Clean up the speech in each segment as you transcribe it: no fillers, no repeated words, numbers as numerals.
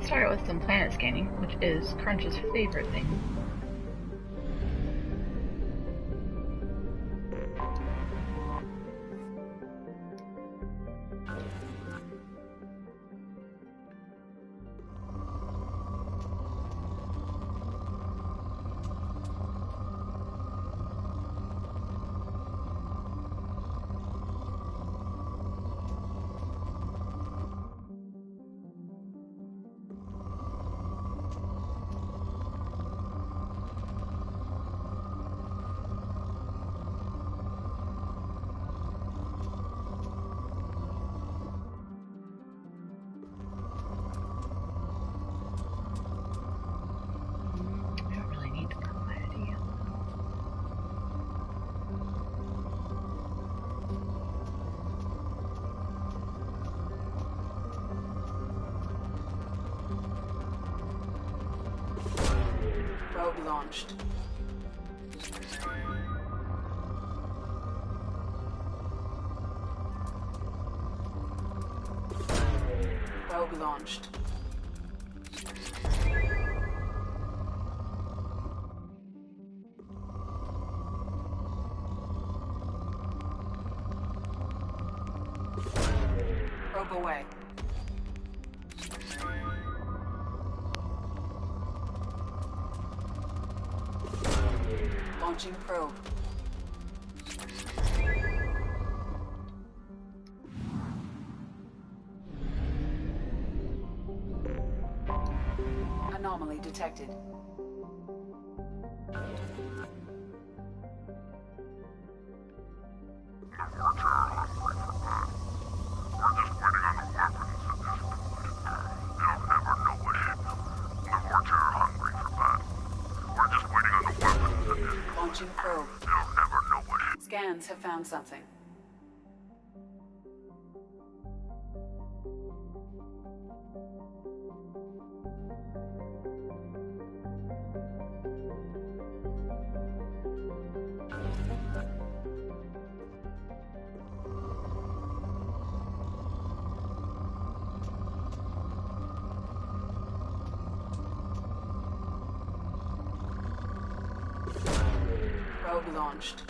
start with some planet scanning, which is Crunch's favorite thing. Probe launched. Probe launched. Probe away. Launching probe. Anomaly detected. Launching probe. Scans have found something. Probe launched.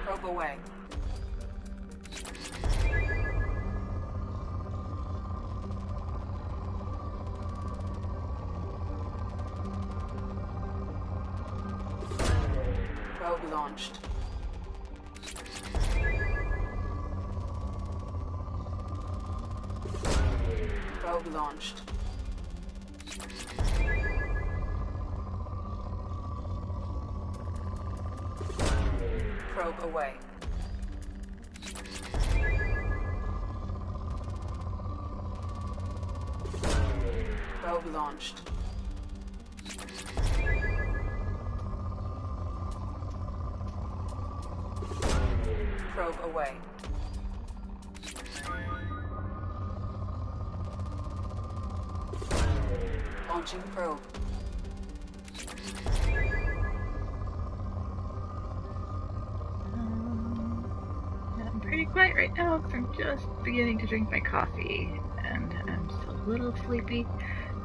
Probe away. Probe launched. Probe launched. Probe away. Probe launched. Probe away. Launching probe. I'm pretty quiet right now because I'm just beginning to drink my coffee and I'm still a little sleepy.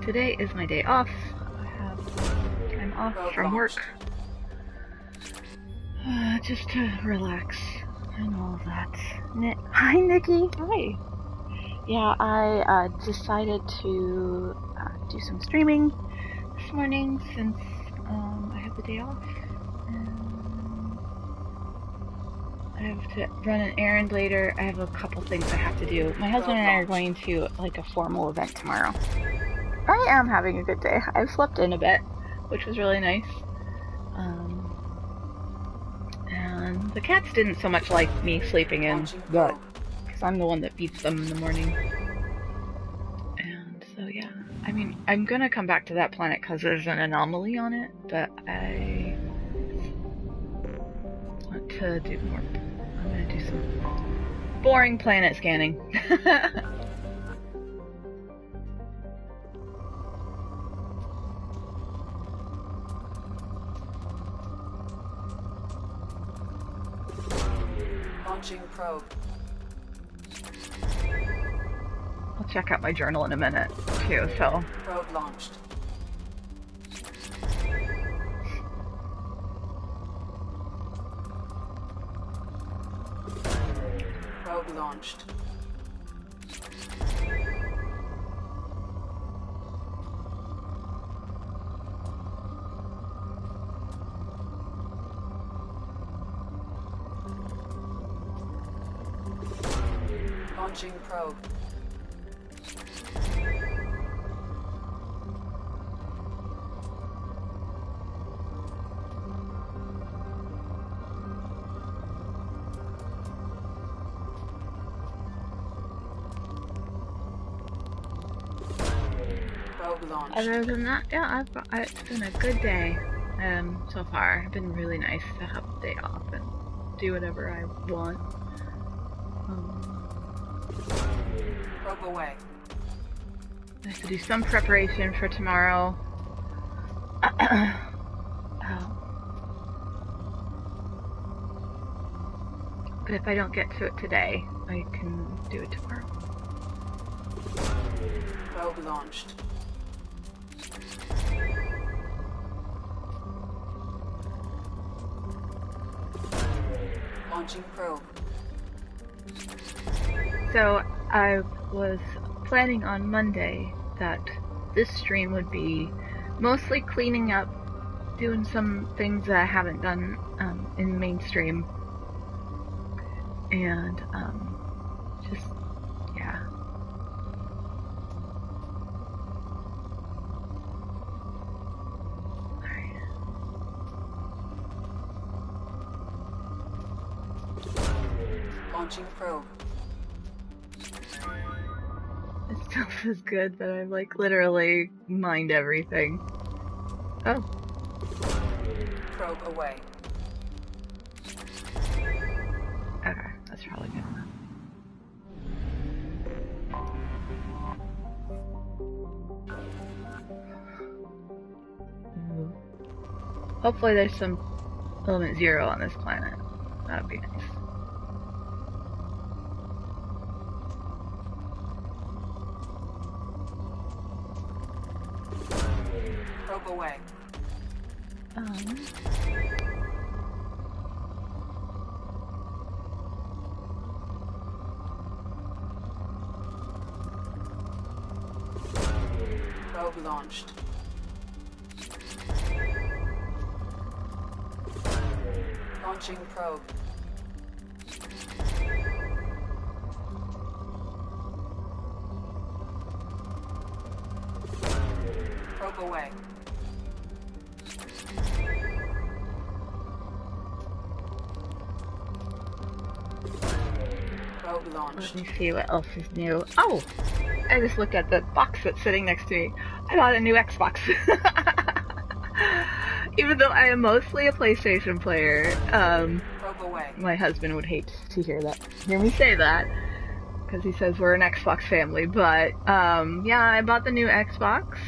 Today is my day off. I have time off from work. Just to relax and all of that. Hi, Nikki. Hi. Yeah, I decided to do some streaming this morning since I have the day off. And I have to run an errand later. I have a couple things I have to do. My husband and I are going to like a formal event tomorrow. I am having a good day. I've slept in a bit, which was really nice. And the cats didn't so much like me sleeping in, but because I'm the one that feeds them in the morning. And so yeah, I mean, I'm gonna come back to that planet because there's an anomaly on it, but I want to do more. I'm gonna do some boring planet scanning. Launching probe. I'll check out my journal in a minute, too, so... Probe launched. Probe launched. Launching probe. Probe launched. Other than that, yeah, it's been a good day so far. It's been really nice to have a day off and do whatever I want. Probe away. I have to do some preparation for tomorrow. But if I don't get to it today, I can do it tomorrow. Probe launched. Launching probe. So I was planning on Monday that this stream would be mostly cleaning up, doing some things that I haven't done in mainstream, and just, yeah. Alright. Launching probe. This stuff is good, but I've like literally mined everything. Oh. Probe away. Okay, that's probably good enough. Ooh. Hopefully there's some element 0 on this planet. That would be nice. Probe away. Probe launched. Launching probe. Probe away. Probe launched. Let me see what else is new. Oh! I just looked at the box that's sitting next to me. I bought a new Xbox. Even though I am mostly a PlayStation player, Probe away. my husband would hate to hear me say that, because he says we're an Xbox family, but, yeah, I bought the new Xbox.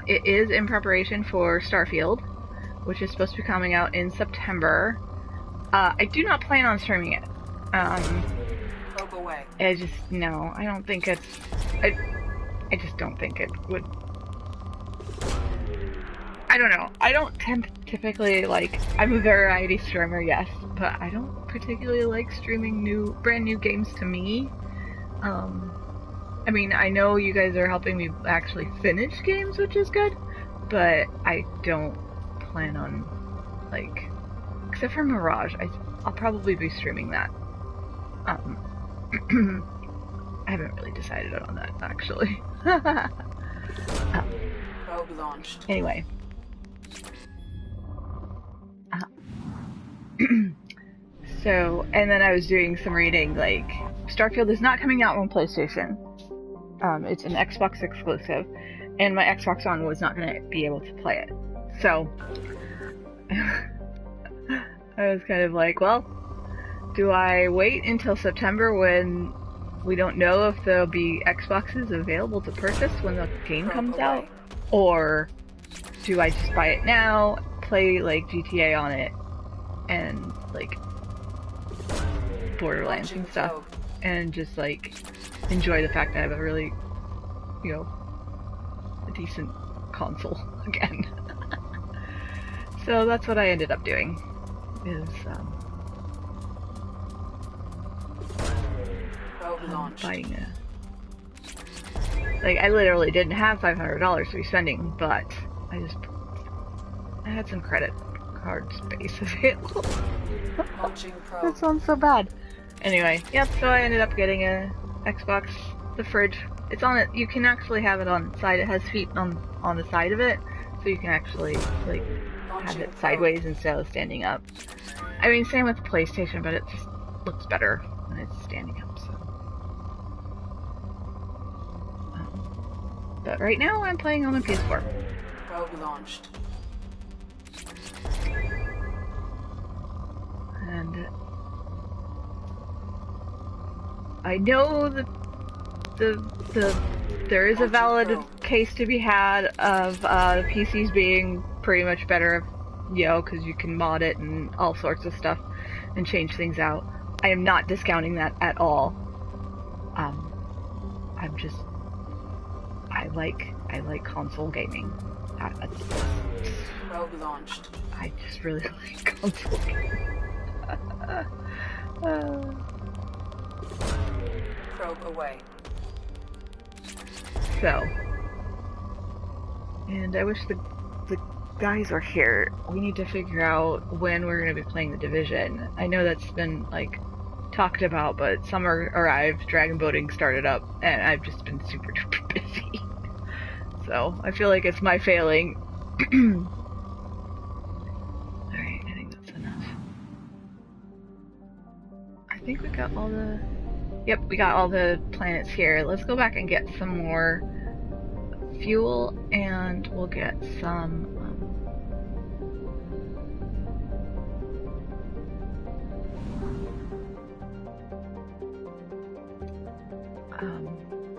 It is in preparation for Starfield, which is supposed to be coming out in September. I do not plan on streaming it. Probe away. I don't think it's, I just don't think it would, I don't know. I don't typically like, I'm a variety streamer, yes, but I don't particularly like streaming brand new games to me. I mean, I know you guys are helping me actually finish games, which is good, but I don't plan on, like, except for Mirage, I'll probably be streaming that. I haven't really decided on that, actually. Probe launched. Anyway. So, and then I was doing some reading, like, Starfield is not coming out on PlayStation. It's an Xbox exclusive. and my Xbox One was not going to be able to play it. So I was kind of like, well, do I wait until September when we don't know if there'll be Xboxes available to purchase when the game comes out? Or do I just buy it now, play like GTA on it, and like Borderlands and stuff, and just like enjoy the fact that I have a really, you know, a decent console again. So that's what I ended up doing, is buying a... Like, I literally didn't have $500 to be spending, but I had some credit card space available. That sounds so bad. Anyway, yep, so I ended up getting a Xbox, the fridge. It's on it, you can actually have it on the side, it has feet on the side of it, so you can actually, like, have it sideways instead of standing up. I mean, same with the PlayStation, but it just looks better when it's standing up, so. But right now, I'm playing on my PS4. Probe launched. And I know that there is a valid case to be had of PCs being pretty much better, you know, because you can mod it and all sorts of stuff and change things out. I am not discounting that at all. I'm just, I like console gaming. Probe launched. I just really like console gaming. Probe away. So, and I wish the guys were here. We need to figure out when we're going to be playing The Division. I know that's been, like, talked about, but summer arrived, dragon boating started up, and I've just been super duper busy. So, I feel like it's my failing. Alright, I think that's enough. I think we got all the... Yep, we got all the planets here. Let's go back and get some more fuel, and we'll get some...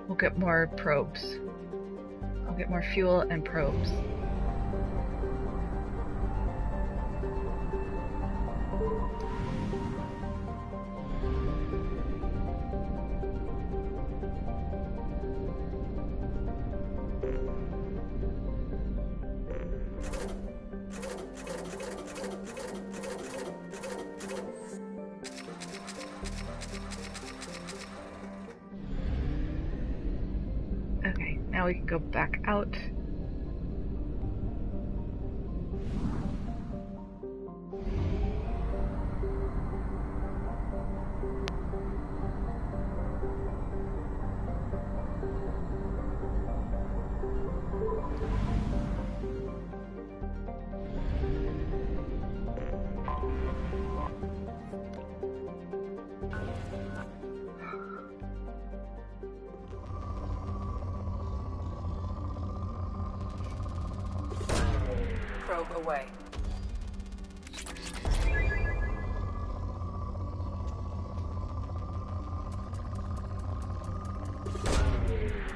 we'll get more probes. I'll get more fuel and probes. Okay, now we can go back out. Probe away.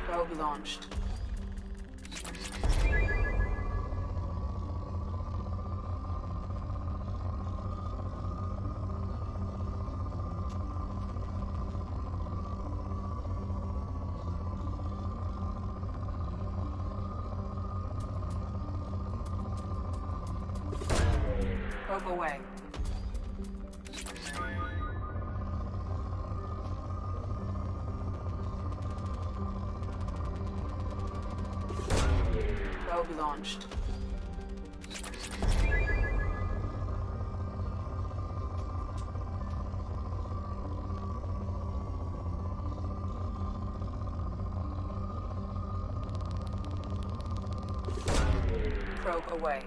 Probe launched. Probe away. Probe launched. Probe away.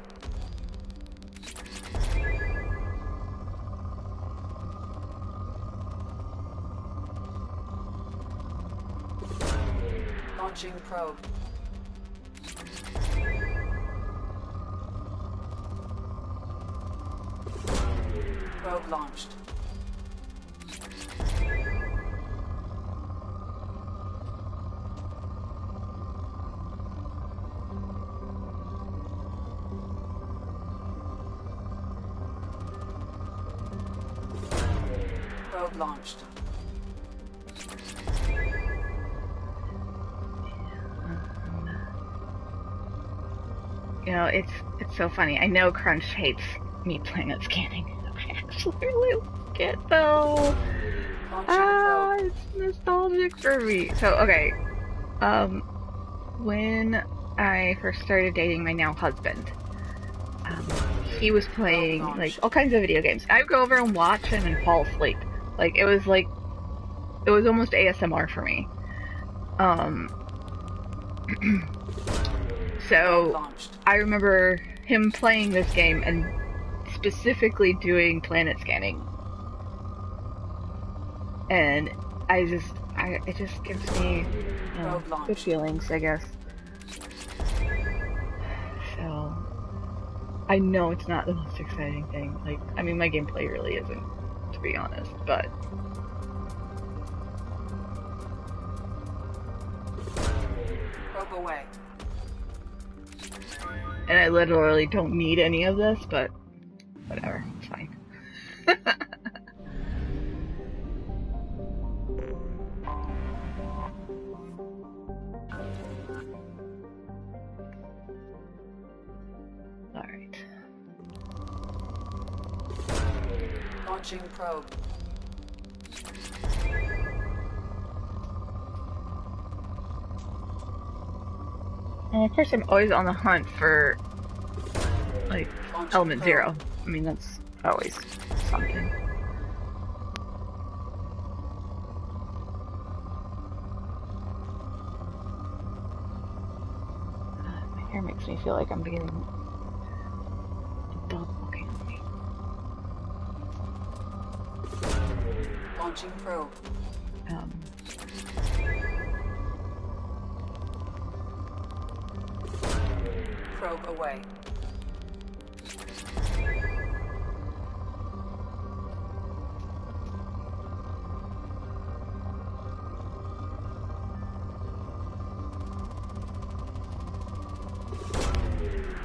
Launching probe. launched. Probe launched. You know, it's so funny. I know Crunch hates me planet scanning. I actually really like it though. Ah, it's nostalgic for me. So okay, when I first started dating my now husband, he was playing like all kinds of video games. I would go over and watch him and fall asleep. Like it was almost ASMR for me. So I remember him playing this game and specifically doing planet scanning, and it just gives me good feelings, I guess. So I know it's not the most exciting thing. Like, I mean, my gameplay really isn't, to be honest, but Probe away. And I literally don't need any of this, but whatever, it's fine. Alright. Launching probe. And of course I'm always on the hunt for, like, element 0. I mean, that's always something. My hair makes me feel like I'm being a dog walking on me. Launching probe. Probe away.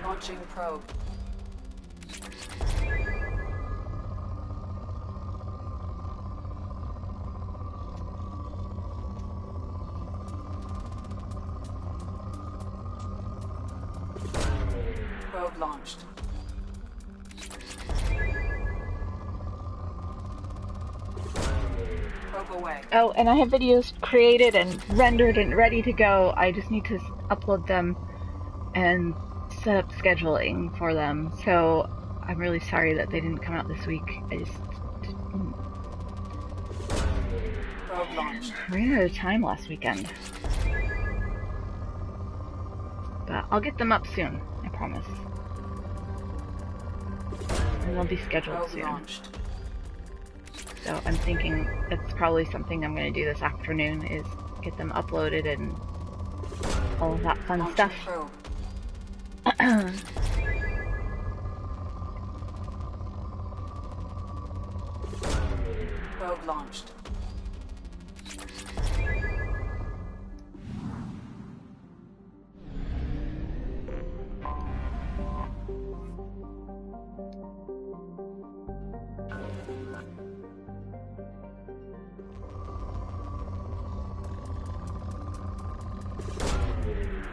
Launching probe. Probe launched. Probe away. Oh, and I have videos created and rendered and ready to go. I just need to upload them and set up scheduling for them. So I'm really sorry that they didn't come out this week. I just Probe launched. ran out of time last weekend. But I'll get them up soon, I promise. And they'll be scheduled Probe soon. launched. So I'm thinking that's probably something I'm going to do this afternoon, is get them uploaded and all of that fun Launching stuff. probe. Probe launched.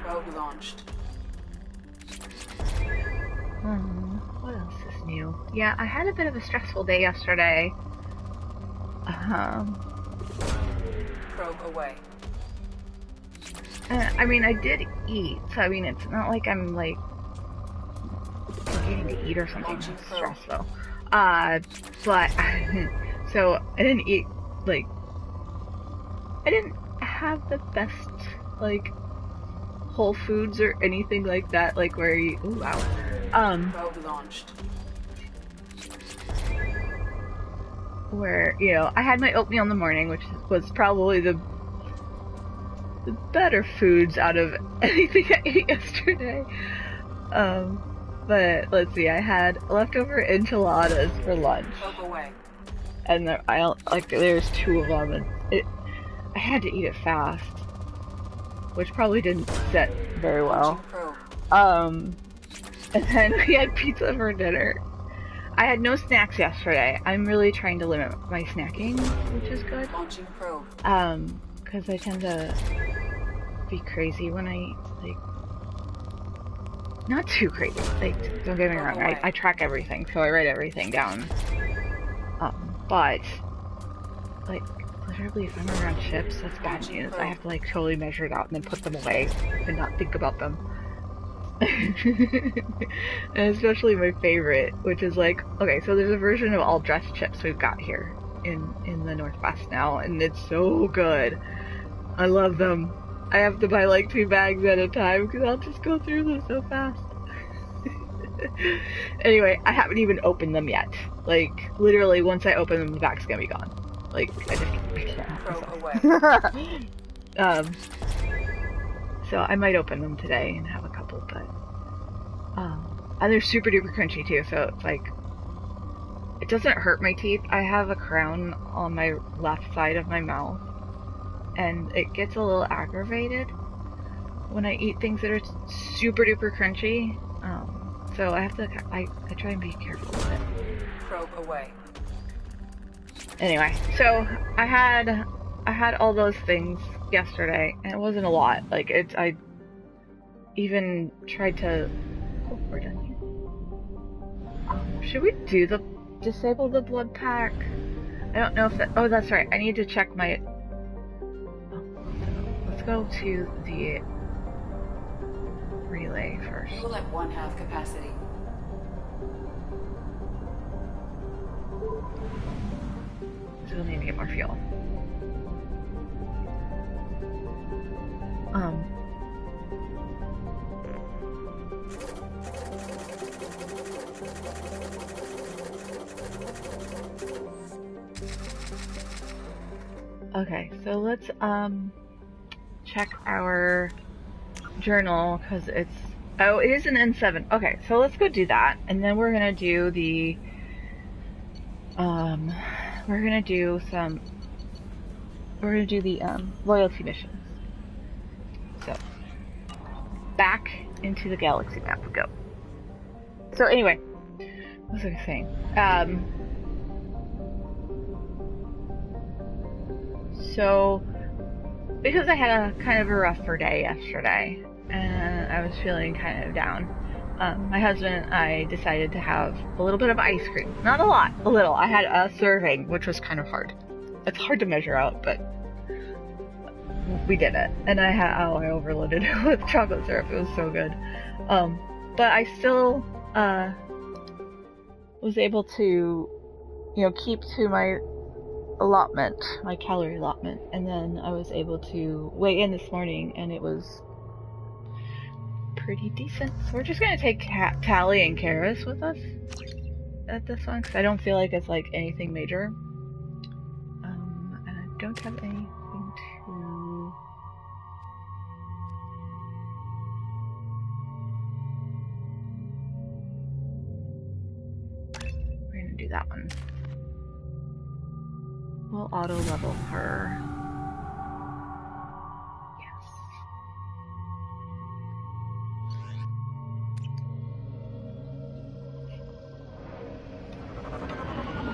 Probe launched. What else is new? Yeah, I had a bit of a stressful day yesterday. Probe away. I mean, I did eat, so I mean, it's not like I'm like forgetting to eat or something. Launching That's probe. stressful. But so I didn't eat, like, I didn't have the best, like, Whole Foods or anything like that, like where you, ooh, wow. Probe launched. Where, you know, I had my oatmeal in the morning, which was probably the better foods out of anything I ate yesterday. But let's see, I had leftover enchiladas for lunch. Probe away. and I don't, like, there's 2 of them, and I had to eat it fast, which probably didn't set very well. And then we had pizza for dinner. I had no snacks yesterday. I'm really trying to limit my snacking, which is good. Because I tend to be crazy when I eat, like, not too crazy, like, don't get me wrong, I track everything, so I write everything down. But, like, literally if I'm around chips, that's bad news. I have to, like, totally measure it out and then put them away and not think about them. And especially my favorite, which is like, okay, so there's a version of all dressed chips we've got here in the Northwest now, and it's so good. I love them. I have to buy like 2 bags at a time because I'll just go through them so fast. Anyway, I haven't even opened them yet. Like, literally, once I open them, the bag's gonna be gone. Like, I can't help myself. So I might open them today and have a couple, but and they're super duper crunchy too, so it's like, it doesn't hurt my teeth. I have a crown on my left side of my mouth, and it gets a little aggravated when I eat things that are super duper crunchy. So I have to, I try and be careful with it. Probe away. Anyway, so I had all those things yesterday, and it wasn't a lot. Like, I even tried to, oh, we're done here. Should we disable the blood pack? I don't know if that, oh, that's right, I need to check my, let's go to the relay first. Full at 1/2 capacity. So we'll need to get more fuel. Okay, so let's check our journal, because it's, oh, it is an N7. Okay, so let's go do that, and then we're gonna do the loyalty missions. So back into the galaxy map we go. So anyway, what was I saying? So because I had a kind of a rougher day yesterday, and I was feeling kind of down, my husband and I decided to have a little bit of ice cream. Not a lot, a little. I had a serving, which was kind of hard. It's hard to measure out, but we did it. And I overloaded it with chocolate syrup. It was so good. But I still was able to, keep to my allotment, my calorie allotment. And then I was able to weigh in this morning, and it was pretty decent. So we're just gonna take Tally and Karis with us at this one, because I don't feel like it's like anything major. And I don't have anything to... We're gonna do that one. We'll auto level her.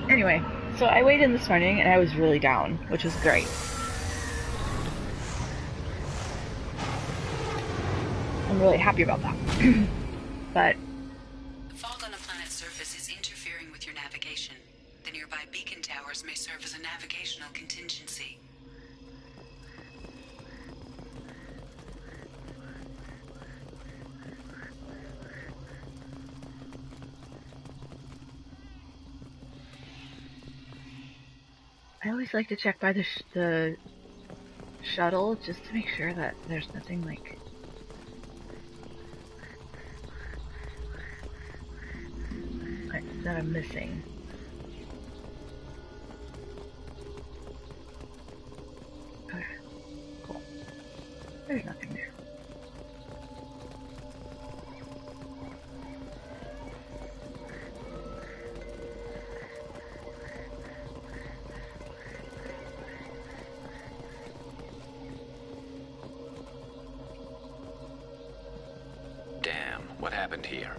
Anyway, so I weighed in this morning and I was really down, which was great. I'm really happy about that. But the fog on the planet's surface is interfering with your navigation. The nearby beacon towers may serve as a navigational contingency. I always like to check by the shuttle just to make sure that there's nothing like that I'm missing. Okay, cool. There's nothing there. happened here?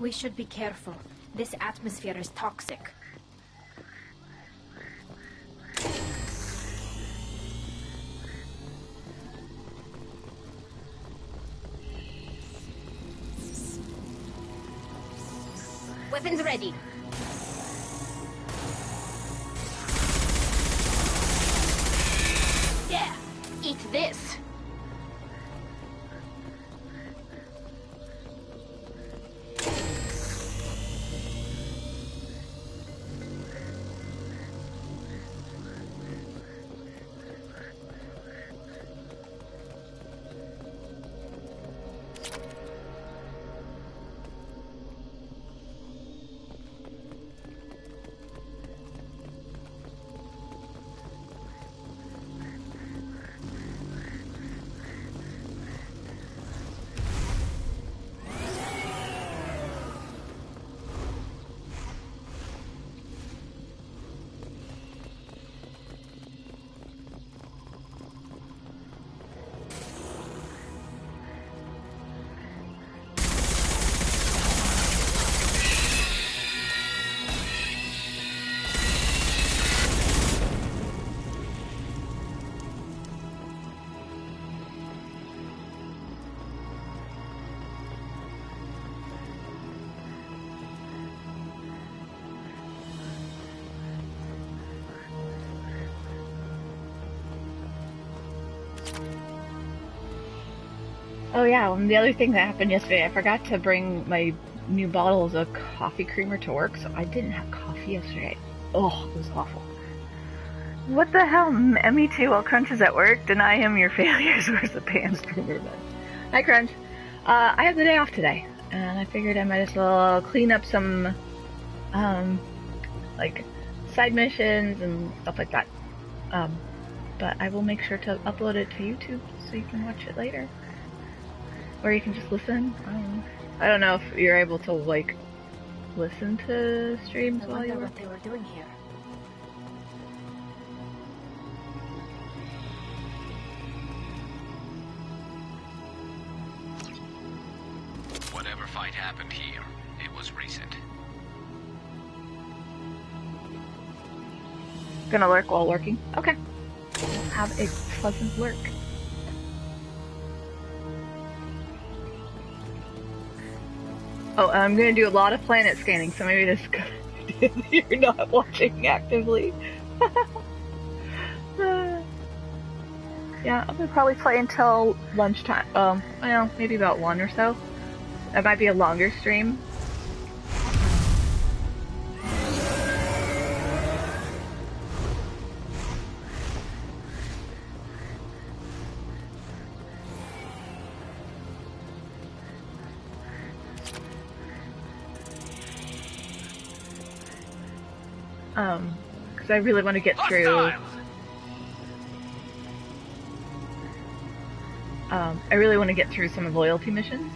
We should be careful. This atmosphere is toxic. Weapons ready. Yeah, eat this. Oh yeah, the other thing that happened yesterday, I forgot to bring my new bottles of coffee creamer to work, so I didn't have coffee yesterday. Oh, it was awful. What the hell? Me too, while Crunch is at work, deny him your failures. Where's the Pam streamer bed? Hi Crunch. I have the day off today, and I figured I might as well clean up some, like, side missions and stuff like that. But I will make sure to upload it to YouTube so you can watch it later. Or you can just listen. I don't know if you're able to, like, listen to streams while you wonder what they were doing here. Whatever fight happened here, it was recent. Gonna lurk while working? Okay. Have a pleasant lurk. Oh, I'm gonna do a lot of planet scanning, so maybe this you're not watching actively. Yeah, I'm gonna probably play until lunchtime. Well, maybe about 1 or so. It might be a longer stream. Because I really want to get through. I really want to get through some of the loyalty missions.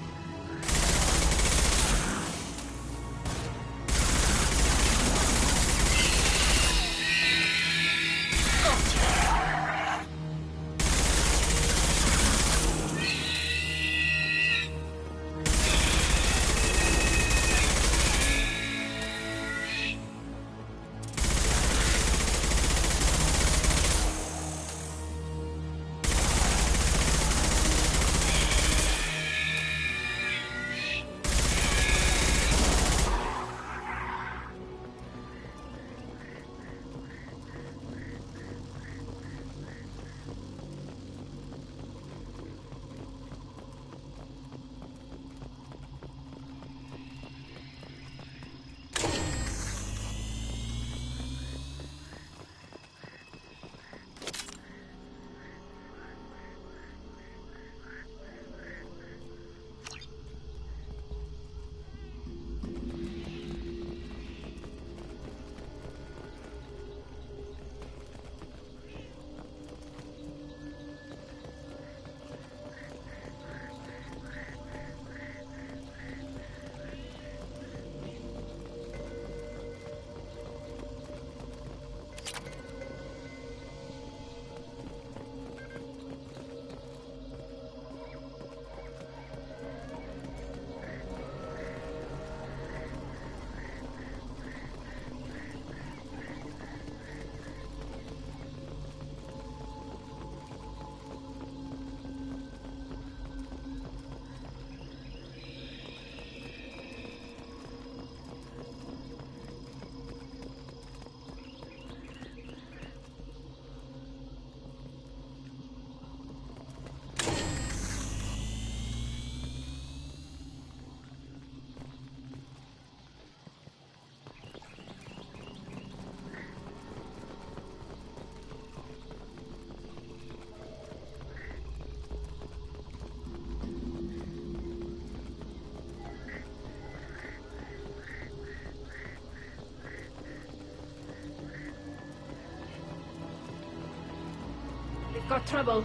We've got trouble.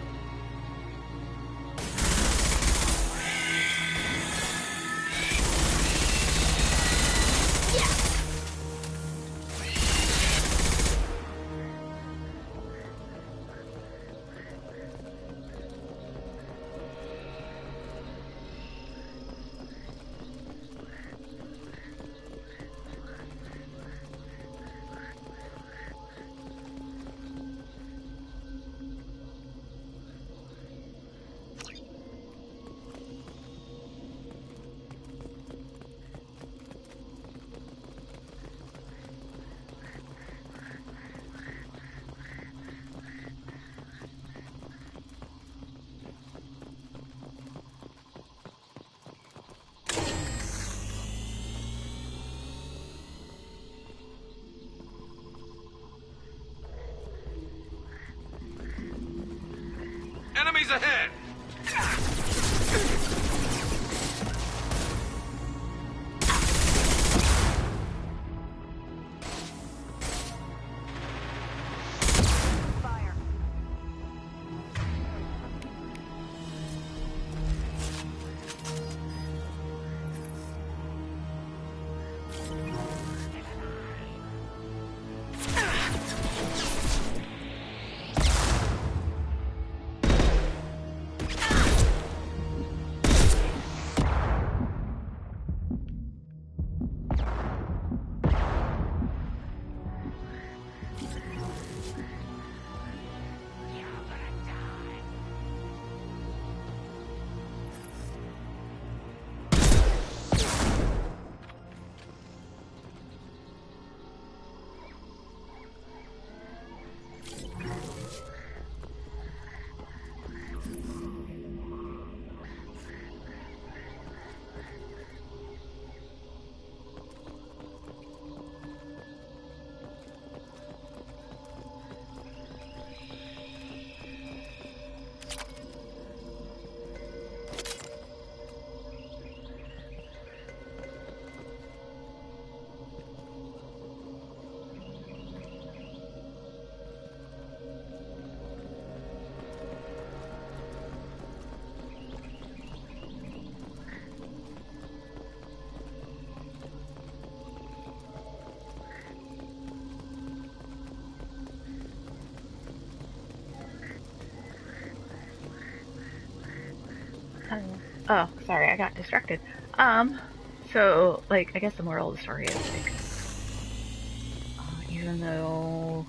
Enemies ahead! Oh, sorry, I got distracted. So, like, I guess the moral of the story is, like, even though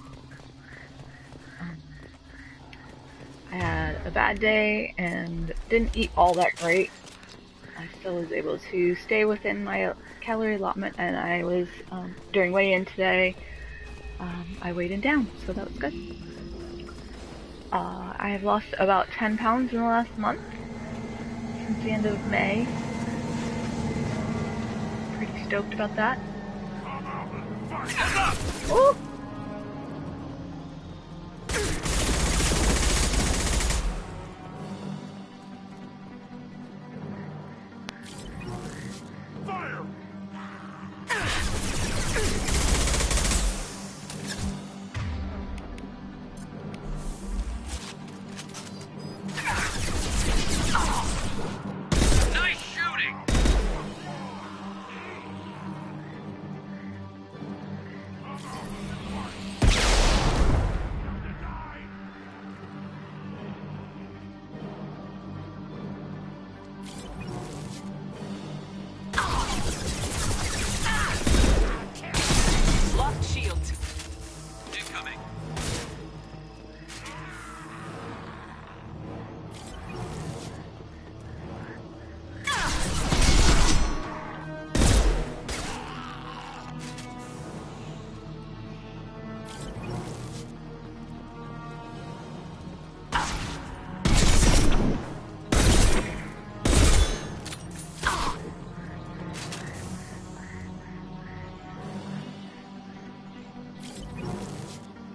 I had a bad day and didn't eat all that great, I still was able to stay within my calorie allotment, and I was, during weigh-in today, I weighed in down, so that was good. I have lost about 10 pounds in the last month, since the end of May. Pretty stoked about that. Ooh!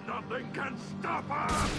Nothing can stop us!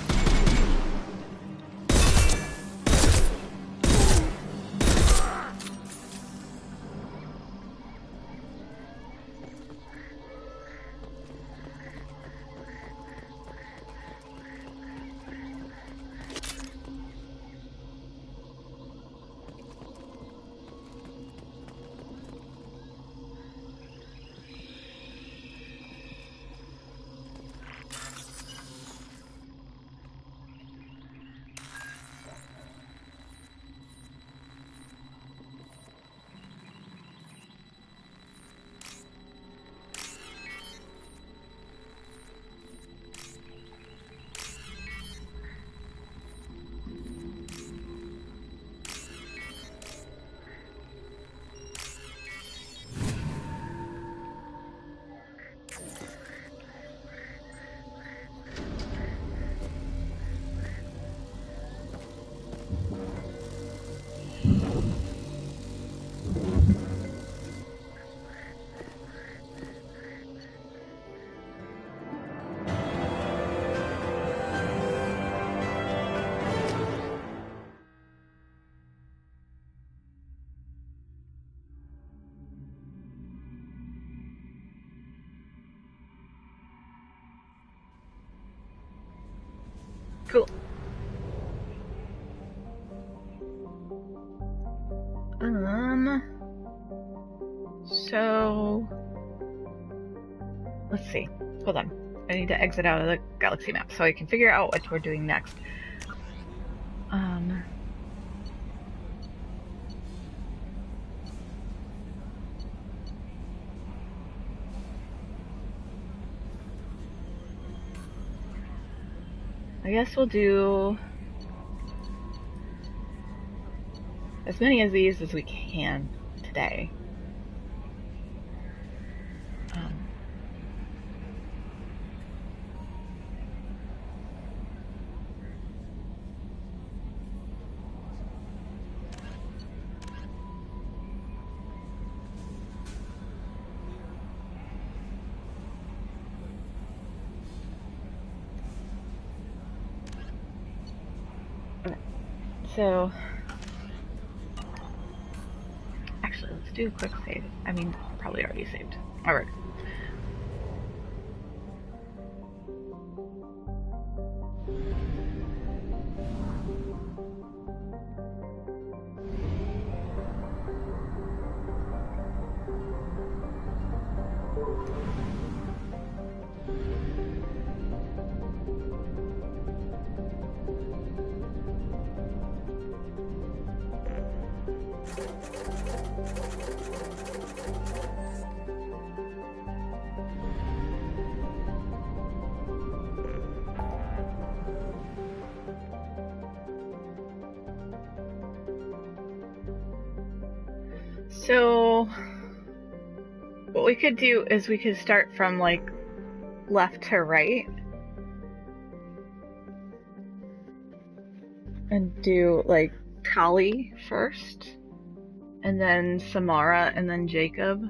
Cool. So let's see. Hold on. I need to exit out of the galaxy map so I can figure out what we're doing next. I guess we'll do as many of these as we can today. So, actually, let's do a quick save. I mean, probably already saved. Alright. So, what we could do is we could start from, like, left to right. And do, like, Kali first. And then Samara, and then Jacob.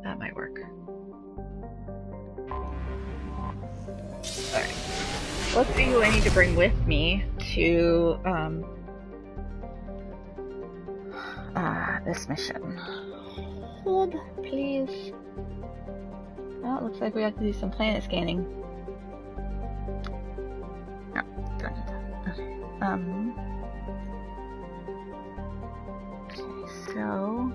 That might work. Alright. Let's see who I need to bring with me to, this mission. Hold, please. Oh, it looks like we have to do some planet scanning. No, don't need that. Okay. Okay, so...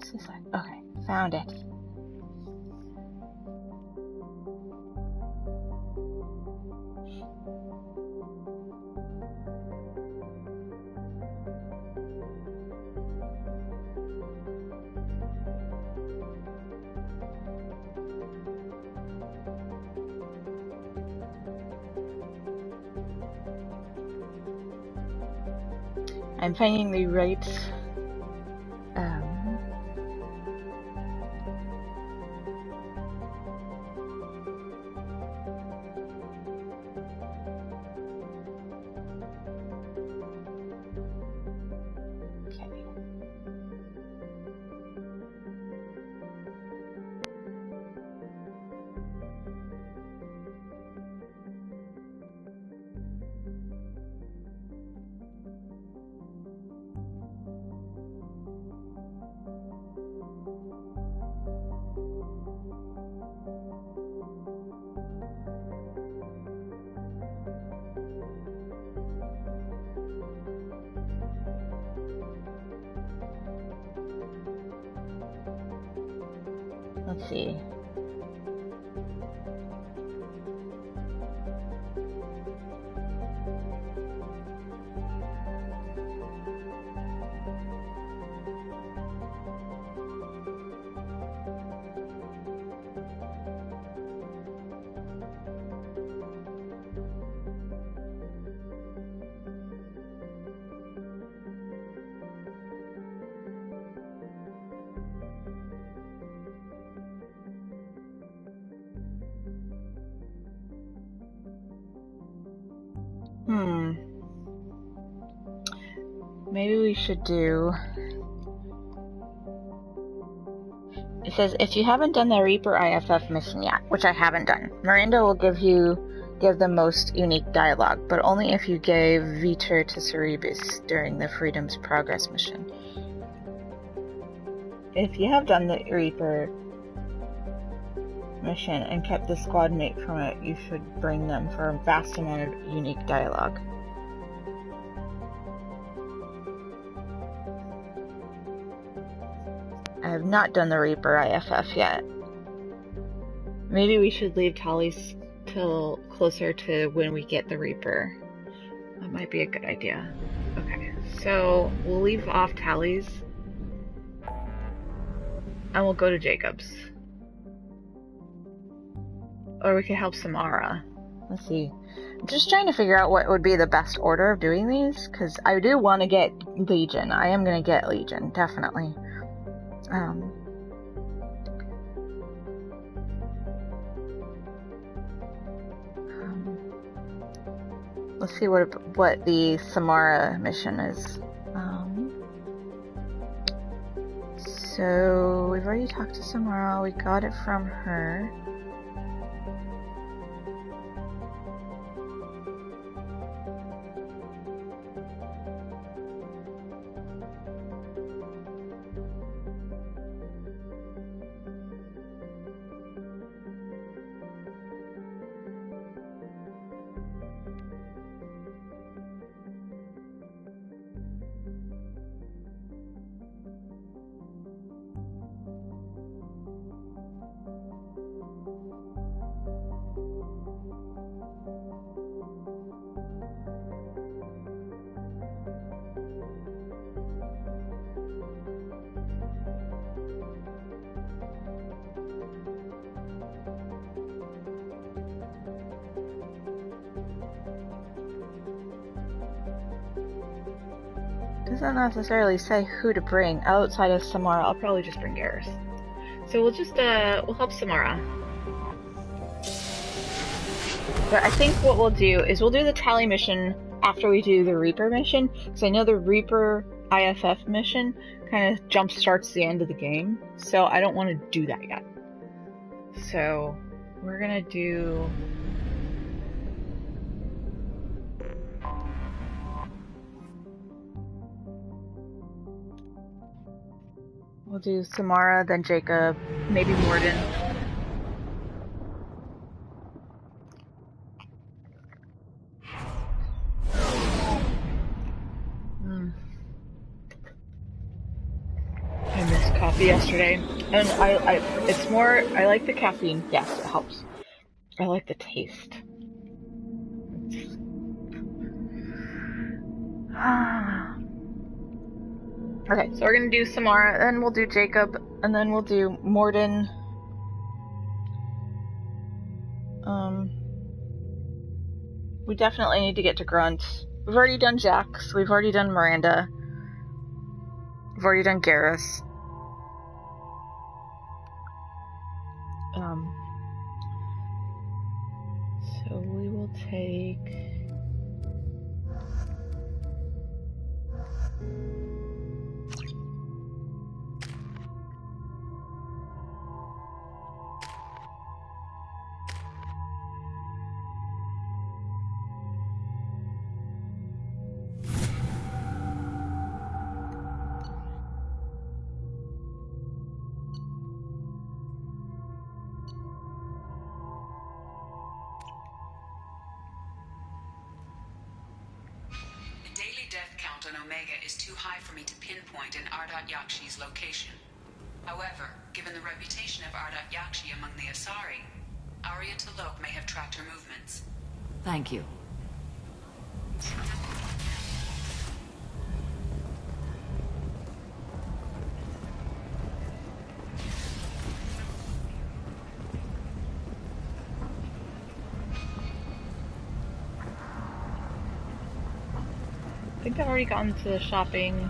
just a sec. Okay, found it. I'm finding the right let's see. Maybe we should do It says, if you haven't done the Reaper IFF mission yet, which I haven't done, Miranda will give the most unique dialogue, but only if you gave Vitor to Cerebus during the Freedom's Progress mission. If you have done the Reaper mission and kept the squad mate from it, you should bring them for a vast amount of unique dialogue. I have not done the Reaper IFF yet. Maybe we should leave tallies till closer to when we get the Reaper. That might be a good idea. Okay, so we'll leave off tallies. And we'll go to Jacob's. Or we could help Samara. Let's see. I'm just trying to figure out what would be the best order of doing these, because I do want to get Legion. I am going to get Legion, definitely. Let's see what the Samara mission is. So we've already talked to Samara. We got it from her. Doesn't necessarily say who to bring outside of Samara. I'll probably just bring Garrus. So we'll just we'll help Samara. But I think what we'll do is we'll do the tally mission after we do the Reaper mission, because I know the Reaper IFF mission kind of jump starts the end of the game, so I don't want to do that yet. So we're gonna do. We'll do Samara, then Jacob, maybe Morden. I missed coffee yesterday, and it's more, I like the caffeine. Yes, it helps. I like the taste. Okay, so we're gonna do Samara, then we'll do Jacob, and then we'll do Morden. We definitely need to get to Grunt. We've already done Jax, we've already done Miranda. We've already done Garrus. So we will take... Is too high for me to pinpoint an Ardat Yakshi's location. However, given the reputation of Ardat Yakshi among the Asari, Arya T'Loak may have tracked her movements. Thank you. I think I've already gotten to the shopping.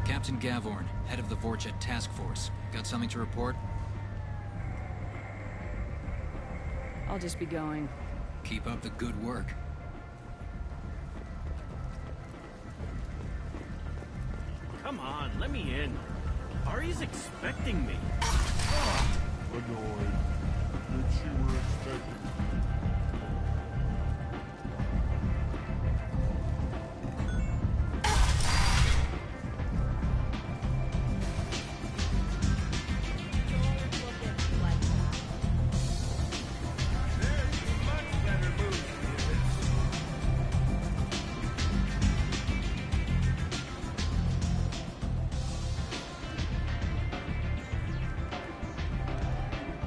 Captain Gavorn, head of the Vorchet Task Force. Got something to report? I'll just be going. Keep up the good work. Come on, let me in. Ari's expecting me. Annoyed that you were expecting.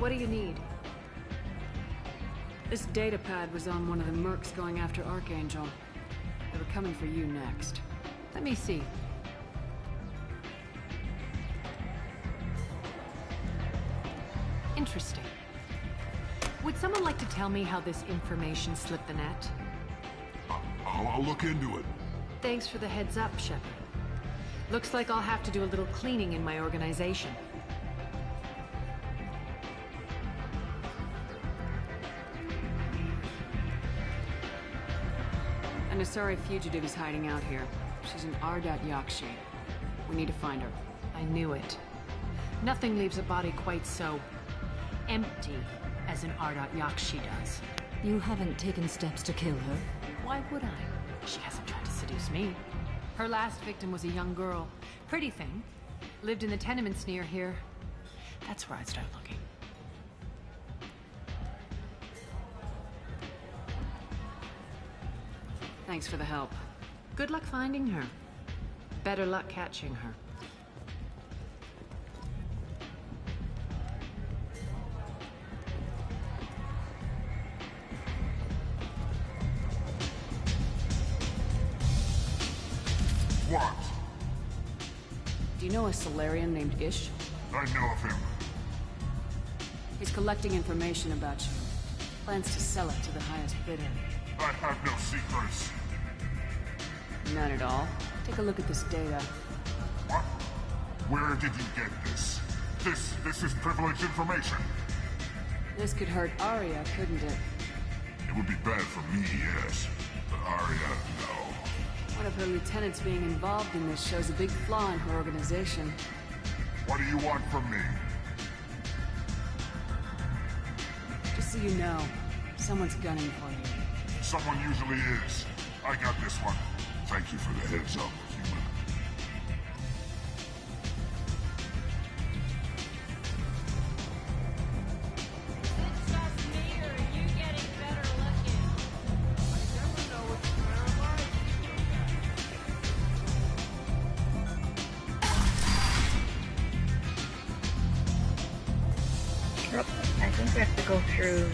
What do you need? This data pad was on one of the mercs going after Archangel. They were coming for you next. Let me see. Interesting. Would someone like to tell me how this information slipped the net? I'll look into it. Thanks for the heads up, Shepard. Looks like I'll have to do a little cleaning in my organization. An Asari fugitive is hiding out here. She's an awhile. We need to find her. I knew it. Nothing leaves a body quite so empty as an awhile does. You haven't taken steps to kill her? Why would I? She hasn't tried to seduce me. Her last victim was a young girl. Pretty thing. Lived in the tenements near here. That's where I'd start looking. Thanks for the help. Good luck finding her. Better luck catching her. What? Do you know a Solarian named Ish? I know of him. He's collecting information about you. Plans to sell it to the highest bidder. I have no secrets. None at all. Take a look at this data. What? Where did you get this? This is privileged information. This could hurt Arya, couldn't it? It would be bad for me, yes. But Arya, no. One of her lieutenants being involved in this shows a big flaw in her organization. What do you want from me? Just so you know, someone's gunning for you. Someone usually is. I got this one. Thank you for the heads up, human. I think we have to go through.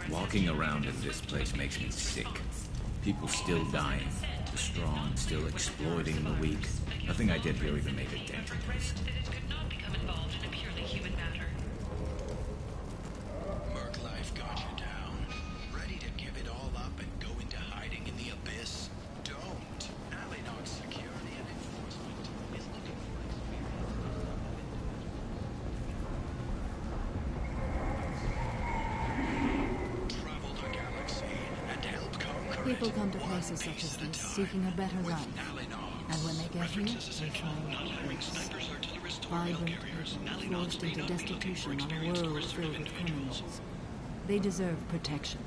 Walking around in this place makes me sick. People still dying. The strong still exploiting the weak. Nothing I did here even made a dent in this. Merc life got you down. Ready to give it all up and go into hiding in the abyss? Don't. Alienot security and enforcement is looking for experience. Travel the galaxy and help conquer People it. come to places such as this seeking a better life. And when they get Preferences essential. Not hiring snipers, artillerists, or mail carriers. Forced into destitution on a world filled with criminals. They deserve protection.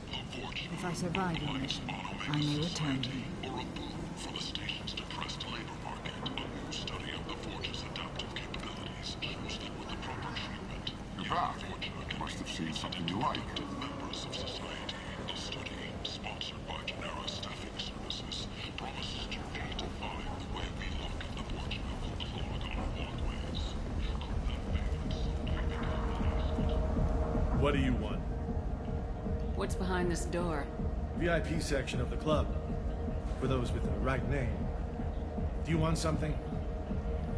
If I survive your mission, I may return here. Or a boom for the station's depressed labor market. A new study of the Forge's adaptive capabilities shows that with the proper treatment, you must have seen something you like. Members of society. The study, sponsored by Genera Staffing Services, promises to redefine the way we look at the Forge will clog our walkways. What do you want? What's behind this door? VIP section of the club. For those with the right name. Do you want something?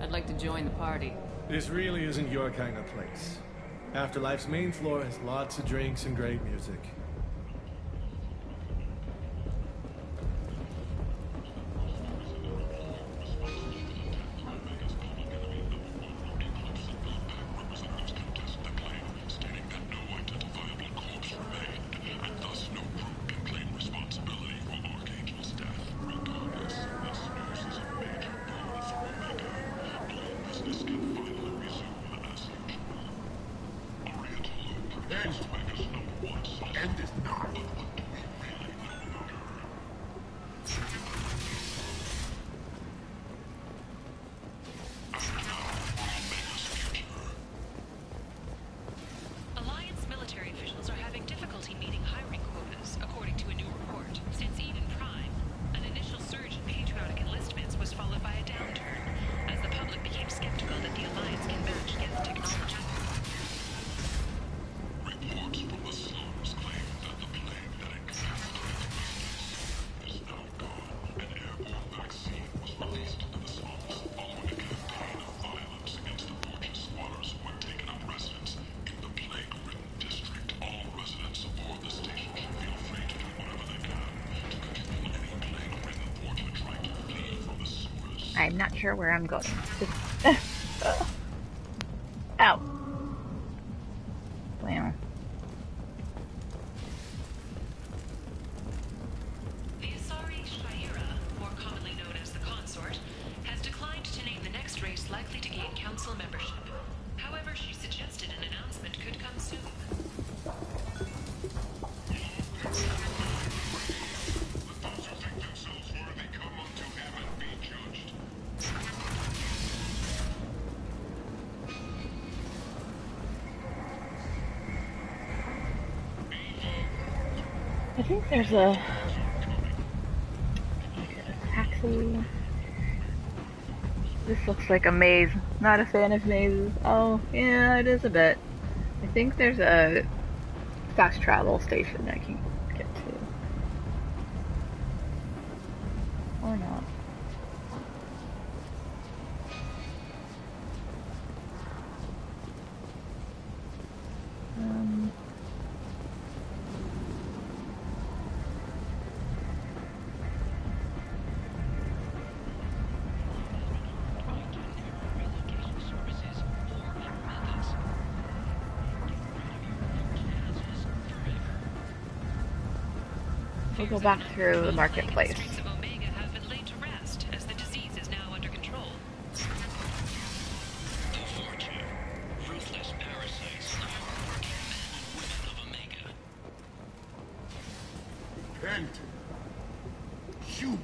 I'd like to join the party. This really isn't your kind of place. Afterlife's main floor has lots of drinks and great music. I'm not sure where I'm going. Ow. Wow. The Asari Shaira, more commonly known as the Consort, has declined to name the next race likely to gain council membership. However, she suggested an announcement could come soon. I think there's a taxi. This looks like a maze. Not a fan of mazes. Oh, yeah, it is a bit. I think there's a fast travel station I can get to. Or not. We'll go back through the marketplace. Streets of Omega have been laid to rest as the disease is now under control. The Forge, ruthless parasites, the hardworking men and women of Omega. Kent! Shoot!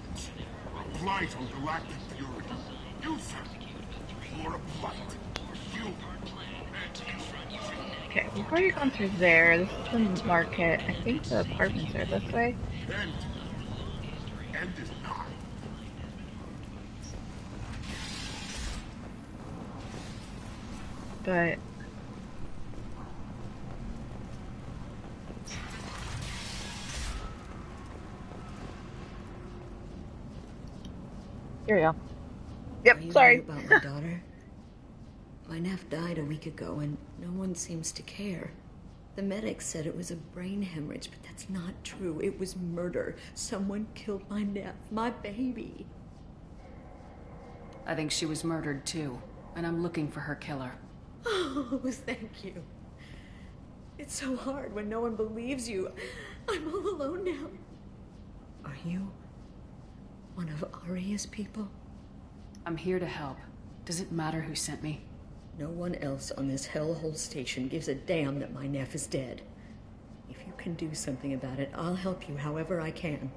A blight on galactic purity. You, sir! You're a blight. You! Okay, before you come through there, this is the market. I think the apartments are this way. Kent! End is not. But here we go. Yep, Are you sorry. worried about my daughter? My nephew died a week ago and no one seems to care. The medics said it was a brain hemorrhage, but that's not true. It was murder. Someone killed my nephew, my baby. I think she was murdered too, and I'm looking for her killer. Oh, thank you. It's so hard when no one believes you. I'm all alone now. Are you one of Aria's people? I'm here to help. Does it matter who sent me? No one else on this hellhole station gives a damn that my nephew is dead. If you can do something about it, I'll help you however I can.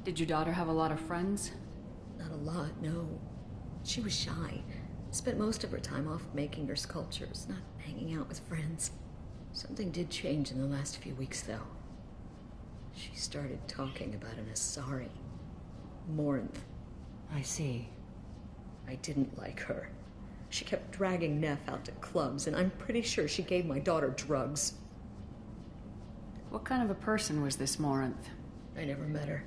Did your daughter have a lot of friends? Not a lot, no. She was shy. Spent most of her time off making her sculptures, not hanging out with friends. Something did change in the last few weeks, though. She started talking about an Asari. Morinth. I see. I didn't like her. She kept dragging Neff out to clubs, and I'm pretty sure she gave my daughter drugs. What kind of a person was this Morinth? I never met her.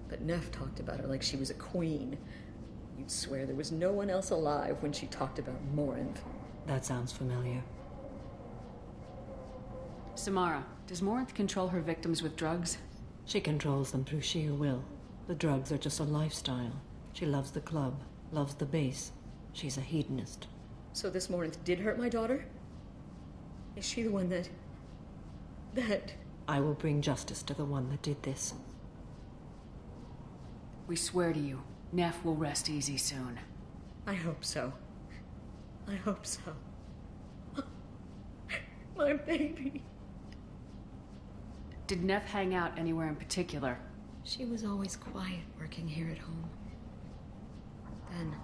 But Neff talked about her like she was a queen. You'd swear there was no one else alive when she talked about Morinth. That sounds familiar. Samara, does Morinth control her victims with drugs? She controls them through sheer will. The drugs are just a lifestyle. She loves the club, loves the base. She's a hedonist. So this Morinth did hurt my daughter? Is she the one that... I will bring justice to the one that did this. We swear to you, Neff will rest easy soon. I hope so. I hope so. My baby. Did Neff hang out anywhere in particular? She was always quiet working here at home. Then,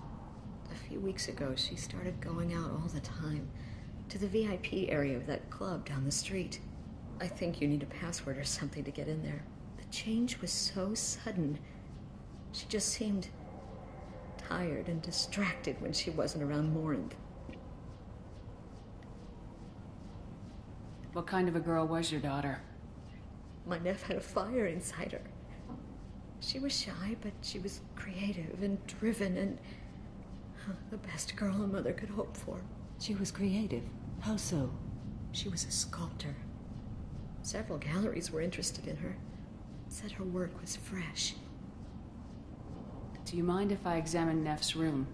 a few weeks ago, she started going out all the time. To the VIP area of that club down the street. I think you need a password or something to get in there. The change was so sudden. She just seemed tired and distracted when she wasn't around Morinth. What kind of a girl was your daughter? My nephew had a fire inside her. She was shy, but she was creative and driven and the best girl a mother could hope for. She was creative. How so? She was a sculptor. Several galleries were interested in her. Said her work was fresh. Do you mind if I examine Neff's room?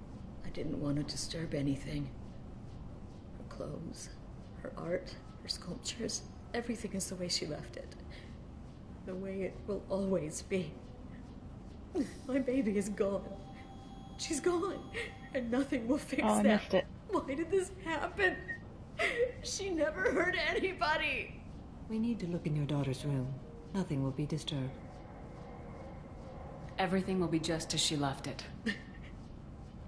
I didn't want to disturb anything. Her clothes, her art, her sculptures, everything is the way she left it. The way it will always be. My baby is gone. She's gone, and nothing will fix that. I missed it. Why did this happen? She never hurt anybody. We need to look in your daughter's room. Nothing will be disturbed. Everything will be just as she left it.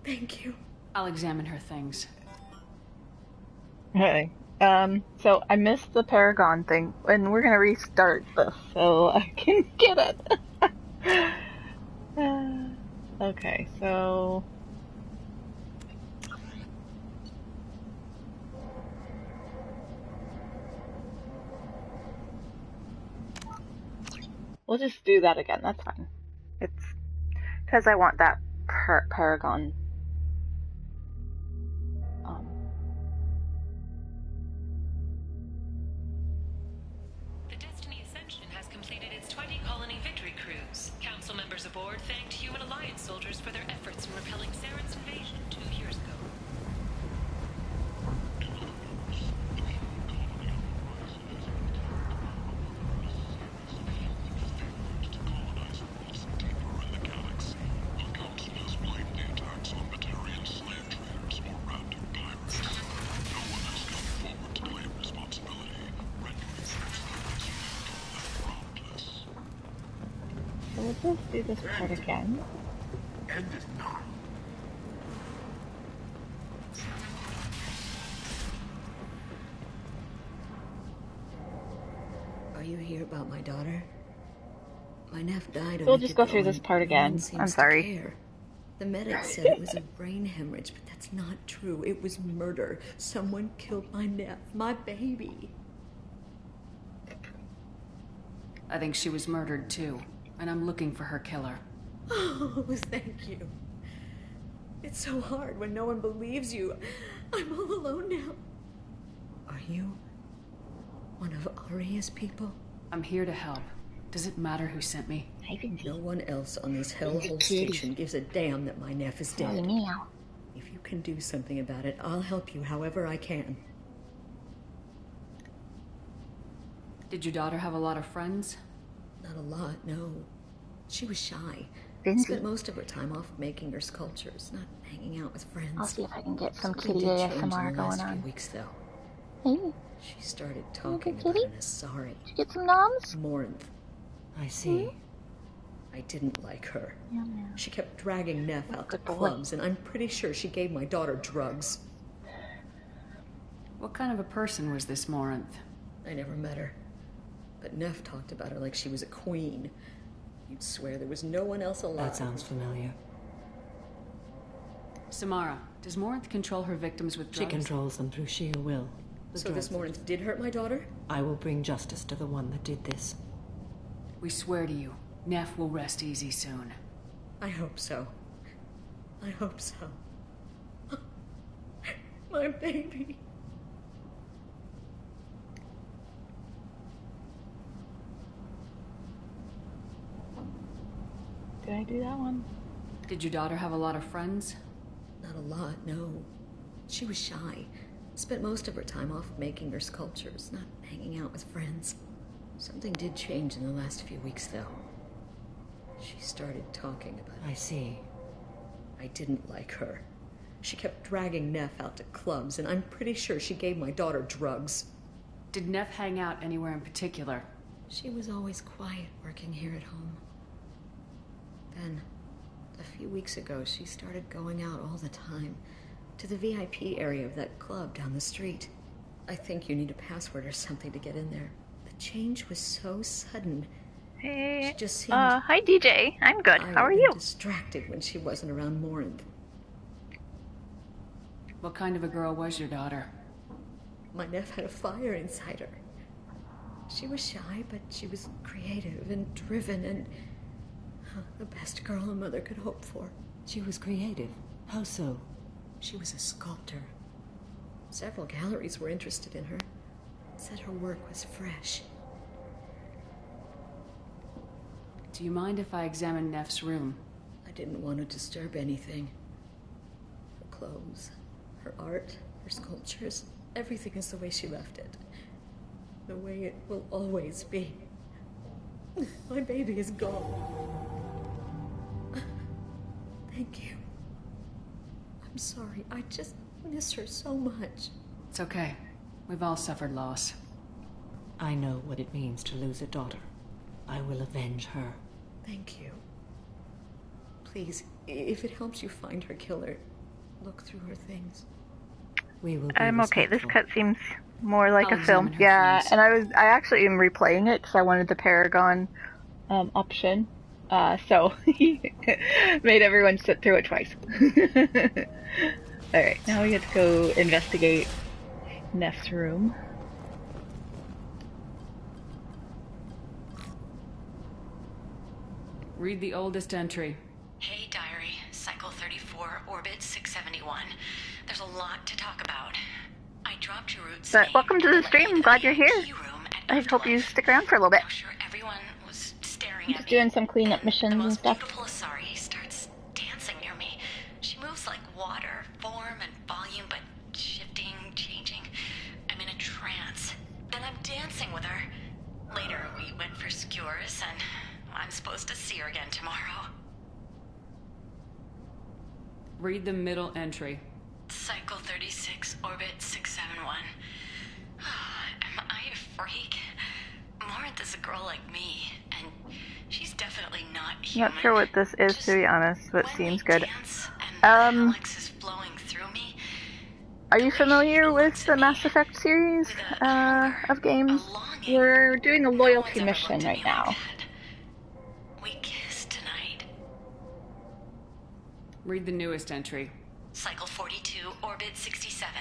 Thank you. I'll examine her things. Okay. So I missed the Paragon thing, and we're gonna restart this so I can get it. Okay, so... we'll just do that again, that's fine. It's because I want that Paragon. The Destiny Ascension has completed its 20-colony victory cruise. Council members aboard thanked Human Alliance soldiers for their efforts in repelling Saren's invasion 2 years ago. Let's do this part again. End it now. Are you here about my daughter? My nephew died. We'll just go through this part again. I'm sorry. The medic said it was a brain hemorrhage, but that's not true. It was murder. Someone killed my nephew, my baby. I think she was murdered too, and I'm looking for her killer. Oh, thank you. It's so hard when no one believes you. I'm all alone now. Are you one of Aria's people? I'm here to help. Does it matter who sent me? No one else on this hellhole station gives a damn that my nephew is dead. If you can do something about it, I'll help you however I can. Did your daughter have a lot of friends? Not a lot, no. She was shy. Bingy. Spent most of her time off making her sculptures, not hanging out with friends. I'll see if I can get some Something kitty did change in ASMR the going last few on. weeks, though. Hey, She started talking kitty? about an Asari. did you get some noms? Morinth. I see. I didn't like her. Yeah, yeah. She kept dragging Neff out to Good boy. clubs, and I'm pretty sure she gave my daughter drugs. What kind of a person was this Morinth? I never met her. But Neff talked about her like she was a queen. You'd swear there was no one else alive. That sounds familiar. Samara, does Morinth control her victims with She drugs? controls them through sheer will. The So this drugs- Morinth did hurt my daughter? I will bring justice to the one that did this. We swear to you, Neff will rest easy soon. I hope so. I hope so. My baby. Did I do that one? Did your daughter have a lot of friends? Not a lot, no. She was shy. Spent most of her time off making her sculptures, not hanging out with friends. Something did change in the last few weeks, though. She started talking about it. I see. I didn't like her. She kept dragging Neff out to clubs, and I'm pretty sure she gave my daughter drugs. Did Neff hang out anywhere in particular? She was always quiet working here at home. Then, a few weeks ago, she started going out all the time to the VIP area of that club down the street. I think you need a password or something to get in there. The change was so sudden. Hey, She just seemed hi DJ. I'm good. How are tired you? and distracted when she wasn't around Morinth. What kind of a girl was your daughter? My Neff had a fire inside her. She was shy, but she was creative and driven and the best girl a mother could hope for. She was creative. How so? She was a sculptor. Several galleries were interested in her. Said her work was fresh. Do you mind if I examine Neff's room? I didn't want to disturb anything. Her clothes, her art, her sculptures, everything is the way she left it. The way it will always be. My baby is gone. Thank you. I'm sorry. I just miss her so much. It's okay. We've all suffered loss. I know what it means to lose a daughter. I will avenge her. Thank you. Please, if it helps you find her killer, look through her things. We will be I'm okay. This respectful. cut seems more like I'll a film. examine her Yeah, things. and I actually am replaying it because I wanted the Paragon option. So made everyone sit through it twice. All right, now we get to go investigate Neff's room. Read the oldest entry. Hey, Diary. Cycle 34, Orbit 671. There's a lot to talk about. I dropped your roots. But welcome to the stream. I'm glad you're here. I hope you stick around for a little bit. I'm sure everyone was staring I'm at just me. doing some cleanup missions The and most stuff. beautiful Asari starts dancing near me. She moves like water, form and volume, but shifting, changing. I'm in a trance. Then I'm dancing with her. Later, we went for skewers, and I'm supposed to see her again tomorrow. Read the middle entry. Cycle 36, Orbit 671. Am I a freak? Morinth is a girl like me, and she's definitely not human. Not sure what this is, to be honest, but When seems we good. dance and the Alex is flowing through me, Are you familiar with the Mass Effect series of games? We're doing a loyalty mission right now. we kiss tonight. Read the newest entry. Cycle 42, Orbit 67.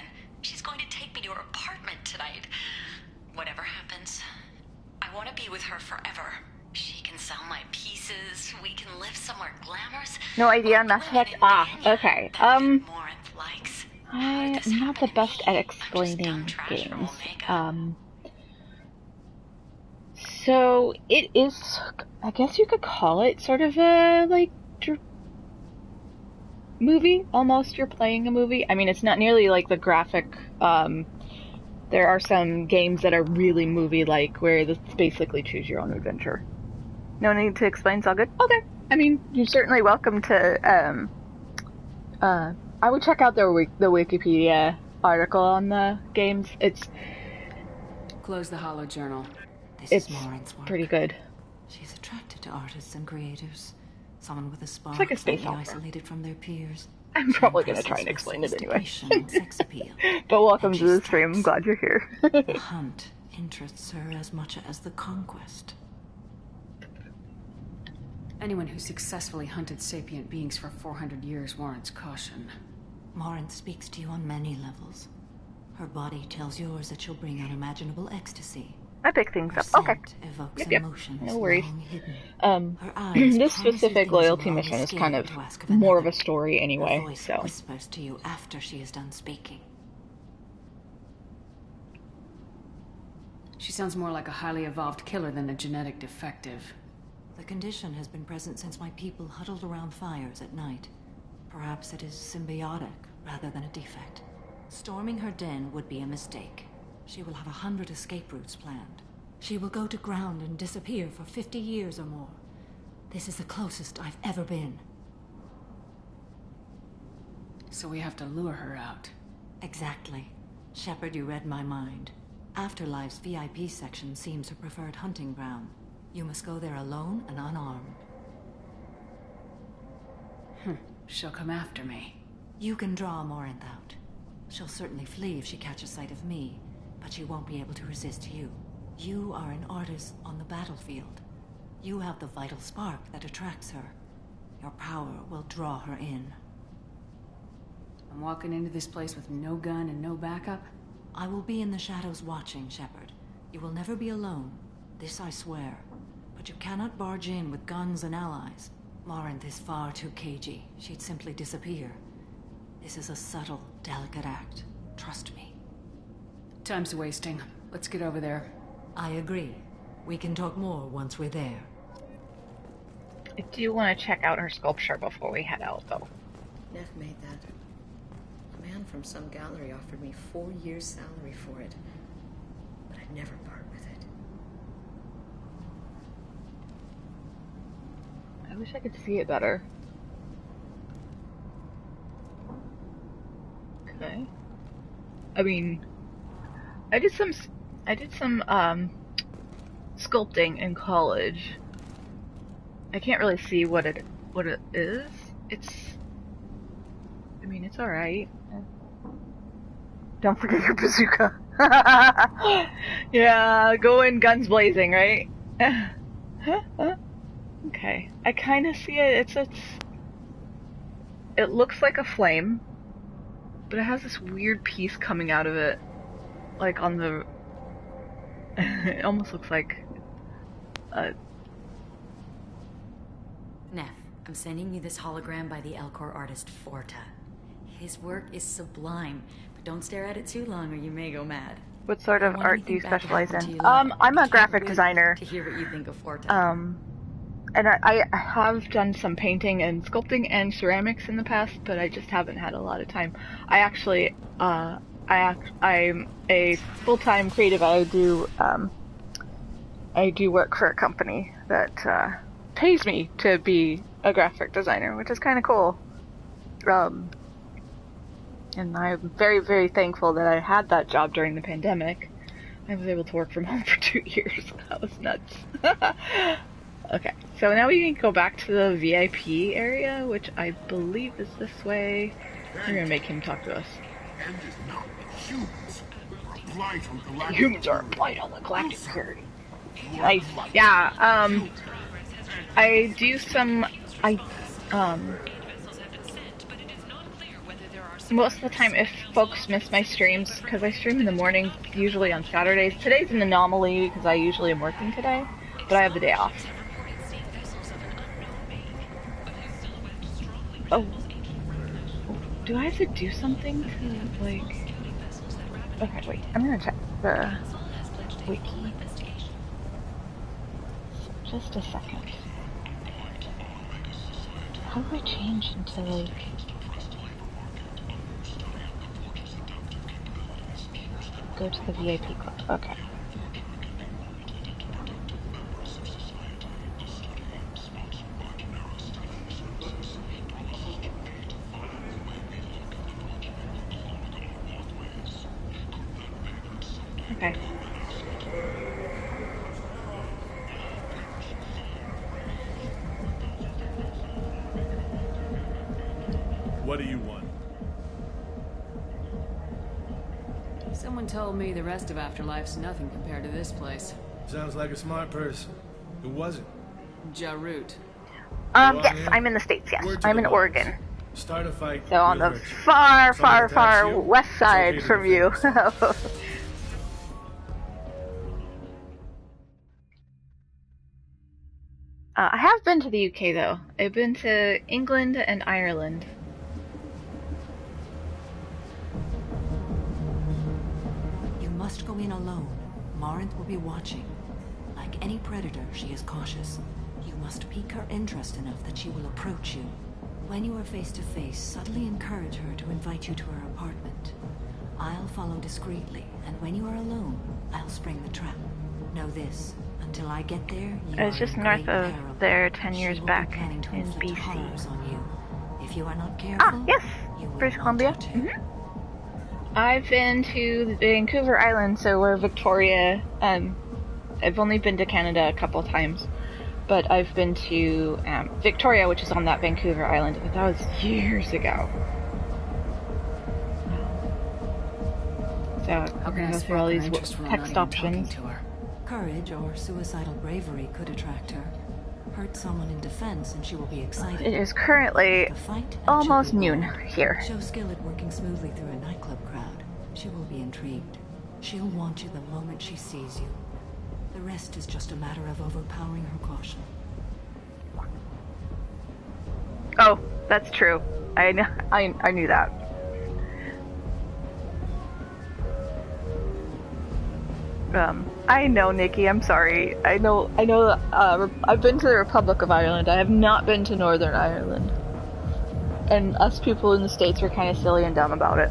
She's going to take me to her apartment tonight. Whatever happens, I want to be with her forever. She can sell my pieces. We can live somewhere glamorous. No idea on Mass Effect? Ah, okay. Morinth likes. I'm not the best at explaining games. So it is, I guess you could call it sort of a, like, movie. Almost, you're playing a movie. I mean, it's not nearly like the graphic, there are some games that are really movie-like, where it's basically choose your own adventure. No need to explain, it's all good? Okay. I mean, you're certainly welcome to, I would check out the Wikipedia article on the games. Close the hollow journal. This is Morinth's work. Pretty good. She's attracted to artists and creators. Someone with a spark, it's like a space opera. Isolated from their peers. I'm probably going to try and explain it anyway. But welcome to the stream. I'm glad you're here. The hunt interests her as much as the conquest. Anyone who successfully hunted sapient beings for 400 years warrants caution. Morinth speaks to you on many levels. Her body tells yours that she'll bring unimaginable ecstasy. I pick things Her up. Okay. Evokes Yep. emotions No worries. long hidden. This specific loyalty mission is kind of more of a story anyway, Her voice so. whispers to you after she is done speaking. She sounds more like a highly evolved killer than a genetic defective. The condition has been present since my people huddled around fires at night. Perhaps it is symbiotic rather than a defect. Storming her den would be a mistake. She will have 100 escape routes planned. She will go to ground and disappear for 50 years or more. This is the closest I've ever been. So we have to lure her out. Exactly. Shepard, you read my mind. Afterlife's VIP section seems her preferred hunting ground. You must go there alone and unarmed. She'll come after me. You can draw Morinth out. She'll certainly flee if she catches sight of me, but she won't be able to resist you. You are an artist on the battlefield. You have the vital spark that attracts her. Your power will draw her in. I'm walking into this place with no gun and no backup? I will be in the shadows watching, Shepard. You will never be alone. This I swear. But you cannot barge in with guns and allies. Morinth is far too cagey. She'd simply disappear. This is a subtle, delicate act. Trust me. Time's wasting. Let's get over there. I agree. We can talk more once we're there. I do want to check out her sculpture before we head out, though. Neff made that. A man from some gallery offered me 4 years' salary for it. But I'd never part with it. I wish I could see it better. Okay. I mean, I did some sculpting in college. I can't really see what it is. I mean, it's alright. Don't forget your bazooka. Yeah, go in guns blazing, right? Okay. I kind of see it. It looks like a flame, but it has this weird piece coming out of it. Like on the... It almost looks like a... Neff, I'm sending you this hologram by the Elcor artist Forta. His work is sublime, but don't stare at it too long or you may go mad. What sort of art do you specialize in? I'm a graphic designer. To hear what you think of Forta. And I have done some painting and sculpting and ceramics in the past, but I just haven't had a lot of time. I'm a full-time creative. I do work for a company that pays me to be a graphic designer, which is kind of cool. And I'm very, very thankful that I had that job during the pandemic. I was able to work from home for 2 years. That was nuts. Okay, so now we can go back to the VIP area, which I believe is this way. We're gonna make him talk to us. Humans are a blight on the galactic security. Nice. Yeah, I do some... most of the time, if folks miss my streams, because I stream in the morning, usually on Saturdays. Today's an anomaly, because I usually am working today, but I have the day off. Oh. Do I have to do something to, like... Okay, wait. I'm gonna check the wiki. Just a second. How do I change into, like... Go to the VIP club. Okay. Okay. What do you want? Someone told me the rest of Afterlife's nothing compared to this place. Sounds like a smart person. Who was it? Jarut. Yes, I'm in the States, yes. I'm in Oregon. Start a fight. So on the far, far, far west side from you. I have been to the UK though. I've been to England and Ireland. You must go in alone. Morinth will be watching. Like any predator, she is cautious. You must pique her interest enough that she will approach you. When you are face to face, subtly encourage her to invite you to her apartment. I'll follow discreetly, and when you are alone, I'll spring the trap. Know this. Until I get there, I was just north of there 10 years back in BC. On you. If you are not careful, yes, British Columbia. I've been to Vancouver Island, so we're Victoria. I've only been to Canada a couple times, but I've been to Victoria, which is on that Vancouver Island, but that was years ago. So I'm gonna go through all these text options. Courage or suicidal bravery could attract her. Hurt someone in defense and she will be excited. It is currently almost noon here. Show skill at working smoothly through a nightclub crowd. She will be intrigued. She'll want you the moment she sees you. The rest is just a matter of overpowering her caution. Oh, that's true. I knew that. I know, Nikki. I'm sorry. I know. I've been to the Republic of Ireland. I have not been to Northern Ireland. And us people in the States were kind of silly and dumb about it.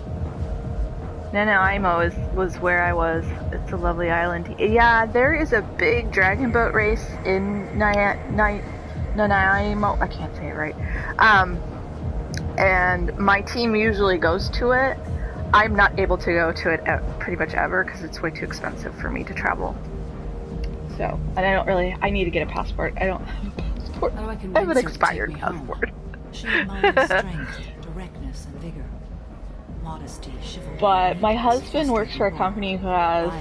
Nanaimo was where I was. It's a lovely island. Yeah, there is a big dragon boat race in Nanaimo. I can't say it right. And my team usually goes to it. I'm not able to go to it pretty much ever because it's way too expensive for me to travel. So, and I need to get a passport. I don't have a passport. I have an expired passport. She admires strength, directness, and vigor. Modesty, chivalry. But my husband works for a company who has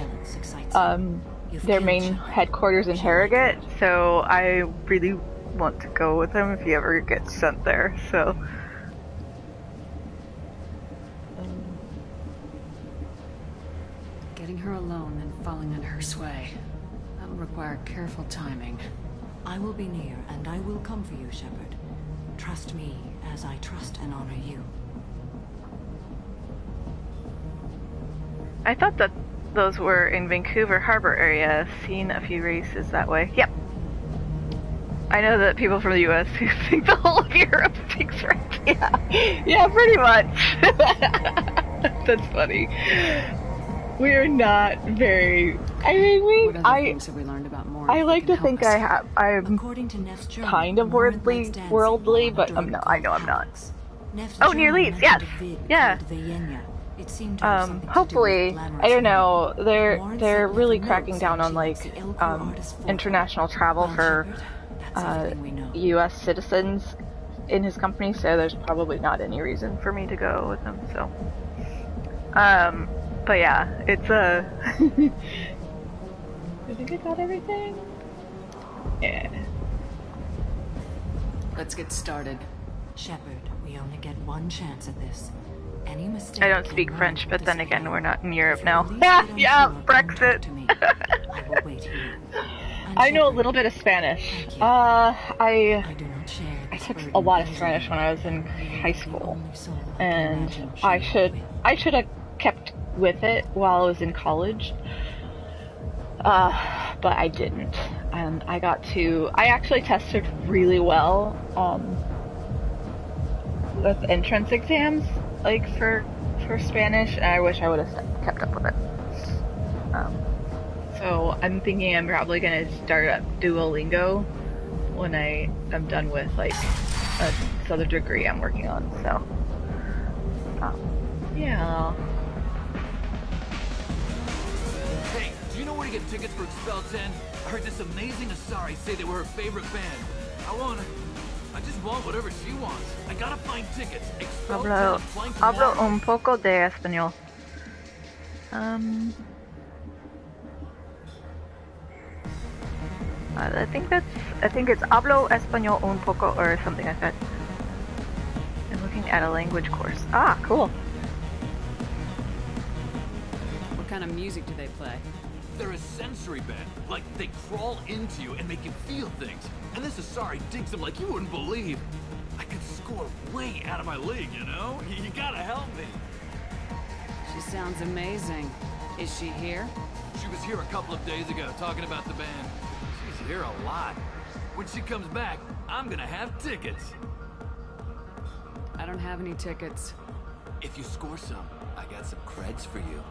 their main headquarters in Harrogate, so I really want to go with him if he ever gets sent there. So. Getting her alone and falling under her sway. That'll require careful timing. I will be near, and I will come for you, Shepard. Trust me as I trust and honor you. I thought that those were in Vancouver Harbor area. Seen a few races that way. Yep. I know that people from the U.S. who think the whole of Europe speaks French. Yeah, pretty much. That's funny. We are not very. I mean, things have we learned about Morinth I like to think I'm kind of worldly, but I'm not. I know I'm not. Oh, near Leeds, yes, yeah. Hopefully, I don't know. They're really cracking down on like international travel for U.S. citizens in his company, so there's probably not any reason for me to go with him. So, but yeah, it's I think I got everything. Yeah. Let's get started. Shepard, we only get one chance at this. Any mistake. I don't speak French, but then again, we're not in Europe now. Yeah, Brexit. I will wait here. I know a little bit of Spanish. I took a lot of Spanish when I was in high school, and I should have kept with it while I was in college. But I didn't, and I actually tested really well with entrance exams, like for Spanish, and I wish I would have kept up with it. So I'm thinking I'm probably gonna start up Duolingo when I am done with like this other degree I'm working on. So yeah. Hey, Do you know where to get tickets for Expel 10? I heard this amazing Asari say they were her favorite band. I just want whatever she wants. I gotta find tickets. Expel 10 Hablo, and flying to hablo Moar. un poco de español. I think it's hablo español un poco or something like that. I'm looking at a language course. Ah, cool. What kind of music do they play? They're a sensory band. Like, they crawl into you and make you feel things. And this Asari digs them like you wouldn't believe. I could score way out of my league, you know? You gotta help me. She sounds amazing. Is she here? She was here a couple of days ago talking about the band. She's here a lot. When she comes back, I'm gonna have tickets. I don't have any tickets. If you score some, I got some creds for you.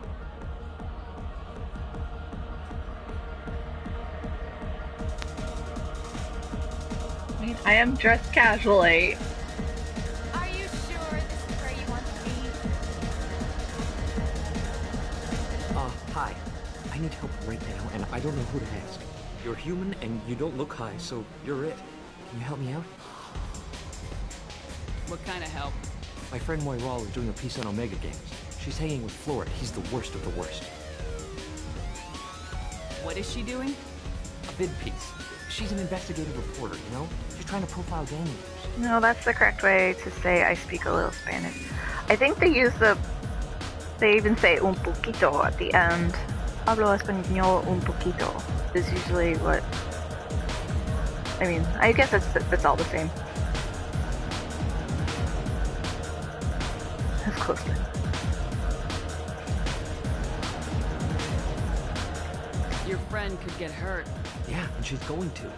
I mean, I am dressed casually. Are you sure this is where you want to be? Hi. I need help right now, and I don't know who to ask. You're human, and you don't look high, so you're it. Can you help me out? What kind of help? My friend Moiral is doing a piece on Omega Games. She's hanging with Flora. He's the worst of the worst. What is she doing? A bid piece. She's an investigative reporter, you know? She's trying to profile gang leaders. No, that's the correct way to say I speak a little Spanish. I think they even say un poquito at the end. Hablo español un poquito is usually what, I mean, I guess that's all the same. That's close to it. Your friend could get hurt. Yeah, and she's going to.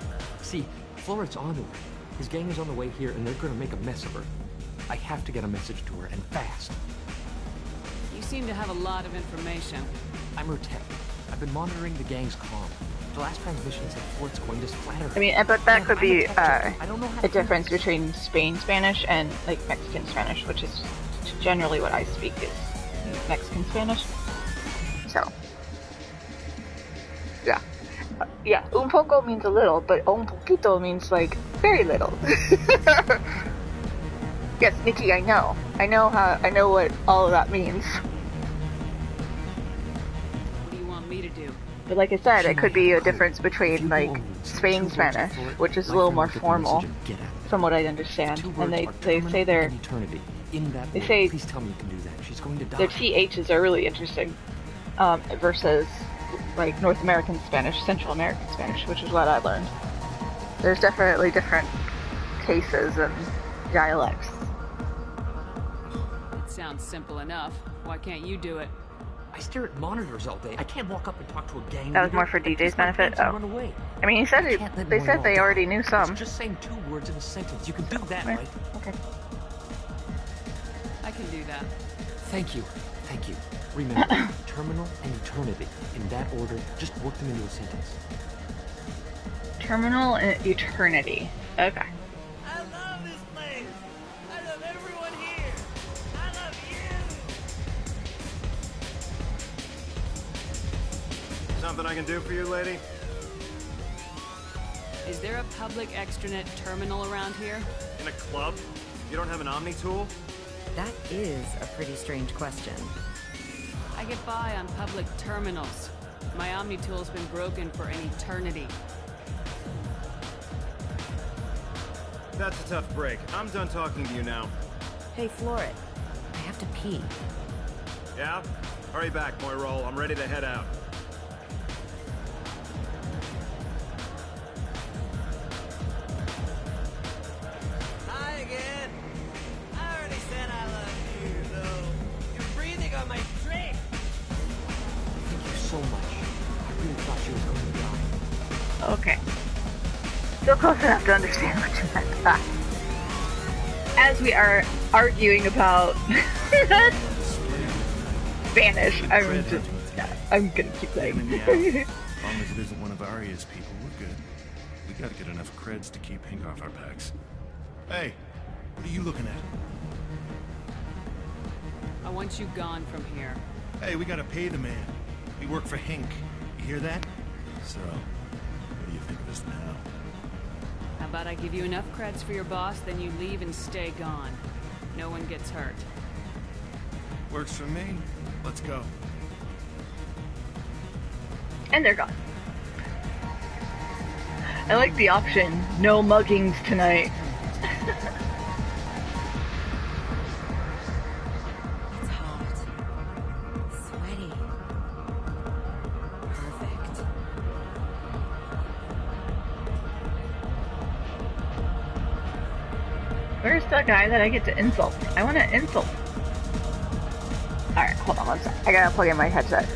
See, Floret's on to her. His gang is on the way here, and they're gonna make a mess of her. I have to get a message to her, and fast. You seem to have a lot of information. I'm her tech. I've been monitoring the gang's comm. The last transmission said Floret's going to splatter her. I mean, but that could be I don't know how a difference between Spain Spanish and like Mexican Spanish, which is generally what I speak is Mexican Spanish. So, yeah. Yeah, un poco means a little, but un poquito means like very little. Yes, Nikki, I know. I know what all of that means. What do you want me to do? But like I said, it could be a difference between like Spain Spanish, which is a little more formal, from what I understand, and they say their they say please tell me you can do that. She's going to die. their THs are really interesting, versus like North American Spanish, Central American Spanish, which is what I learned. There's definitely different cases and dialects. It sounds simple enough. Why can't you do it? I stare at monitors all day. I can't walk up and talk to a gang That was leader. more for DJ's benefit. Oh. Oh, I mean, he said they said they already knew some. It's just saying 2 words in a sentence. You can do that, right? Okay. I can do that. Thank you. Thank you. Remember, terminal and eternity. In that order, just work them into a sentence. Terminal and eternity. Okay. I love this place. I love everyone here. I love you. Something I can do for you, lady? Is there a public extranet terminal around here? In a club? You don't have an Omni tool? That is a pretty strange question. I get by on public terminals. My Omni tool's been broken for an eternity. That's a tough break. I'm done talking to you now. Hey, Floret. I have to pee. Yeah? Hurry back, Moiral. I'm ready to head out. Hi again. I already said I love you, though. You're breathing on my drink. Thank you so much. I really thought she was going to die. Okay. Still close enough to understand what you meant. As we are arguing about Spanish, I'm gonna keep playing. As long as it isn't one of Arya's people, we're good. We gotta get enough creds to keep Hink off our backs. Hey, what are you looking at? I want you gone from here. Hey, we gotta pay the man. We work for Hink. You hear that? So, what do you think of us now? How about I give you enough creds for your boss, then you leave and stay gone. No one gets hurt. Works for me. Let's go. And they're gone. I like the option, no muggings tonight. It's hot. Sweaty. Perfect. Where's the guy that I get to insult? I want to insult. Alright, hold on one sec. I gotta plug in my headset.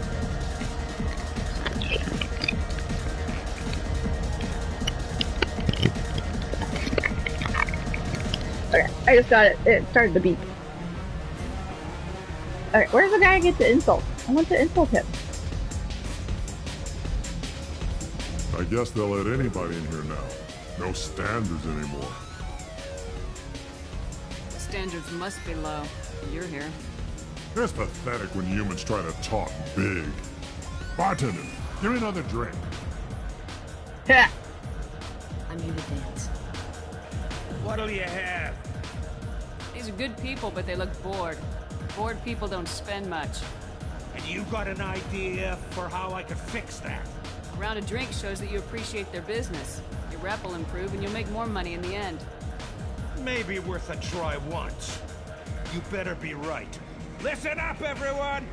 Okay, I just got it. It started to beep. Alright, where's the guy I get to insult? I want to insult him. I guess they'll let anybody in here now. No standards anymore. The standards must be low. You're here. It's pathetic when humans try to talk big. Bartender, give me another drink. Yeah. I'm here to dance. What'll you have? These are good people, but they look bored. Bored people don't spend much. And you got an idea for how I could fix that? A round of drinks shows that you appreciate their business. Your rep will improve and you'll make more money in the end. Maybe worth a try once. You better be right. Listen up, everyone!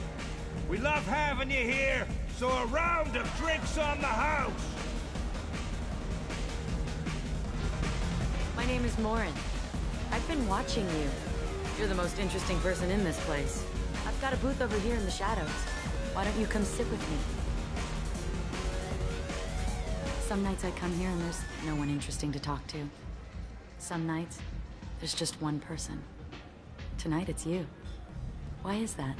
We love having you here, so a round of drinks on the house! My name is Morinth. I've been watching you. You're the most interesting person in this place. I've got a booth over here in the shadows. Why don't you come sit with me? Some nights I come here and there's no one interesting to talk to. Some nights, there's just one person. Tonight it's you. Why is that?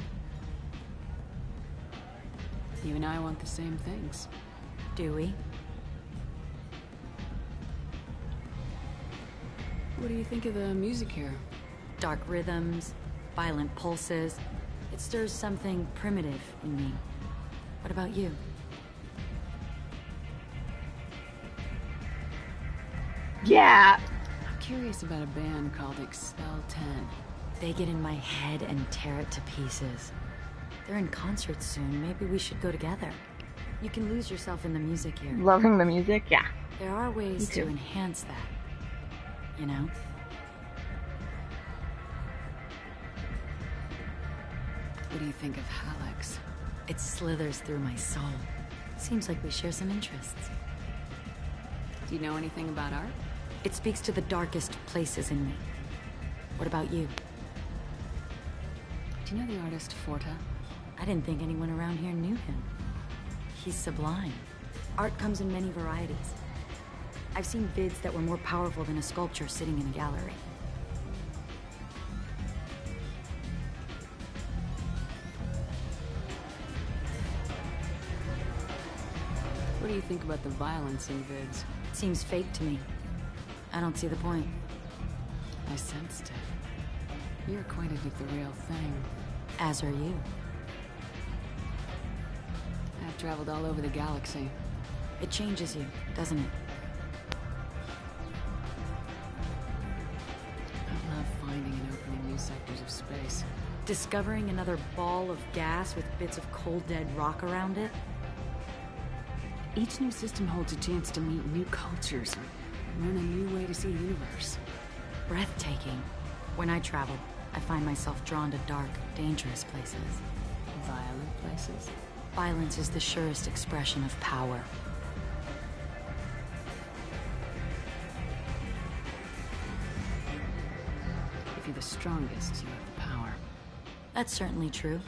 You and I want the same things. Do we? What do you think of the music here? Dark rhythms, violent pulses. It stirs something primitive in me. What about you? Yeah. I'm curious about a band called Excel 10. They get in my head and tear it to pieces. They're in concert soon. Maybe we should go together. You can lose yourself in the music here. Loving the music? Yeah. There are ways to enhance that. You know? What do you think of Hallex? It slithers through my soul. Seems like we share some interests. Do you know anything about art? It speaks to the darkest places in me. What about you? Do you know the artist Forta? I didn't think anyone around here knew him. He's sublime. Art comes in many varieties. I've seen vids that were more powerful than a sculpture sitting in a gallery. What do you think about the violence in vids? It seems fake to me. I don't see the point. I sensed it. You're acquainted with the real thing. As are you. I've traveled all over the galaxy. It changes you, doesn't it? I love finding and opening new sectors of space. Discovering another ball of gas with bits of cold dead rock around it? Each new system holds a chance to meet new cultures and learn a new way to see the universe. Breathtaking. When I travel, I find myself drawn to dark, dangerous places. Violent places? Violence is the surest expression of power. If you're the strongest, you have the power. That's certainly true.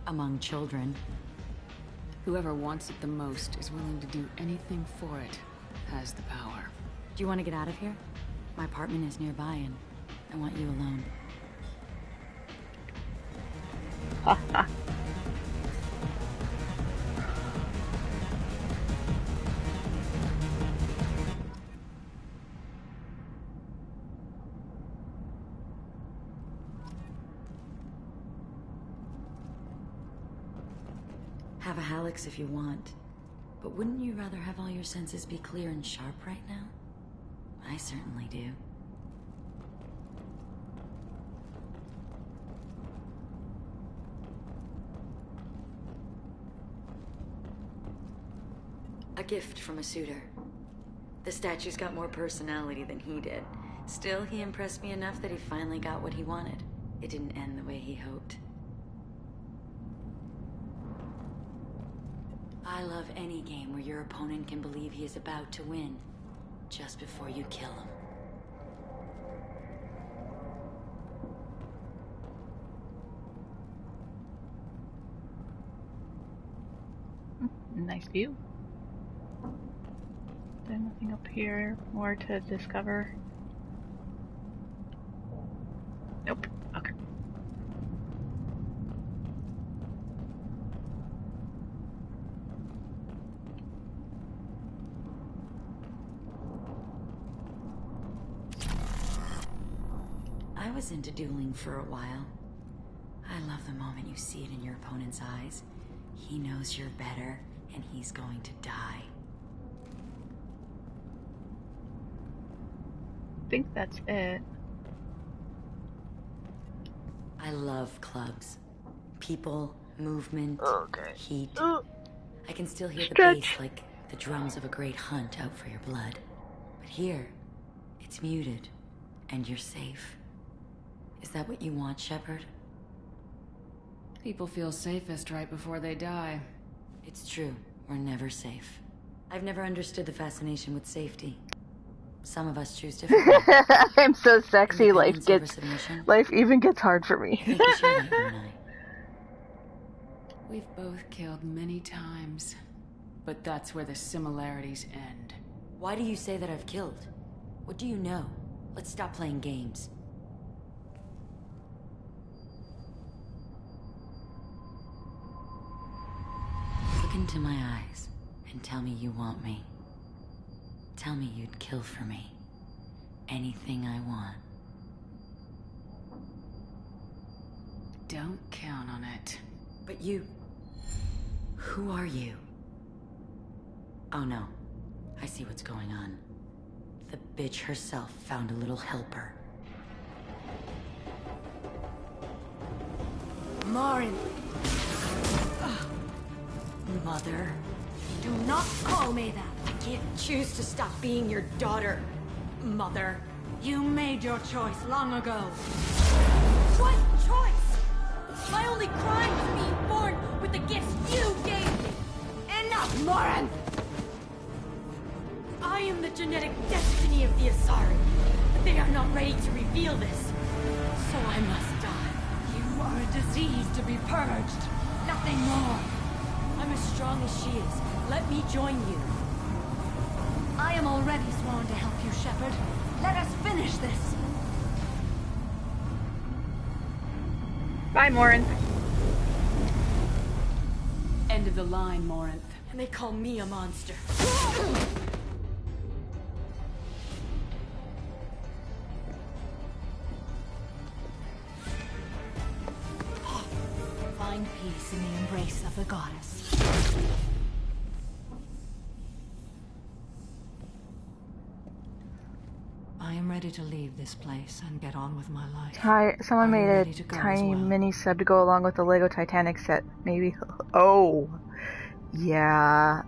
Among children. Whoever wants it the most is willing to do anything for it, has the power. Do you want to get out of here? My apartment is nearby and I want you alone. Have a Hallex if you want. But wouldn't you rather have all your senses be clear and sharp right now? I certainly do. A gift from a suitor. The statue's got more personality than he did. Still, he impressed me enough that he finally got what he wanted. It didn't end the way he hoped. I love any game where your opponent can believe he is about to win, just before you kill him. Nice view. There's nothing up here more to discover. Nope. Okay. I was into dueling for a while. I love the moment you see it in your opponent's eyes. He knows you're better, and he's going to die. I think that's it. I love clubs. People, movement, heat. I can still hear the bass like the drums of a great hunt out for your blood. But here, it's muted, and you're safe. Is that what you want, Shepard? People feel safest right before they die. It's true. We're never safe. I've never understood the fascination with safety. Some of us choose differently. I'm so sexy. Life even gets hard for me. We've both killed many times, but that's where the similarities end. Why do you say that I've killed? What do you know? Let's stop playing games. Look into my eyes and tell me you want me. Tell me you'd kill for me. Anything I want. Don't count on it. But you... Who are you? Oh no. I see what's going on. The bitch herself found a little helper. Morinth! Mother. Do not call me that! I can't choose to stop being your daughter, Mother. You made your choice long ago. What choice? My only crime is being born with the gifts you gave me. Enough, Morinth! I am the genetic destiny of the Asari, but they are not ready to reveal this. So I must die. You are a disease to be purged. Nothing more. I'm as strong as she is. Let me join you. I am already sworn to help you, Shepard. Let us finish this. Bye, Morinth. End of the line, Morinth. And they call me a monster. Find peace in the embrace of the goddess. I am ready to leave this place and get on with my life. Hi, someone made a tiny mini sub to go along with the Lego Titanic set. Maybe. Oh, yeah.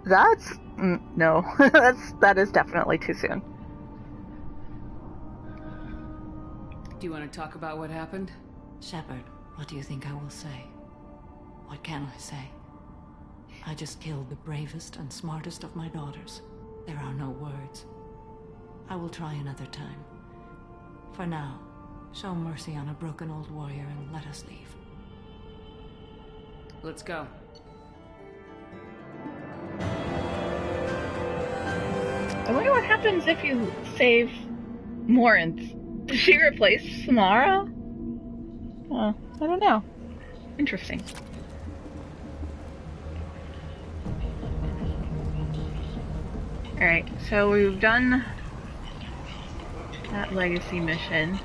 That's no. that is definitely too soon. Do you want to talk about what happened? Shepard, what do you think I will say? What can I say? I just killed the bravest and smartest of my daughters. There are no words. I will try another time. For now, show mercy on a broken old warrior and let us leave. Let's go. I wonder what happens if you save Morinth. Does she replace Samara? I don't know. Interesting. Alright, so we've done that legacy mission.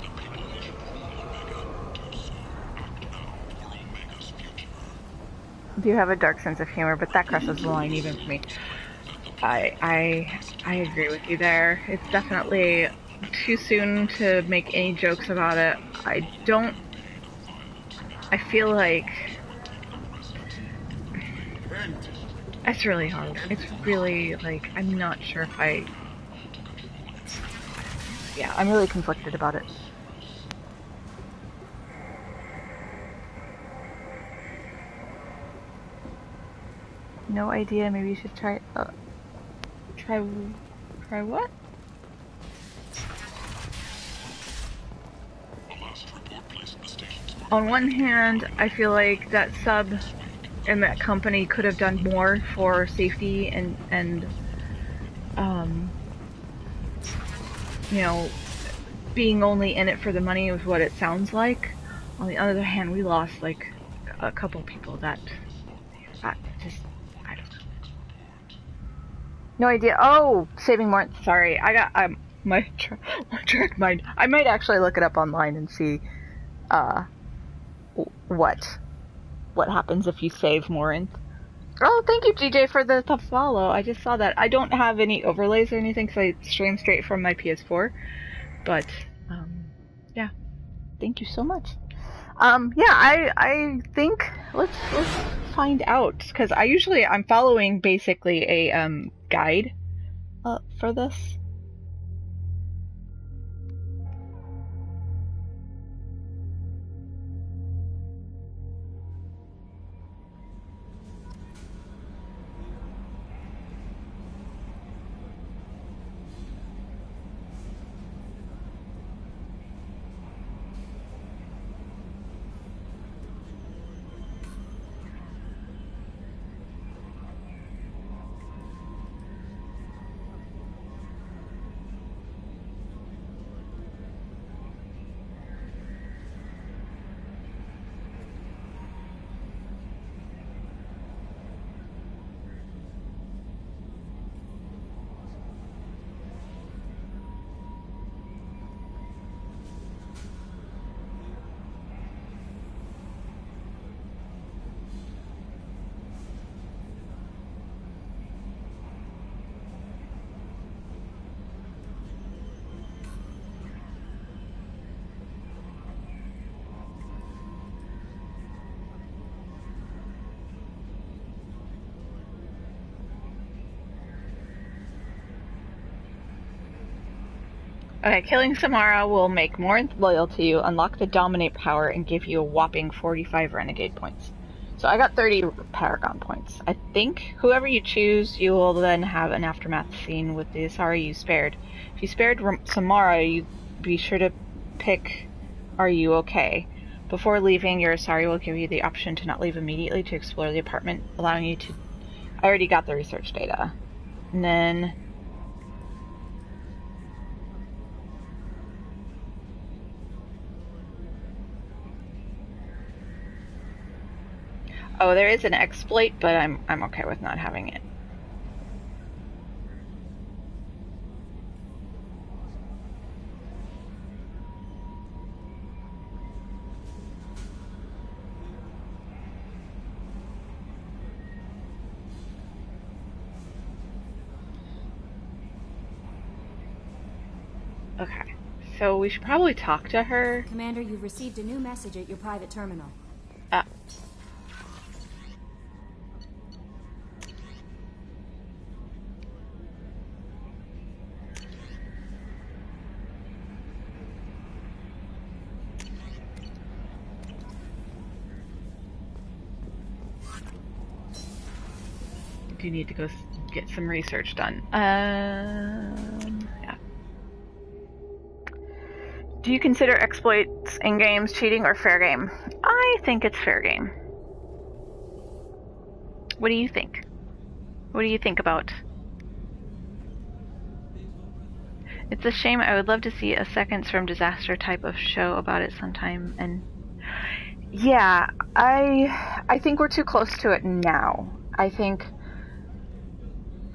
do have a dark sense of humor, but that crosses the line even for me. I agree with you there. It's definitely too soon to make any jokes about it. I feel like it's really hard. It's really, like, I'm not sure if I'm really conflicted about it. No idea, maybe you should try what? On one hand, I feel like that sub and that company could have done more for safety and you know, being only in it for the money is what it sounds like. On the other hand, we lost like a couple people that just, I don't know. No idea. Oh, saving Morinth. Sorry, I got my track mind. I might actually look it up online and see what happens if you save Morinth. Oh, thank you, GJ, for the follow. I just saw that. I don't have any overlays or anything, so I stream straight from my PS4. But yeah, thank you so much. I think let's find out, because I'm following basically a guide for this. Okay, killing Samara will make Morinth loyal to you, unlock the Dominate power, and give you a whopping 45 Renegade points. So I got 30 Paragon points. I think whoever you choose, you will then have an aftermath scene with the Asari you spared. If you spared Samara, you be sure to pick Are You Okay? Before leaving, your Asari will give you the option to not leave immediately to explore the apartment, allowing you to... I already got the research data. And then... Oh, there is an exploit, but I'm okay with not having it. Okay, so we should probably talk to her. Commander, you've received a new message at your private terminal. Ah. Do need to go get some research done. Yeah. Do you consider exploits in games cheating or fair game? I think it's fair game. What do you think? What do you think about? It's a shame. I would love to see a Seconds from Disaster type of show about it sometime. And yeah, I think we're too close to it now. I think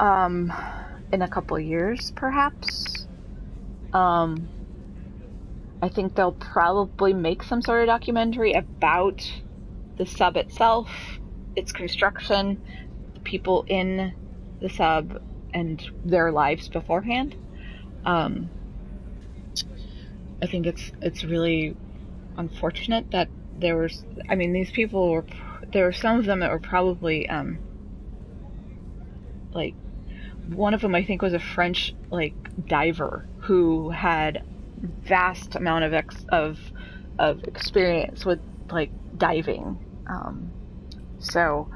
in a couple years, perhaps. I think they'll probably make some sort of documentary about the sub itself, its construction, the people in the sub, and their lives beforehand. I think it's really unfortunate that these people there were some of them that were probably, like, one of them I think was a French, like, diver who had vast amount of experience with, like, diving. So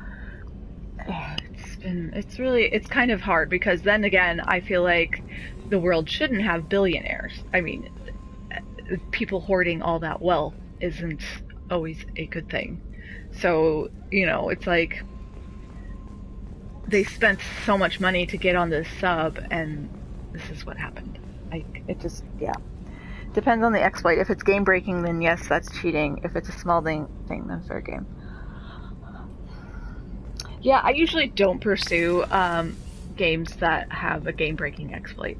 it's kind of hard, because then again, I feel like the world shouldn't have billionaires. I mean, people hoarding all that wealth isn't always a good thing. So, it's like they spent so much money to get on this sub, and this is what happened. Depends on the exploit. If it's game breaking, then yes, that's cheating. If it's a small thing, then fair game. Yeah, I usually don't pursue games that have a game breaking exploit.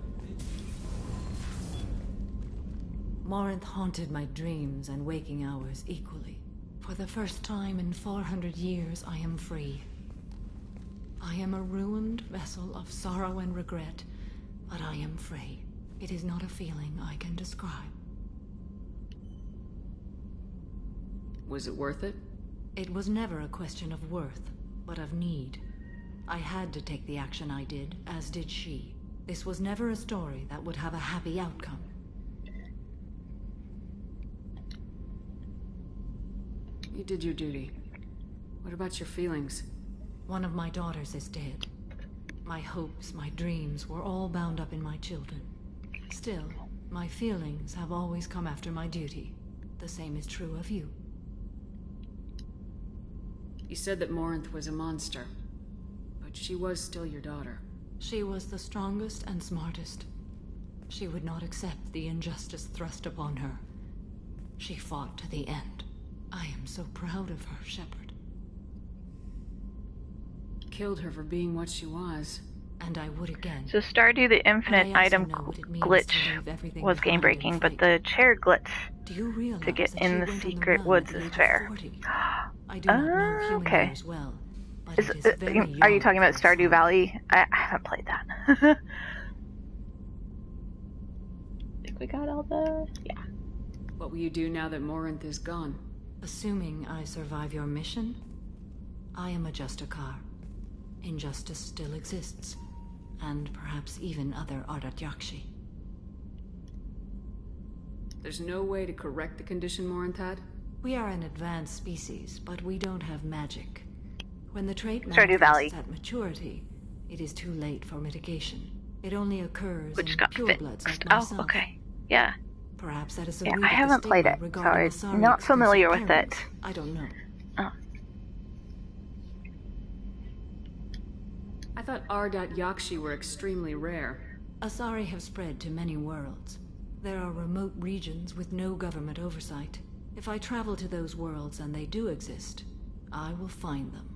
Morinth haunted my dreams and waking hours equally. For the first time in 400 years, I am free. I am a ruined vessel of sorrow and regret, but I am free. It is not a feeling I can describe. Was it worth it? It was never a question of worth, but of need. I had to take the action I did, as did she. This was never a story that would have a happy outcome. You did your duty. What about your feelings? One of my daughters is dead. My hopes, my dreams were all bound up in my children. Still, my feelings have always come after my duty. The same is true of you. You said that Morinth was a monster, but she was still your daughter. She was the strongest and smartest. She would not accept the injustice thrust upon her. She fought to the end. I am so proud of her, Shepard. Killed her for being what she was. And I would again. So Stardew the Infinite item glitch was game breaking, but the chair glitch to get in the secret woods is fair. Okay. Well, are you talking about Stardew Valley? I haven't played that. I think we got all the... Yeah. What will you do now that Morinth is gone? Assuming I survive your mission, I am a Justicar. Injustice still exists, and perhaps even other Ardat-Yakshi. There's no way to correct the condition Morinth had? We are an advanced species, but we don't have magic. When the trait Stardew Valley manifests at maturity, it is too late for mitigation. It only occurs Which in got purebloods like myself. Oh, okay. Yeah. Perhaps that is a Yeah, I haven't played it, so I'm not familiar with it. I don't know. Oh. I thought Ardat-Yakshi were extremely rare. Asari have spread to many worlds. There are remote regions with no government oversight. If I travel to those worlds and they do exist, I will find them.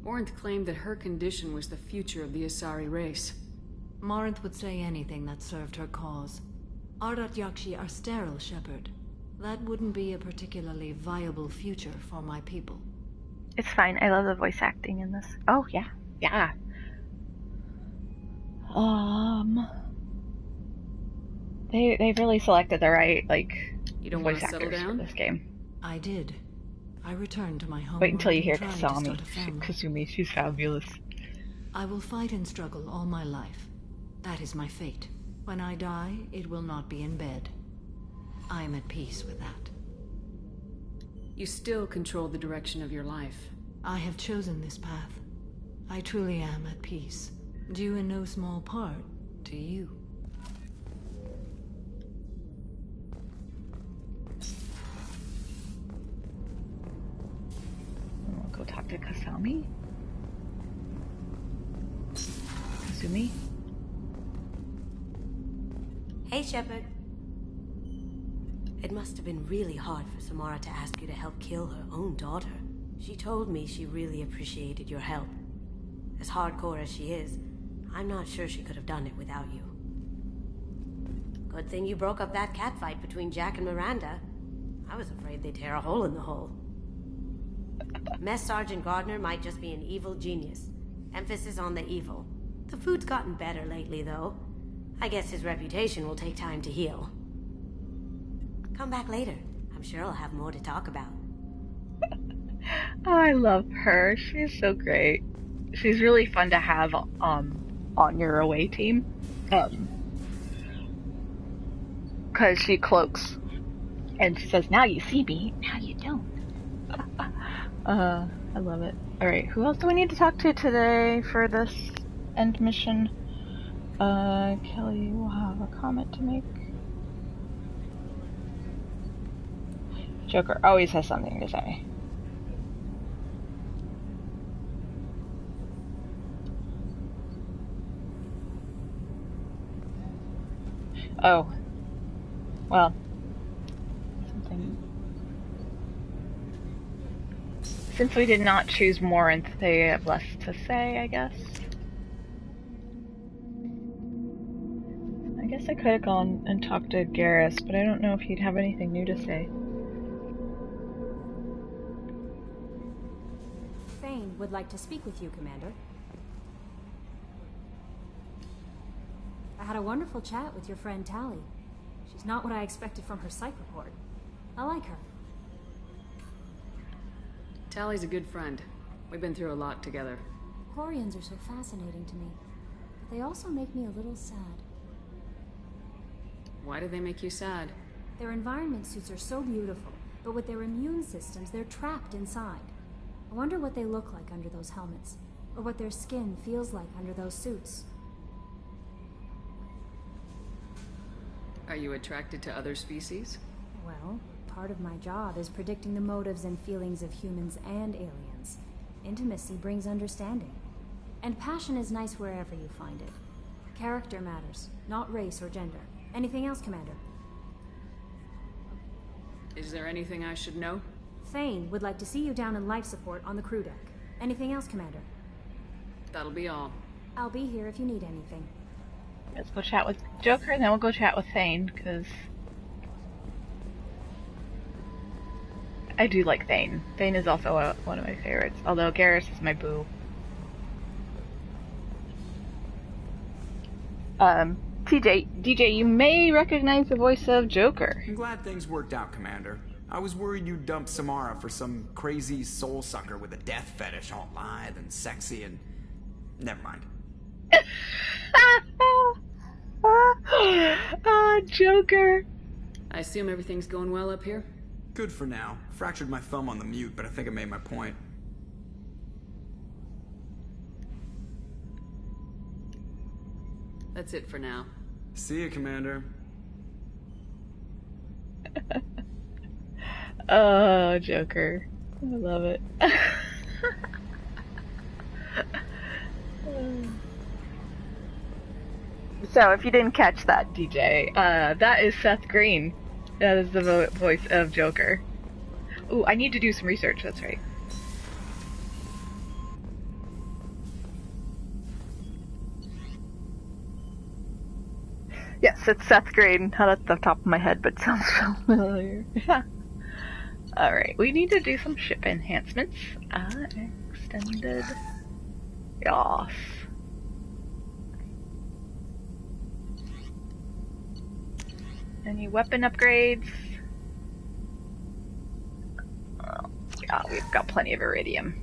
Morinth claimed that her condition was the future of the Asari race. Morinth would say anything that served her cause. Ardat-Yakshi are sterile, Shepard. That wouldn't be a particularly viable future for my people. It's fine. I love the voice acting in this. Oh, yeah. Yeah. They've really selected the right, you don't voice want to settle actors down? for this game. I did. I returned to my home. Wait until you hear trying to start a family. Kasumi. She's fabulous. I will fight and struggle all my life. That is my fate. When I die, it will not be in bed. I am at peace with that. You still control the direction of your life. I have chosen this path. I truly am at peace, due in no small part to you. We'll go talk to Kasumi. Hey, Shepard. It must have been really hard for Samara to ask you to help kill her own daughter. She told me she really appreciated your help. As hardcore as she is, I'm not sure she could have done it without you. Good thing you broke up that catfight between Jack and Miranda. I was afraid they'd tear a hole in the hull. Mess Sergeant Gardner might just be an evil genius. Emphasis on the evil. The food's gotten better lately, though. I guess his reputation will take time to heal. Come back later. I'm sure I'll have more to talk about. Oh, I love her. She's so great. She's really fun to have on your away team. 'Cause she cloaks. And she says, now you see me, now you don't. I love it. Alright, who else do we need to talk to today for this end mission? Kelly will have a comment to make. Joker always has something to say. Oh. Well. Something. Since we did not choose Morinth, they have less to say, I guess. I guess I could have gone and talked to Garrus, but I don't know if he'd have anything new to say. Thane would like to speak with you, Commander. I had a wonderful chat with your friend Tally. She's not what I expected from her psych report. I like her. Tally's a good friend. We've been through a lot together. Quarians are so fascinating to me, but they also make me a little sad. Why do they make you sad? Their environment suits are so beautiful, but with their immune systems, they're trapped inside. I wonder what they look like under those helmets, or what their skin feels like under those suits. Are you attracted to other species? Well, part of my job is predicting the motives and feelings of humans and aliens. Intimacy brings understanding. And passion is nice wherever you find it. Character matters, not race or gender. Anything else, Commander? Is there anything I should know? Thane would like to see you down in life support on the crew deck. Anything else, Commander? That'll be all. I'll be here if you need anything. Let's go chat with Joker, and then we'll go chat with Thane, because I do like Thane. Thane is also one of my favorites, although Garrus is my boo. DJ, you may recognize the voice of Joker. I'm glad things worked out, Commander. I was worried you'd dump Samara for some crazy soul sucker with a death fetish, all lithe and sexy and... Never mind. Joker. I assume everything's going well up here? Good for now. Fractured my thumb on the mute, but I think I made my point. That's it for now. See you, Commander. Oh, Joker. I love it. So, if you didn't catch that, DJ, that is Seth Green. That is the voice of Joker. Ooh, I need to do some research, that's right. Yes, it's Seth Green. Not at the top of my head, but sounds familiar. Alright, we need to do some ship enhancements. Extended. Yes. Any weapon upgrades? Oh, yeah, we've got plenty of iridium.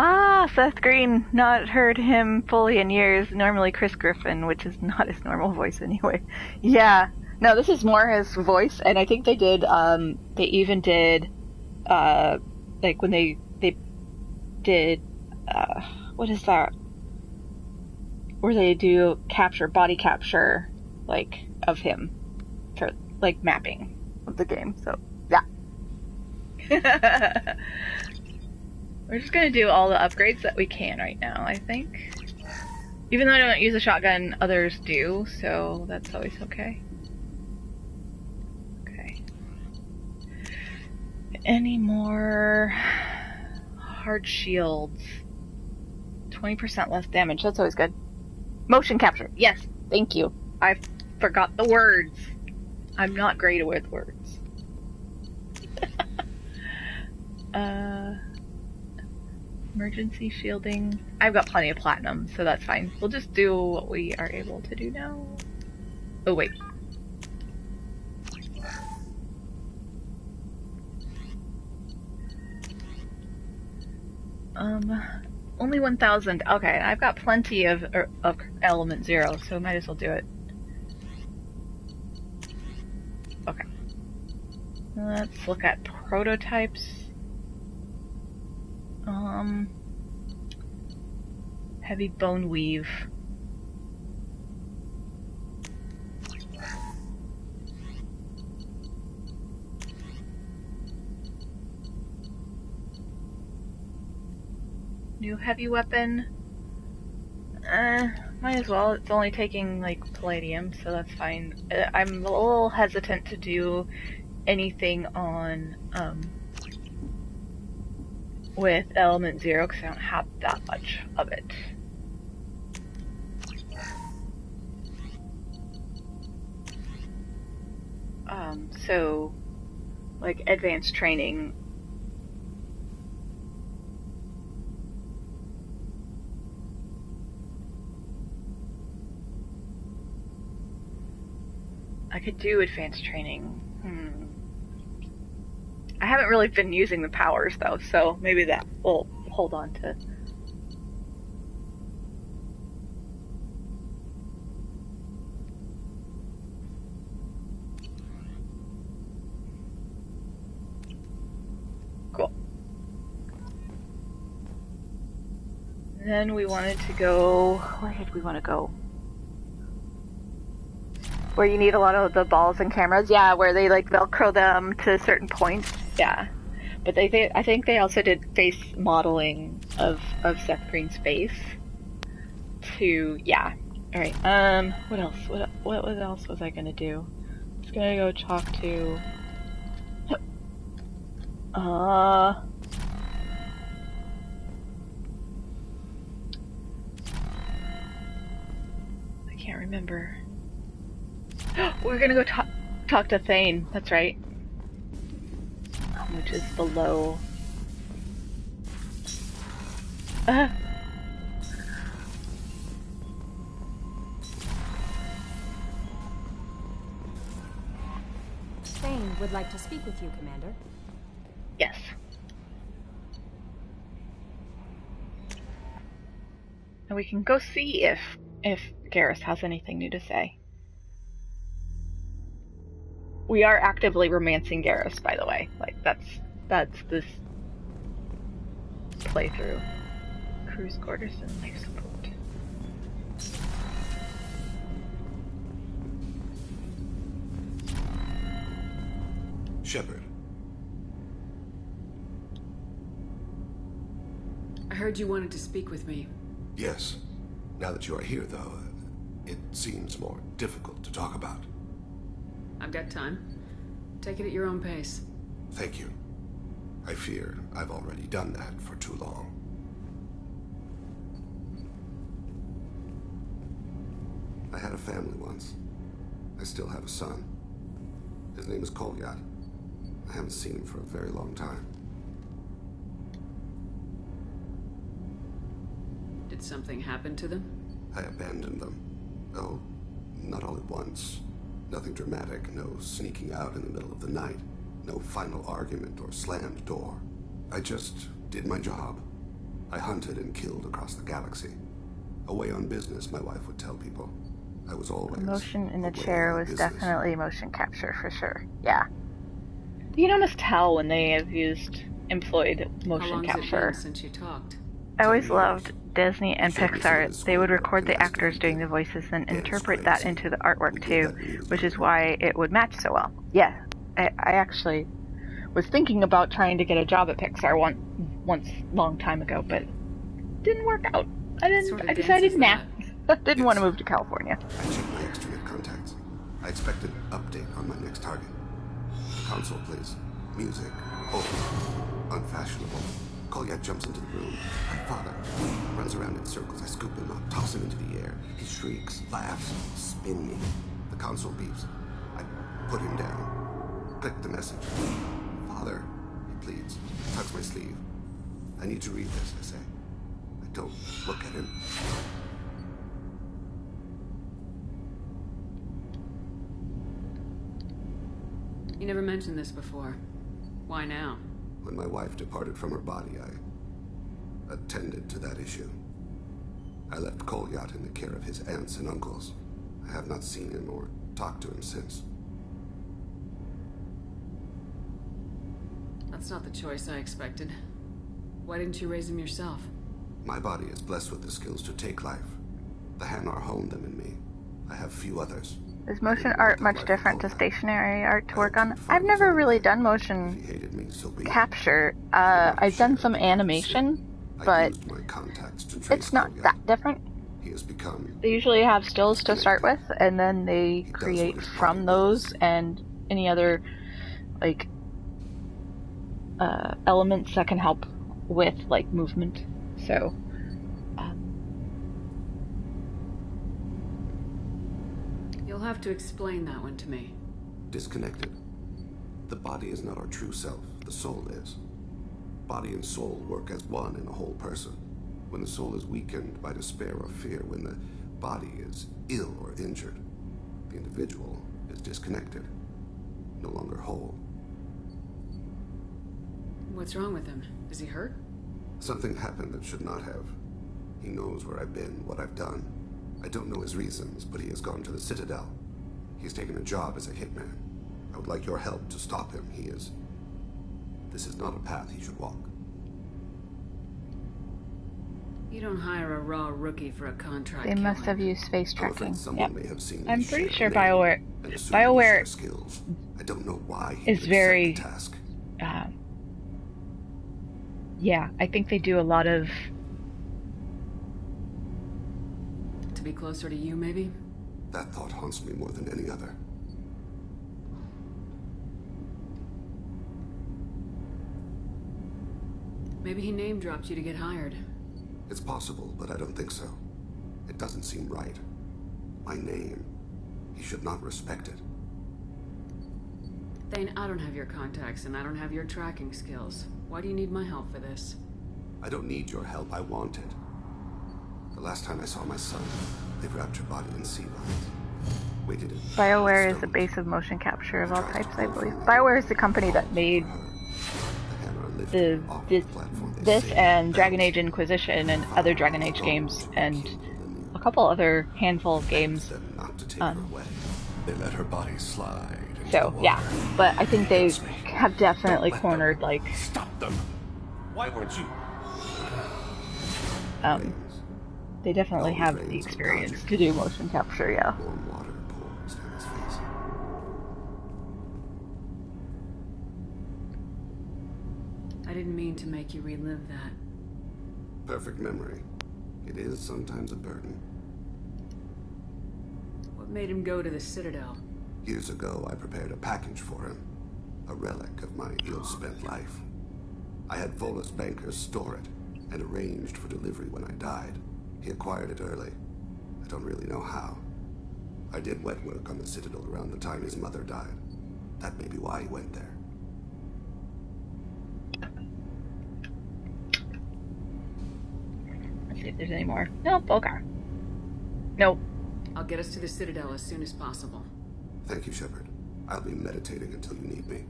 Ah, Seth Green. Not heard him fully in years. Normally Chris Griffin, which is not his normal voice anyway. Yeah, No, this is more his voice, and I think they did, they even did, like when they did, what is that? Where they do body capture, like, of him, for, like, mapping of the game, so, yeah. We're just gonna do all the upgrades that we can right now, I think. Even though I don't use a shotgun, others do, so that's always okay. Okay. Any more hard shields? 20% less damage, that's always good. Motion capture, yes, thank you. I forgot the words. I'm not great with words. Emergency shielding. I've got plenty of platinum, so that's fine. We'll just do what we are able to do now. Oh, wait. Only 1,000. Okay, I've got plenty of element 0, so I might as well do it. Okay. Let's look at prototypes. Heavy bone weave. New heavy weapon. Might as well. It's only taking, like, palladium, so that's fine. I'm a little hesitant to do anything on, with element 0 because I don't have that much of it. So, like, advanced training. I could do advanced training. I haven't really been using the powers though, so maybe that will hold on to. Cool. Then we wanted to go. Where did we want to go? Where you need a lot of the balls and cameras, yeah, where they like Velcro them to certain points, yeah. But I think they also did face modeling of Seth Green's face. To yeah. All right. What else? What else was I gonna do? I was gonna go talk to. I can't remember. We're gonna go talk to Thane, that's right. Which is below. Thane would like to speak with you, Commander. Yes. And we can go see if Garrus has anything new to say. We are actively romancing Garrus, by the way. Like, that's this playthrough. Cruise quarters and life support. Shepard. I heard you wanted to speak with me. Yes. Now that you are here, though, it seems more difficult to talk about. I've got time. Take it at your own pace. Thank you. I fear I've already done that for too long. I had a family once. I still have a son. His name is Kolyat. I haven't seen him for a very long time. Did something happen to them? I abandoned them. Oh, not all at once. Nothing dramatic, no sneaking out in the middle of the night, no final argument or slammed door. I just did my job. I hunted and killed across the galaxy. Away on business, my wife would tell people. I was always... The motion in the chair was definitely motion capture, for sure. Yeah. You can almost tell when they have employed motion capture. How long has it been since you talked? I always loved Disney and Pixar. They would record the actors doing the voices and interpret that into the artwork too, which is why it would match so well. Yeah, I actually was thinking about trying to get a job at Pixar once long time ago, but didn't work out. I decided nah. I didn't want to move to California. I checked my extranet contacts. I expect an update on my next target. Console, please. Music. Oh, unfashionable. Kolyak jumps into the room. My father runs around in circles. I scoop him up, toss him into the air. He shrieks, laughs, spin me. The console beeps. I put him down. Click the message. Father, he pleads. Tugs my sleeve. I need to read this, I say. I don't look at him. You never mentioned this before. Why now? When my wife departed from her body, I attended to that issue. I left Kolyat in the care of his aunts and uncles. I have not seen him or talked to him since. That's not the choice I expected. Why didn't you raise him yourself? My body is blessed with the skills to take life. The Hanar honed them in me. I have few others. Is motion art much different to stationary art to work on? I've never really done motion capture. I've done some animation, but it's not that different. They usually have stills to start with, and then they create from those and any other like elements that can help with like movement. So you'll have to explain that one to me. Disconnected. The body is not our true self, the soul is. Body and soul work as one in a whole person. When the soul is weakened by despair or fear, when the body is ill or injured, the individual is disconnected, no longer whole. What's wrong with him? Is he hurt? Something happened that should not have. He knows where I've been, what I've done. I don't know his reasons, but he has gone to the Citadel. He's taken a job as a hitman. I would like your help to stop him. This is not a path he should walk. You don't hire a raw rookie for a contract. They must have used face tracking. Yep. May have seen I'm pretty sure BioWare skills. I don't know why is very yeah, I think they do a lot of... To be closer to you, maybe? That thought haunts me more than any other. Maybe he name-dropped you to get hired. It's possible, but I don't think so. It doesn't seem right. My name. He should not respect it. Thane, I don't have your contacts, and I don't have your tracking skills. Why do you need my help for this? I don't need your help. I want it. The last time I saw my son, they wrapped your body in sea vines. Waited in... BioWare is the base of motion capture of all types, I believe. BioWare is the company that made this and Dragon Age Inquisition and other Dragon Age games and a couple other handful of games. They let her body slide. So yeah, but I think they have definitely cornered like. Stop them! Why weren't you? They definitely have the experience to do motion capture. Yeah. I didn't mean to make you relive that. Perfect memory. It is sometimes a burden. What made him go to the Citadel? Years ago, I prepared a package for him. A relic of my ill-spent life. I had Volus bankers store it, and arranged for delivery when I died. He acquired it early. I don't really know how. I did wet work on the Citadel around the time his mother died. That may be why he went there. Let's see if there's any more. Nope, okay. Nope. I'll get us to the Citadel as soon as possible. Thank you, Shepard. I'll be meditating until you need me.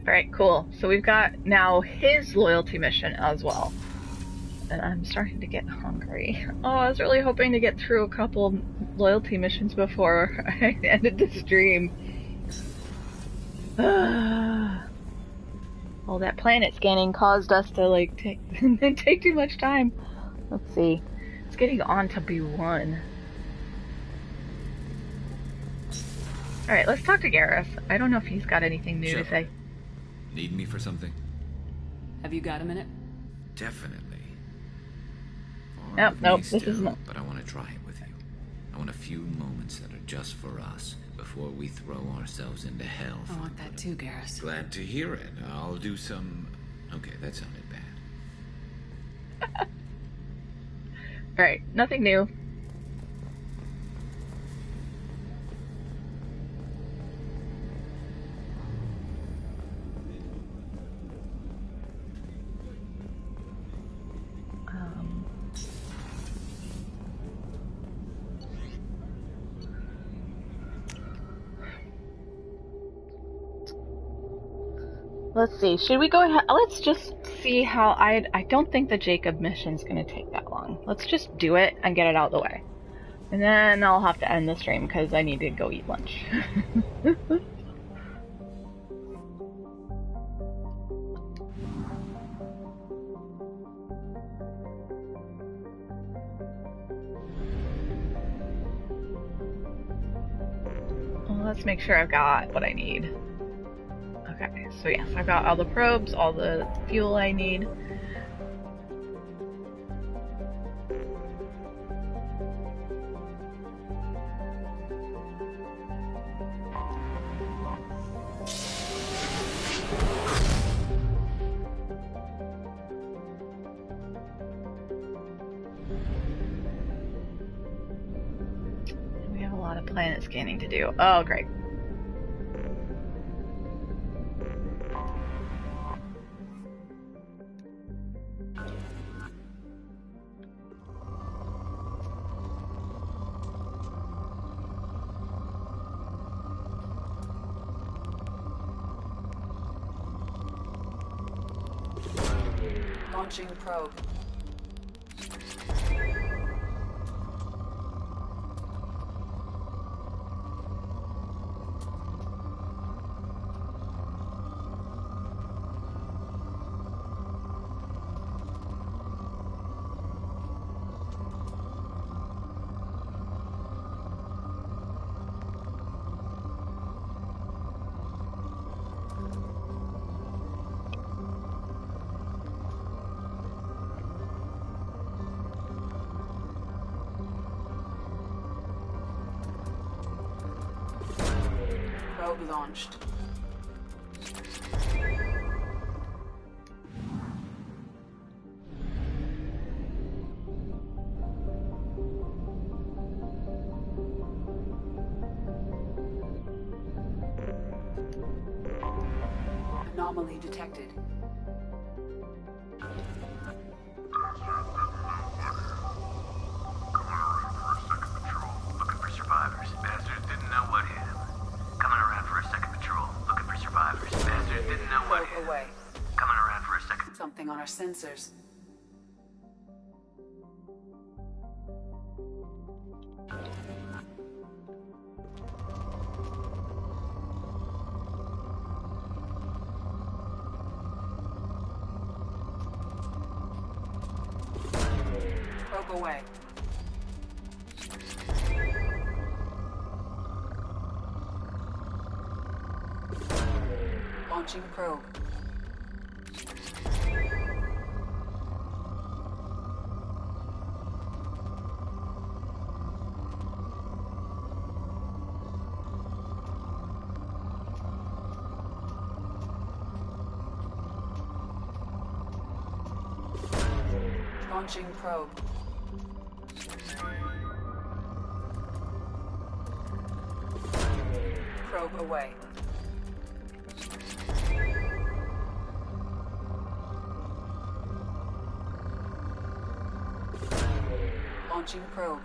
Alright, cool. So we've got now his loyalty mission as well. and I'm starting to get hungry. Oh, I was really hoping to get through a couple loyalty missions before I ended the stream. All that planet scanning caused us to like take too much time. Let's see. It's getting on to B1. Alright, let's talk to Gareth. I don't know if he's got anything new to say. Need me for something? Have you got a minute? Definitely. Nope, this is not. But I want to try it with you. I want a few moments that are just for us before we throw ourselves into hell. I want that too, Gareth. Glad to hear it. I'll do some... Okay, that sounded bad. Alright, nothing new. Let's see. Should we go ahead? Let's just see how I don't think the Jacob mission's going to take that long. Let's just do it and get it out of the way. And then I'll have to end the stream because I need to go eat lunch. Well, let's make sure I've got what I need. Okay, so yes, I've got all the probes, all the fuel I need. We have a lot of planet scanning to do. Oh, great. Launching probe. Probe launched. Anomaly detected. Looking for survivors. Bastards didn't know what hit him. Coming around for a second patrol. Looking for survivors. Bastards didn't know what hit him. Away. Coming around for a second. Something on our sensors. Probe away. Launching probe. Launching probe. Probe away. Launching probe.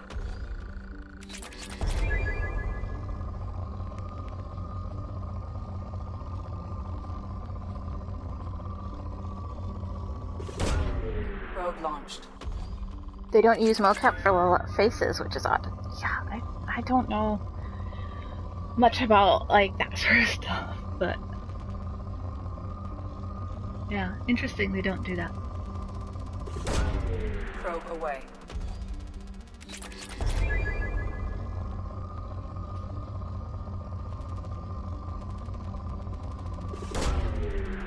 Probe launched. They don't use mocap for faces, which is odd. Yeah, I don't know much about, like, that sort of stuff, but... yeah, interesting they don't do that. Probe away.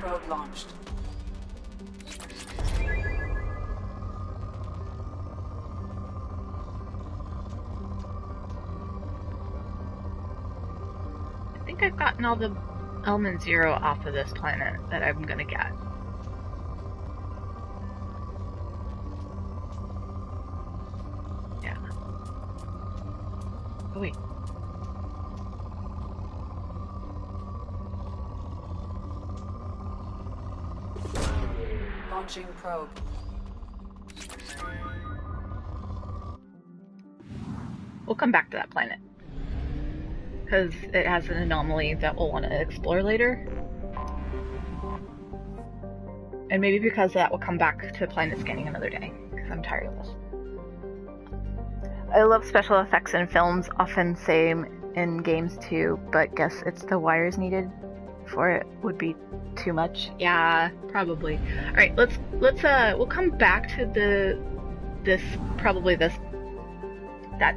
Probe launched. I think I've gotten all the element 0 off of this planet that I'm gonna get. Yeah. Oh wait. Launching probe. We'll come back to that planet. Because it has an anomaly that we'll want to explore later. And maybe because of that we'll come back to planet scanning another day. Because I'm tired of this. I love special effects in films, often same in games too, but guess it's the wires needed for it would be too much. Yeah, probably. Alright, we'll come back to that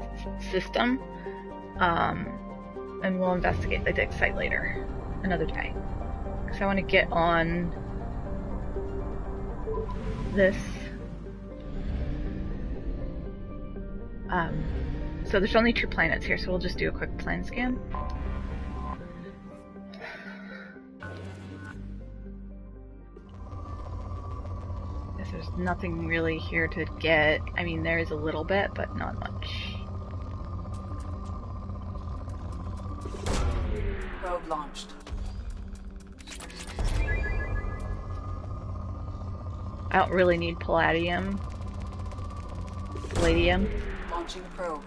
system. And we'll investigate the dig site later, another day. Because I want to get on this. So there's only 2 planets here, so we'll just do a quick planet scan. Guess there's nothing really here to get. I mean, there is a little bit, but not much. Probe launched. I don't really need palladium. Launching probe.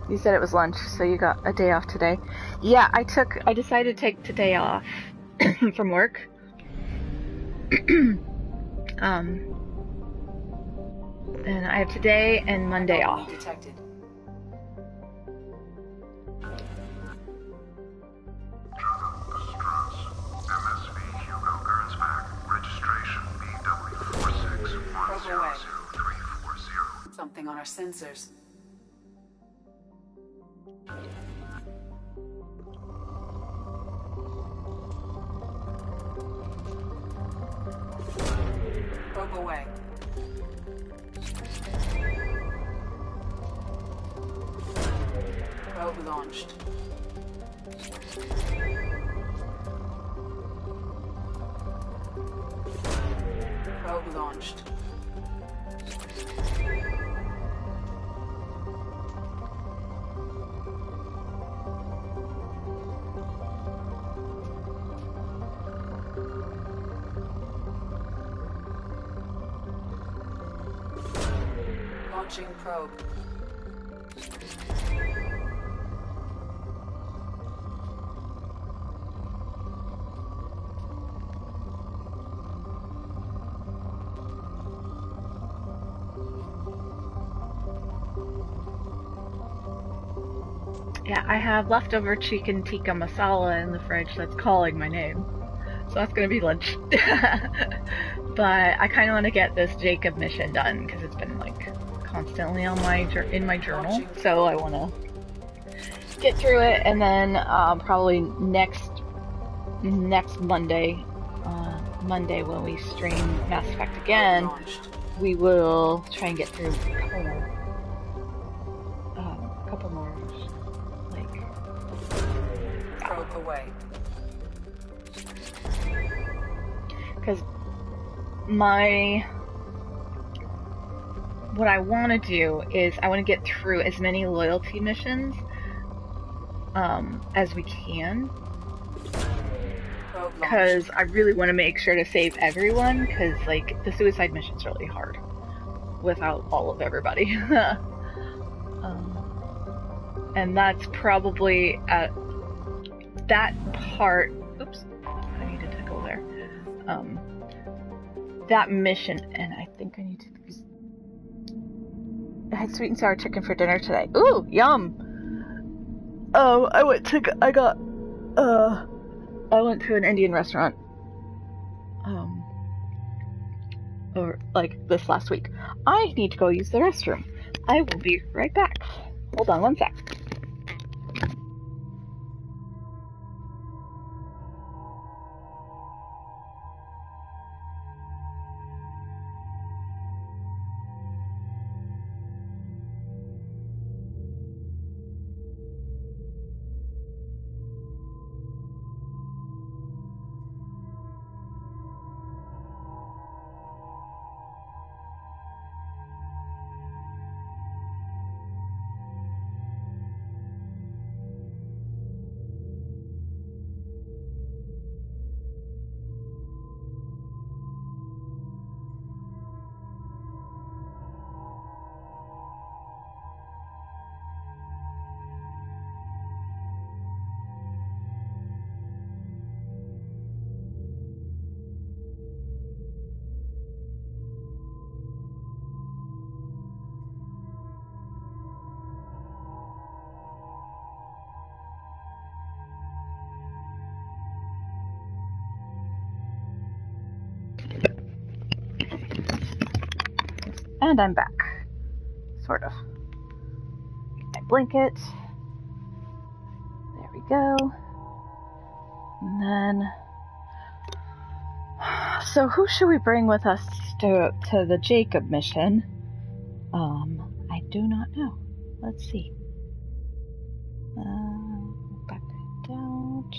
You said it was lunch, so you got a day off today. Yeah, I decided to take today off from work. And I have today and Monday off. Detected. Something on our sensors. Probe away. Probe launched. Probe launched. Launching probe. Yeah, I have leftover chicken tikka masala in the fridge that's calling my name. So that's gonna be lunch. But I kind of want to get this Jacob mission done because it's been like constantly on in my journal. So I want to get through it, and then probably next Monday, when we stream Mass Effect again, we will try and get through a couple more. Probe away. Because what I want to do is I want to get through as many loyalty missions as we can. because I really want to make sure to save everyone, because, like, the suicide mission's really hard without all of everybody. And that's probably at that part. Oops, I needed to go there. That mission, and I think I need to. I had sweet and sour chicken for dinner today. Ooh, yum! I went to an Indian restaurant. Or like this last week. I need to go use the restroom. I will be right back. Hold on one sec. And I'm back. Sort of. My blanket. There we go. And then... So who should we bring with us to the Jacob mission? I do not know. Let's see. Back out.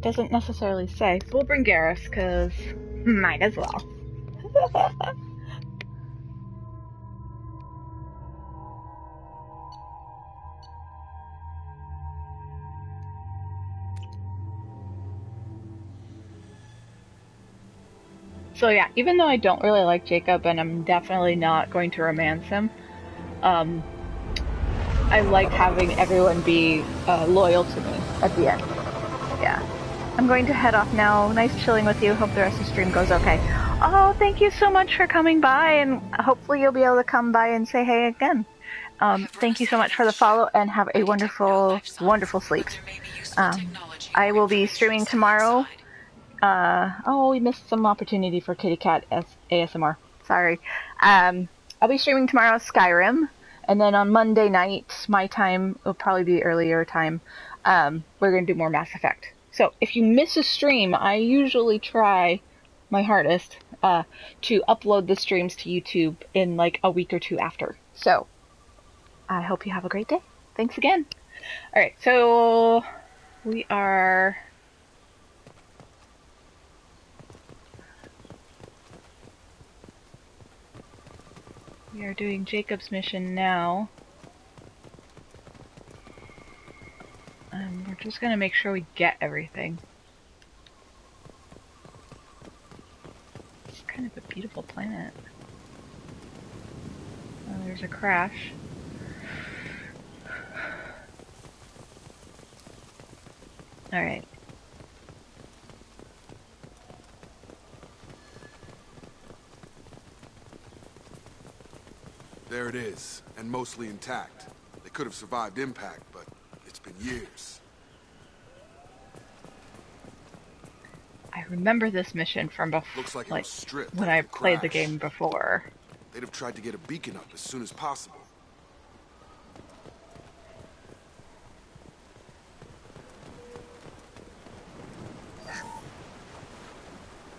Doesn't necessarily say. So we'll bring Garrus, because might as well. So yeah, even though I don't really like Jacob, and I'm definitely not going to romance him, I like having everyone be loyal to me at the end. Yeah. I'm going to head off now. Nice chilling with you. Hope the rest of the stream goes okay. Oh, thank you so much for coming by, and hopefully you'll be able to come by and say hey again. Thank you so much for the follow, and have a wonderful, wonderful sleep. I will be streaming tomorrow. We missed some opportunity for Kitty Cat ASMR. Sorry. I'll be streaming tomorrow Skyrim, and then on Monday night, my time, it'll probably be earlier time, we're going to do more Mass Effect. So if you miss a stream, I usually try my hardest to upload the streams to YouTube in like a week or two after. So I hope you have a great day. Thanks again. Alright, so we are... We are doing Jacob's mission now. We're just gonna make sure we get everything. It's kind of a beautiful planet. Oh, there's a crash. Alright. There it is, and mostly intact. They could have survived impact, but It's been years. I remember this mission from Looks like it was stripped when I played the game before. They'd have tried to get a beacon up as soon as possible.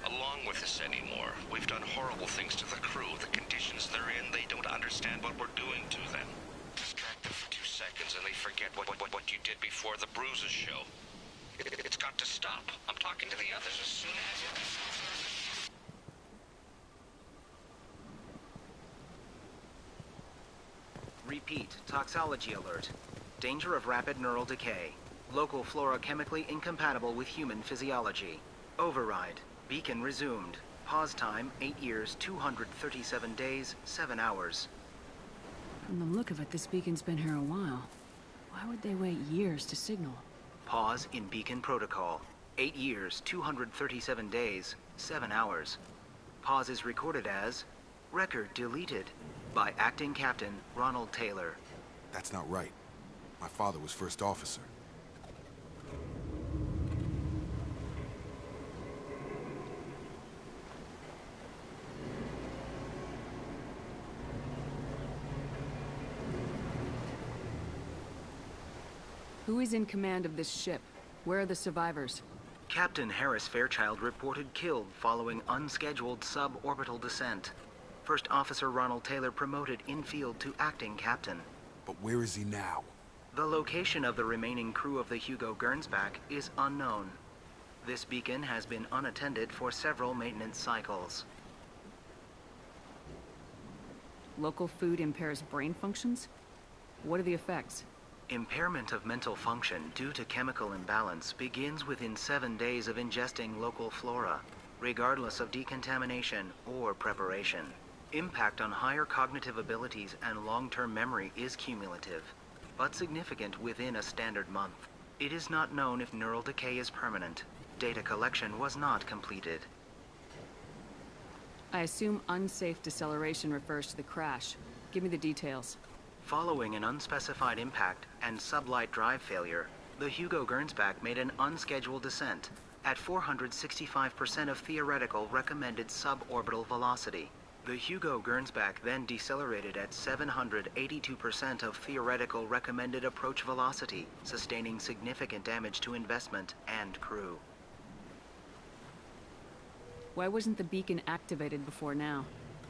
Along with this anymore, we've done horrible things to the crew. The conditions they're in, they don't understand what we're doing to them. Distract them for 2 seconds and they forget what you did before the bruises show. It's got to stop. I'm talking to the others as soon as it... Repeat, toxology alert. Danger of rapid neural decay. Local flora chemically incompatible with human physiology. Override. Beacon resumed. Pause time, 8 years, 237 days, 7 hours. From the look of it, this beacon's been here a while. Why would they wait years to signal? Pause in beacon protocol. 8 years, 237 days, 7 hours. Pause is recorded as record deleted by Acting Captain Ronald Taylor. That's not right. My father was first officer. Who is in command of this ship? Where are the survivors? Captain Harris Fairchild reported killed following unscheduled suborbital descent. First Officer Ronald Taylor promoted in-field to acting captain. But where is he now? The location of the remaining crew of the Hugo Gernsback is unknown. This beacon has been unattended for several maintenance cycles. Local food impairs brain functions? What are the effects? Impairment of mental function due to chemical imbalance begins within 7 days of ingesting local flora, regardless of decontamination or preparation. Impact on higher cognitive abilities and long-term memory is cumulative, but significant within a standard month. It is not known if neural decay is permanent. Data collection was not completed. I assume unsafe deceleration refers to the crash. Give me the details. Following an unspecified impact and sublight drive failure, the Hugo Gernsback made an unscheduled descent at 465% of theoretical recommended suborbital velocity. The Hugo Gernsback then decelerated at 782% of theoretical recommended approach velocity, sustaining significant damage to investment and crew. Why wasn't the beacon activated before now?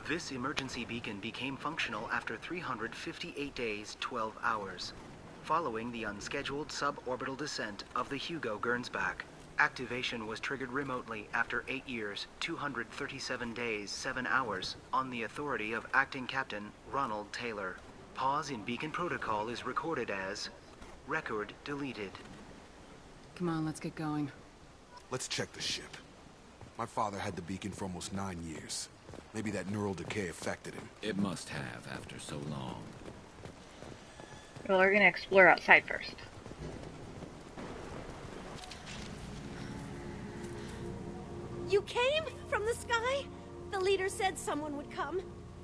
This emergency beacon became functional after 358 days, 12 hours, following the unscheduled suborbital descent of the Hugo Gernsback. Activation was triggered remotely after 8 years, 237 days, 7 hours, on the authority of Acting Captain Ronald Taylor. Pause in beacon protocol is recorded as record deleted. Come on, let's get going. Let's check the ship. My father had the beacon for almost 9 years. Maybe that neural decay affected him. It must have after so long. Well, we're gonna explore outside first. You came from the sky? The leader said someone would come.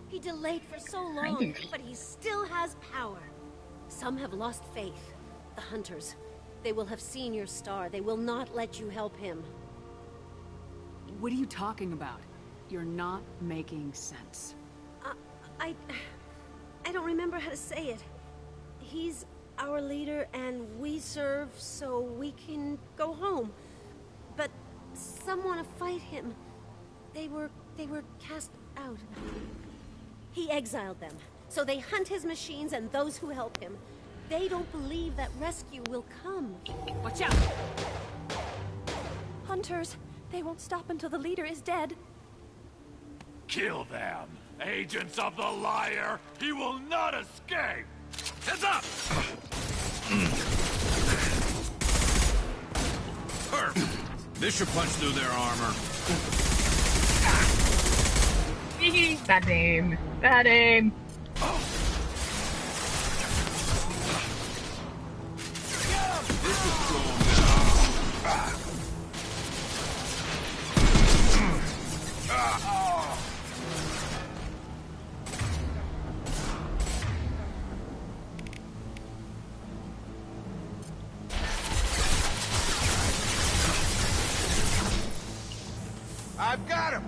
He delayed for so long, but he still has power. Some have lost faith. The hunters. They will have seen your star. They will not let you help him. What are you talking about? You're not making sense. I don't remember how to say it. He's our leader and we serve so we can go home. But some want to fight him. They were cast out. He exiled them, so they hunt his machines and those who help him. They don't believe that rescue will come. Watch out! Hunters, they won't stop until the leader is dead. Kill them! Agents of the liar! He will not escape! Heads up! Perfect! This should punch through their armor. Bad aim. Bad aim. This is strong now. I've got him!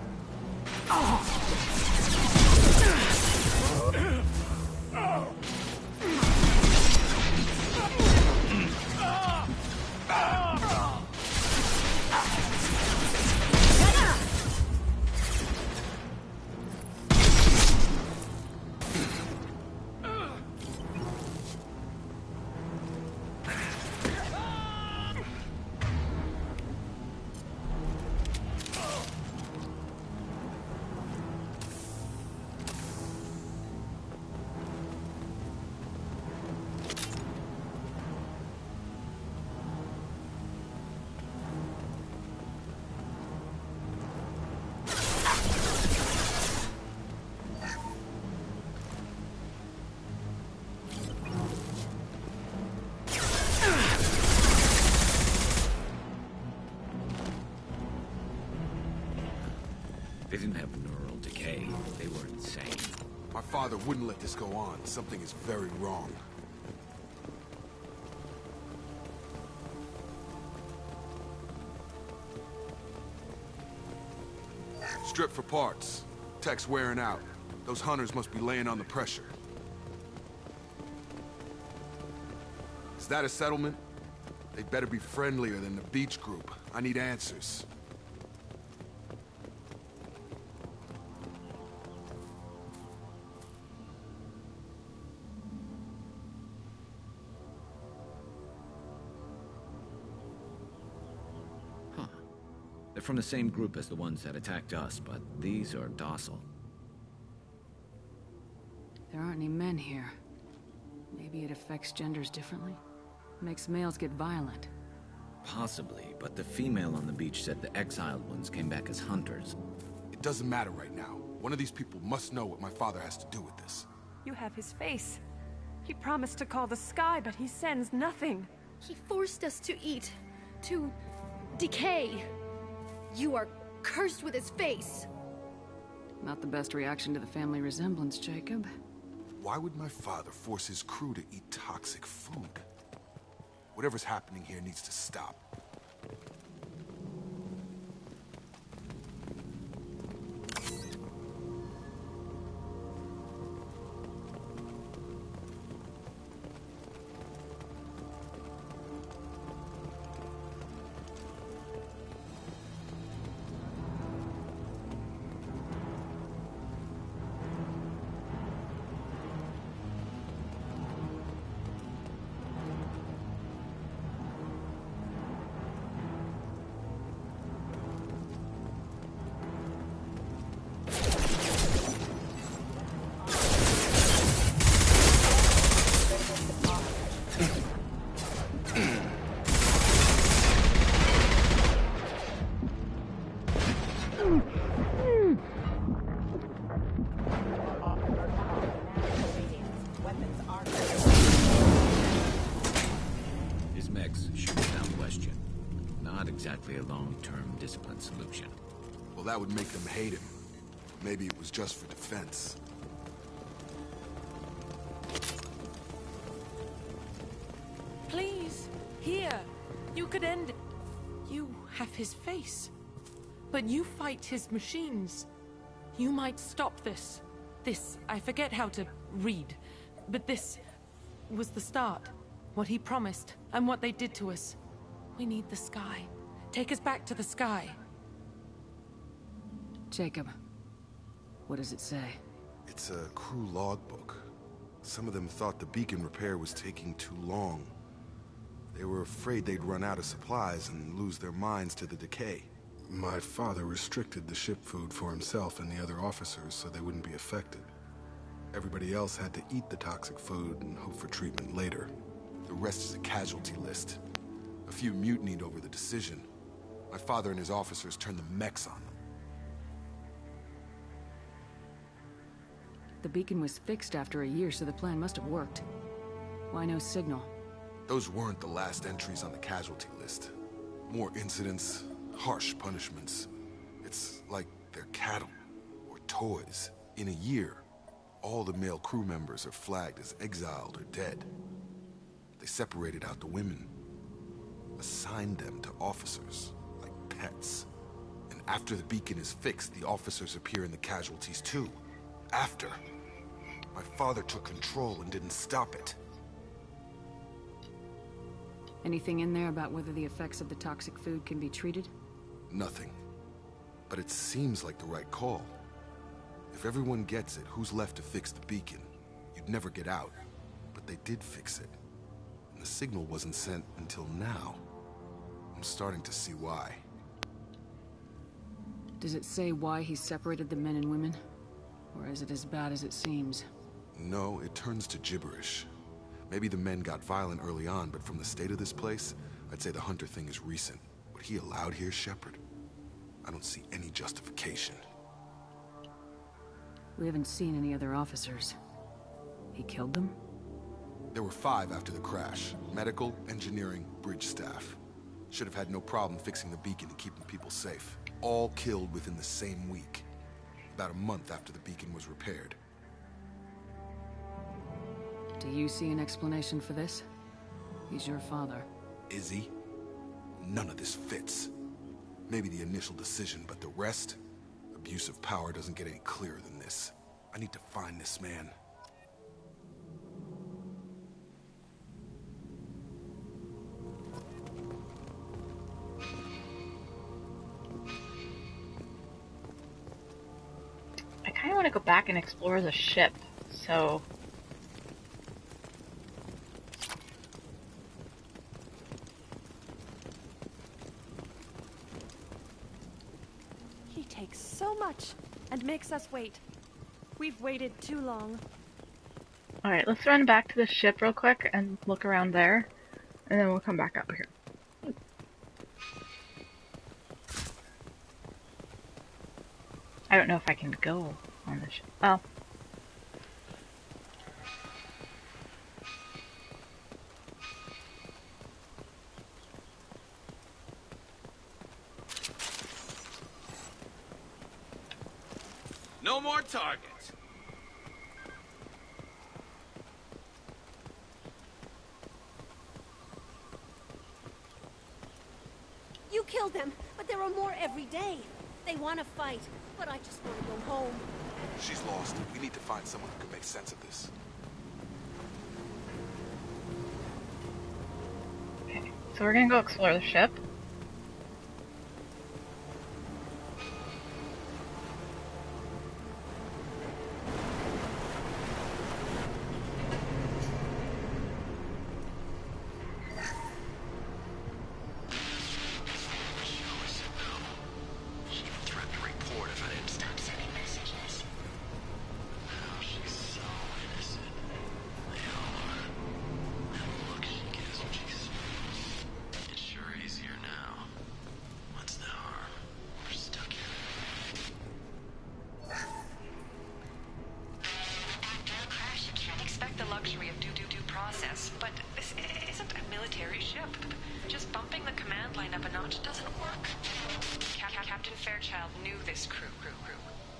They didn't have neural decay. They were insane. My father wouldn't let this go on. Something is very wrong. Strip for parts. Tech's wearing out. Those hunters must be laying on the pressure. Is that a settlement? They'd better be friendlier than the beach group. I need answers. They're from the same group as the ones that attacked us, but these are docile. There aren't any men here. Maybe it affects genders differently? Makes males get violent. Possibly, but the female on the beach said the exiled ones came back as hunters. It doesn't matter right now. One of these people must know what my father has to do with this. You have his face. He promised to call the sky, but he sends nothing. He forced us to eat, to decay. You are cursed with his face. Not the best reaction to the family resemblance, Jacob. Why would my father force his crew to eat toxic food? Whatever's happening here needs to stop. Exactly a long-term discipline solution. Well, that would make them hate him. Maybe it was just for defense. Please, here. You could end it. You have his face. But you fight his machines. You might stop this. This, I forget how to read. But this was the start. What he promised, and what they did to us. We need the sky. Take us back to the sky. Jacob, what does it say? It's a crew logbook. Some of them thought the beacon repair was taking too long. They were afraid they'd run out of supplies and lose their minds to the decay. My father restricted the ship food for himself and the other officers so they wouldn't be affected. Everybody else had to eat the toxic food and hope for treatment later. The rest is a casualty list. A few mutinied over the decision. My father and his officers turned the mechs on them. The beacon was fixed after a year, so the plan must have worked. Why no signal? Those weren't the last entries on the casualty list. More incidents, harsh punishments. It's like they're cattle, or toys. In a year, all the male crew members are flagged as exiled or dead. They separated out the women, assigned them to officers, like pets. And After the beacon is fixed, the officers appear in the casualties too. After. My father took control and didn't stop it. Anything in there about whether the effects of the toxic food can be treated? Nothing. But it seems like the right call. If everyone gets it, who's left to fix the beacon? You'd never get out. But they did fix it. And the signal wasn't sent until now. I'm starting to see why. Does it say why he separated the men and women? Or is it as bad as it seems? No, it turns to gibberish. Maybe the men got violent early on, but from the state of this place, I'd say the Hunter thing is recent. What he allowed here, Shepard? I don't see any justification. We haven't seen any other officers. He killed them? There were 5 after the crash. Medical, engineering, bridge staff. Should have had no problem fixing the beacon and keeping people safe. All killed within the same week. About a month after the beacon was repaired. Do you see an explanation for this? He's your father. Is he? None of this fits. Maybe the initial decision, but the rest? Abuse of power doesn't get any clearer than this. I need to find this man. I kind of want to go back and explore the ship, so... He takes so much and makes us wait. We've waited too long. Alright, let's run back to the ship real quick and look around there, and then we'll come back up here. I don't know if I can go on the ship. Oh. No more targets. You killed them, but there are more every day. They want to fight, but I just want to go home. She's lost. We need to find someone who can make sense of this. Okay, so we're gonna go explore the ship.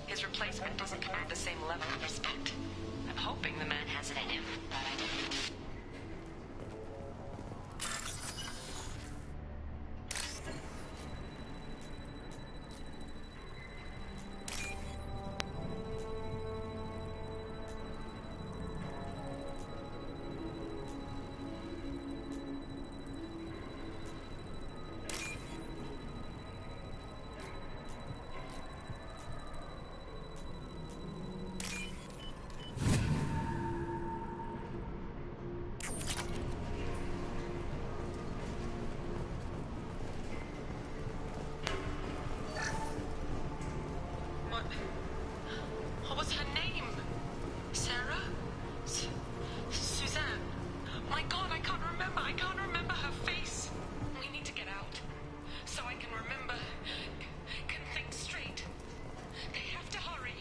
His replacement doesn't command the same level of respect. I'm hoping the man has it in him, but I don't know. What was her name? Sarah? Suzanne? My God, I can't remember. I can't remember her face. We need to get out. So I can remember. Can think straight. They have to hurry.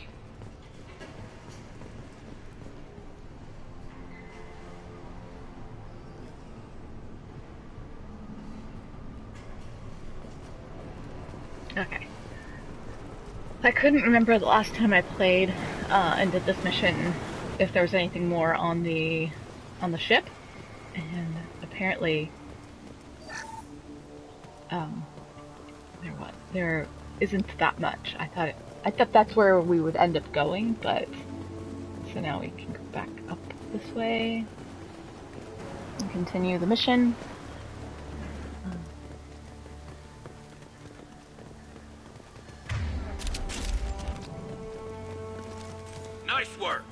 Okay. I couldn't remember the last time I played and did this mission if there was anything more on the ship, and apparently there isn't that much. I thought that's where we would end up going, but so now we can go back up this way and continue the mission. Nice work.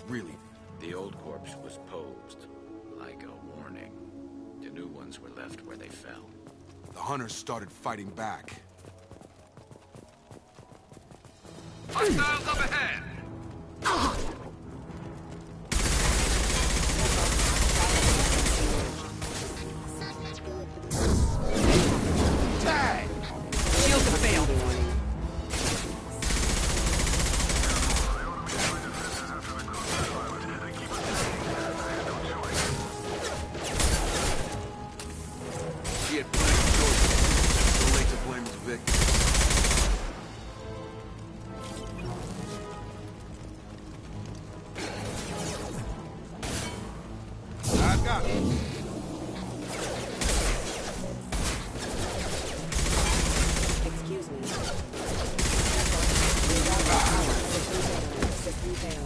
Really? The old corpse was posed, like a warning. The new ones were left where they fell. The hunters started fighting back. Hostiles up ahead! Tag! Shields have failed.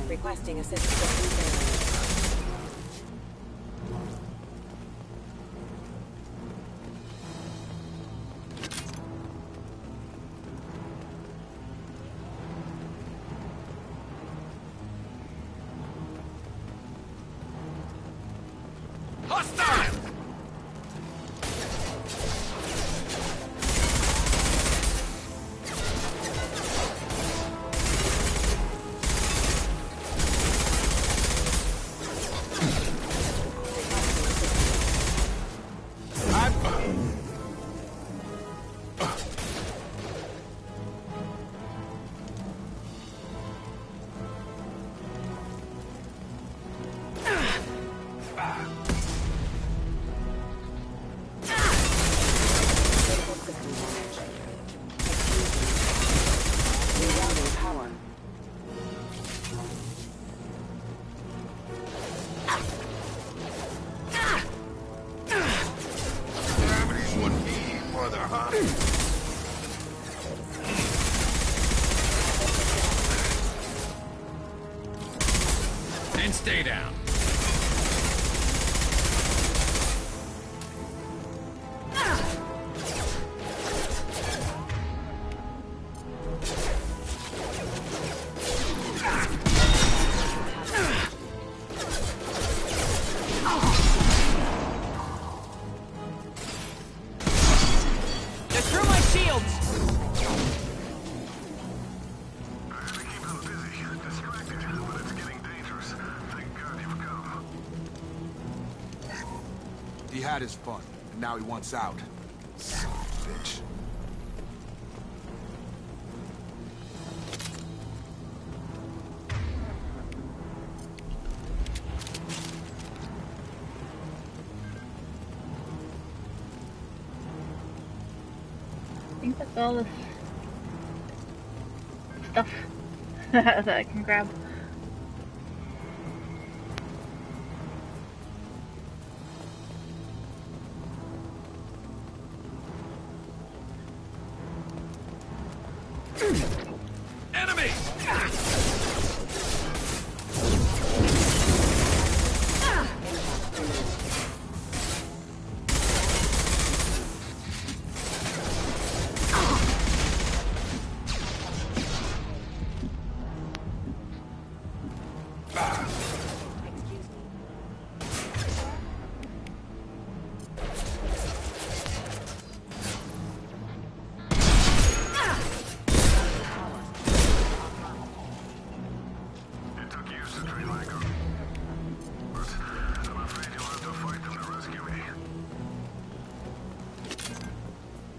Requesting assistance. Hostile! And stay down. They're through my shields! He had his fun, and now he wants out. Son of a bitch. I think that's all the stuff that I can grab. Enemy!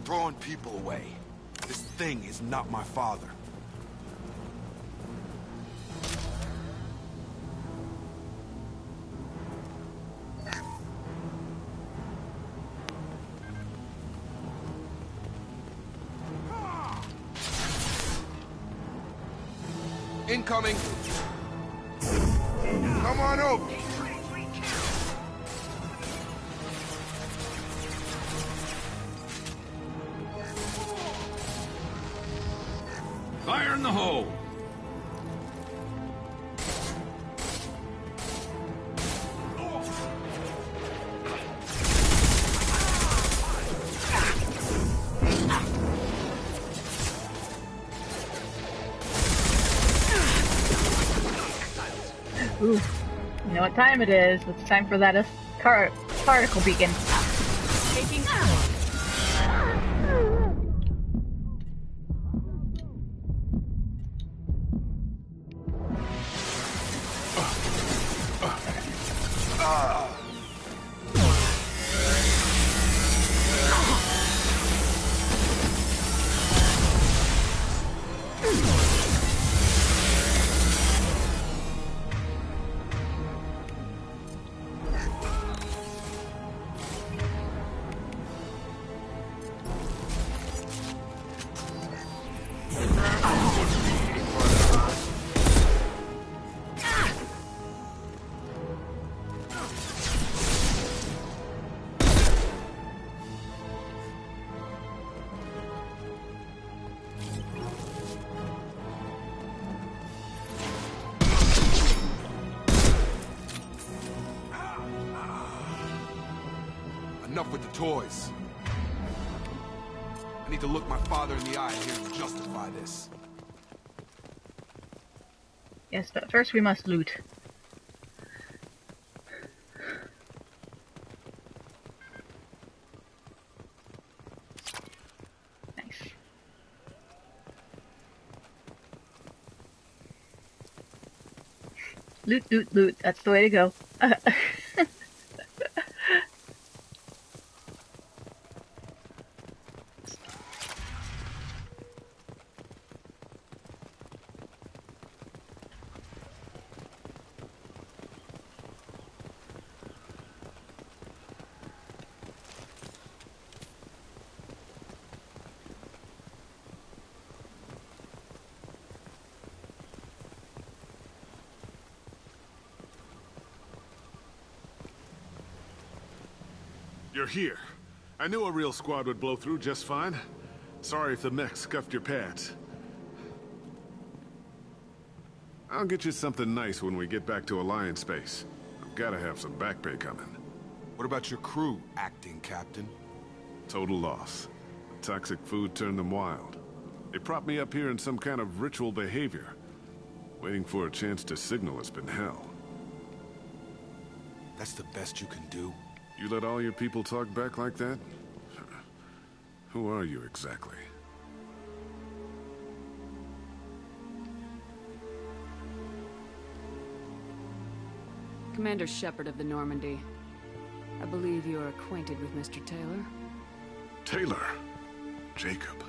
Throwing people away. This thing is not my father. Incoming! Come on over! Fire in the hole! Ooh, you know what time it is. It's time for that particle beacon. Taking Enough with the toys. I need to look my father in the eye and hear him justify this. Yes, but first we must loot. Nice. Loot, loot, loot. That's the way to go. You're here. I knew a real squad would blow through just fine. Sorry if the mech scuffed your pads. I'll get you something nice when we get back to Alliance space. I've gotta have some back pay coming. What about your crew, acting captain? Total loss. The toxic food turned them wild. They propped me up here in some kind of ritual behavior. Waiting for a chance to signal has been hell. That's the best you can do? You let all your people talk back like that? Who are you exactly? Commander Shepard of the Normandy. I believe you are acquainted with Mr. Taylor. Taylor? Jacob?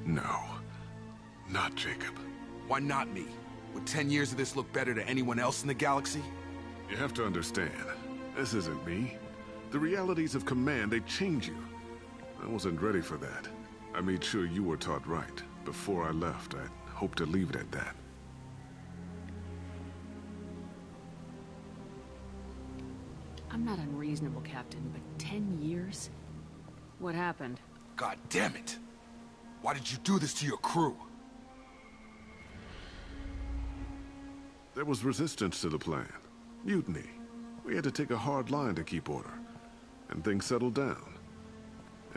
No. Not Jacob. Why not me? Would 10 years of this look better to anyone else in the galaxy? You have to understand, this isn't me. The realities of command, they change you. I wasn't ready for that. I made sure you were taught right. Before I left, I hope to leave it at that. I'm not unreasonable, Captain, but 10 years? What happened? God damn it! Why did you do this to your crew? There was resistance to the plan. Mutiny. We had to take a hard line to keep order. And things settled down.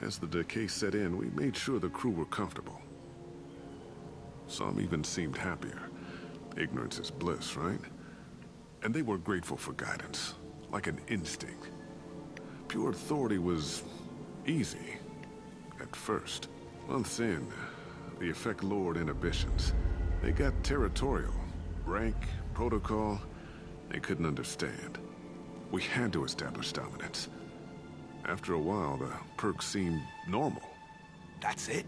As the decay set in, we made sure the crew were comfortable. Some even seemed happier. Ignorance is bliss, right? And they were grateful for guidance, like an instinct. Pure authority was easy, at first. Months in, the effect lowered inhibitions. They got territorial. Rank, protocol, they couldn't understand. We had to establish dominance. After a while, the perks seemed normal. That's it?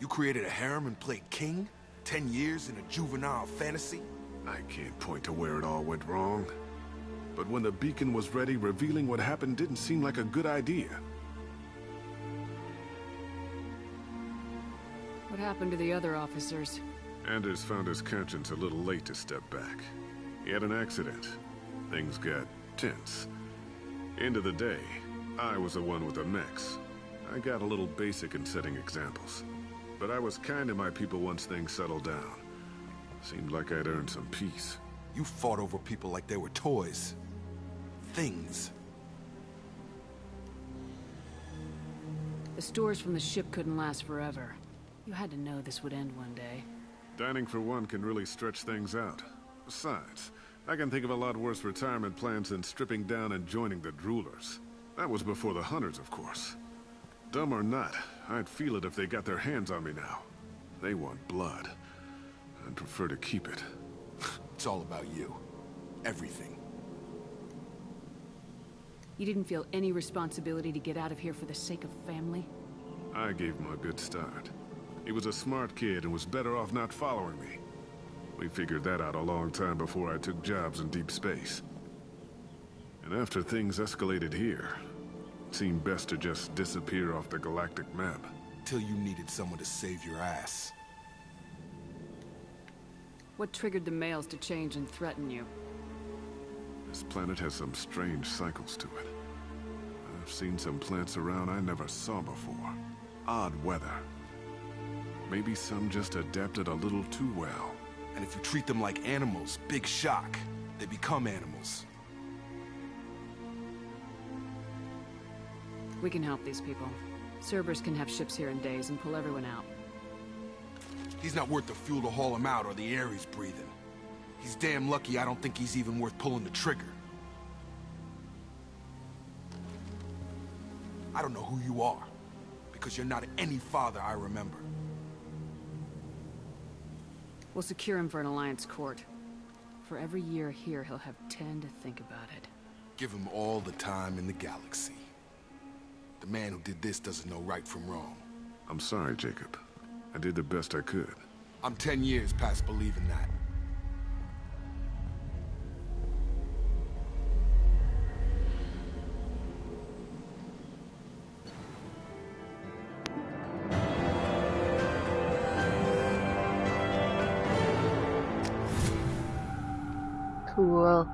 You created a harem and played king? 10 years in a juvenile fantasy? I can't point to where it all went wrong. But when the beacon was ready, revealing what happened didn't seem like a good idea. What happened to the other officers? Anders found his conscience a little late to step back. He had an accident. Things got tense. End of the day, I was the one with the mechs. I got a little basic in setting examples. But I was kind to my people once things settled down. Seemed like I'd earned some peace. You fought over people like they were toys. Things. The stores from the ship couldn't last forever. You had to know this would end one day. Dining for one can really stretch things out. Besides, I can think of a lot worse retirement plans than stripping down and joining the droolers. That was before the hunters, of course. Dumb or not, I'd feel it if they got their hands on me now. They want blood. I'd prefer to keep it. It's all about you. Everything. You didn't feel any responsibility to get out of here for the sake of family? I gave him a good start. He was a smart kid and was better off not following me. We figured that out a long time before I took jobs in deep space. And after things escalated here, it seemed best to just disappear off the galactic map. Till you needed someone to save your ass. What triggered the males to change and threaten you? This planet has some strange cycles to it. I've seen some plants around I never saw before. Odd weather. Maybe some just adapted a little too well. And if you treat them like animals, big shock. They become animals. We can help these people. Cerberus can have ships here in days and pull everyone out. He's not worth the fuel to haul him out or the air he's breathing. He's damn lucky I don't think he's even worth pulling the trigger. I don't know who you are, because you're not any father I remember. We'll secure him for an Alliance court. For every year here, he'll have 10 to think about it. Give him all the time in the galaxy. The man who did this doesn't know right from wrong. I'm sorry, Jacob. I did the best I could. I'm 10 years past believing that. Cool.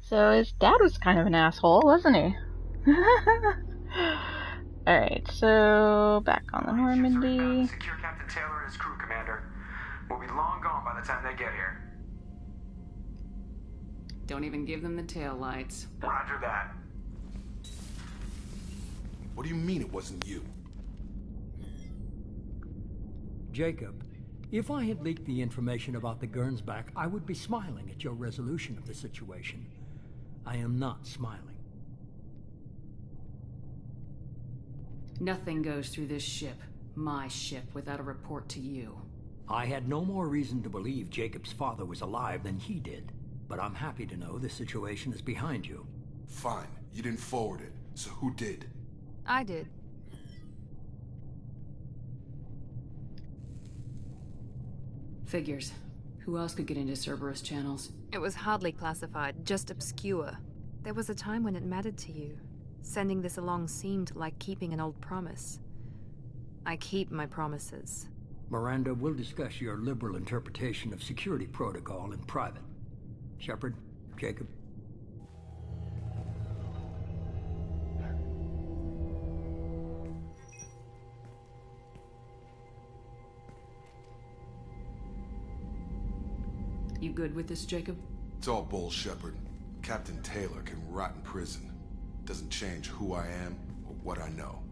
So his dad was kind of an asshole, wasn't he? Alright, so back on the Normandy. Secure Captain Taylor and his crew, Commander. We'll be long gone by the time they get here. Don't even give them the tail lights. Roger that. What do you mean it wasn't you? Jacob, if I had leaked the information about the Gernsback, I would be smiling at your resolution of the situation. I am not smiling. Nothing goes through this ship, my ship, without a report to you. I had no more reason to believe Jacob's father was alive than he did, but I'm happy to know the situation is behind you. Fine, you didn't forward it, so who did? I did. Figures. Who else could get into Cerberus channels? It was hardly classified, just obscure. There was a time when it mattered to you. Sending this along seemed like keeping an old promise. I keep my promises. Miranda, we'll discuss your liberal interpretation of security protocol in private. Shepard, Jacob. You good with this, Jacob? It's all bull, Shepard. Captain Taylor can rot in prison. Doesn't change who I am or what I know.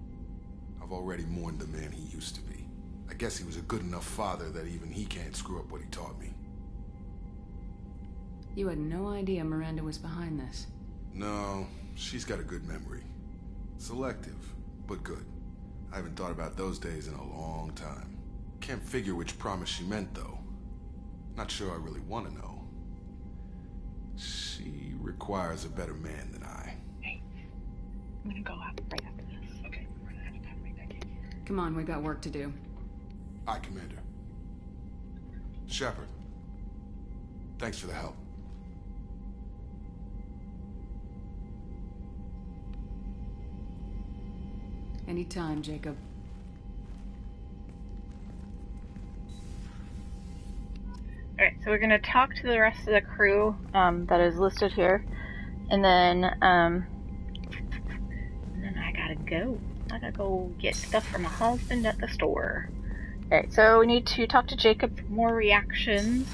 I've already mourned the man he used to be. I guess he was a good enough father that even he can't screw up what he taught me. You had no idea Miranda was behind this. No, she's got a good memory. Selective, but good. I haven't thought about those days in a long time. Can't figure which promise she meant, though. Not sure I really want to know. She requires a better man than I. Hey, I'm gonna go out right after this. Okay, we're gonna have to time to make that cake. Come on, we've got work to do. Aye, Commander. Shepard, thanks for the help. Anytime, Jacob. Alright, so we're gonna talk to the rest of the crew that is listed here, and then I gotta go. I gotta go get stuff for my husband at the store. Alright, so we need to talk to Jacob for more reactions.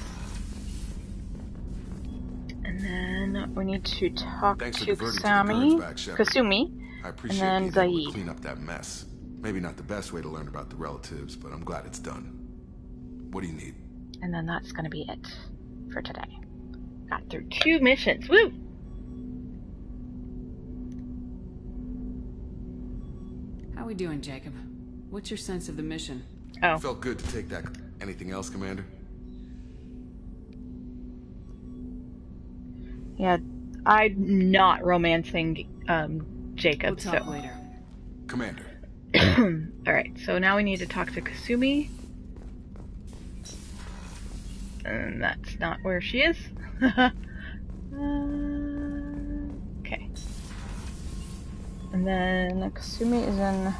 And then we need to talk to Kasumi, I appreciate and then being able to Zaid. clean up that mess. Maybe not the best way to learn about the relatives, but I'm glad it's done. What do you need? And then that's gonna be it for today. Got through 2 missions. Woo! How we doing, Jacob? What's your sense of the mission? Oh. Felt good to take that. Anything else, Commander? Yeah, I'm not romancing Jacob. We'll talk later. Commander. Alright, so now we need to talk to Kasumi. And that's not where she is. Okay. And then Kasumi is in...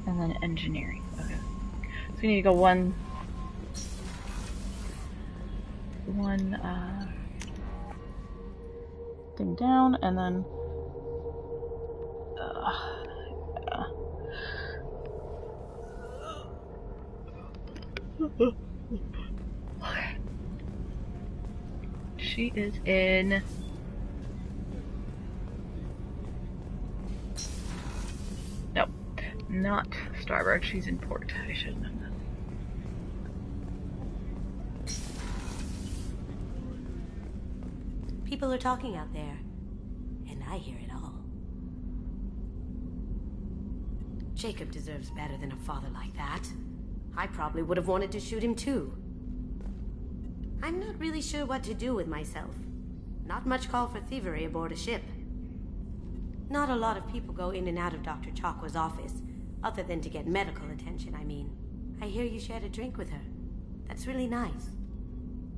And then engineering. Okay. So we need to go one thing down, and then okay. She is in nope, not starboard. She's in port. I should have known that. People are talking out there, and I hear it all. Jacob deserves better than a father like that. I probably would have wanted to shoot him too. I'm not really sure what to do with myself. Not much call for thievery aboard a ship. Not a lot of people go in and out of Dr. Chakwa's office, other than to get medical attention, I mean. I hear you shared a drink with her. That's really nice.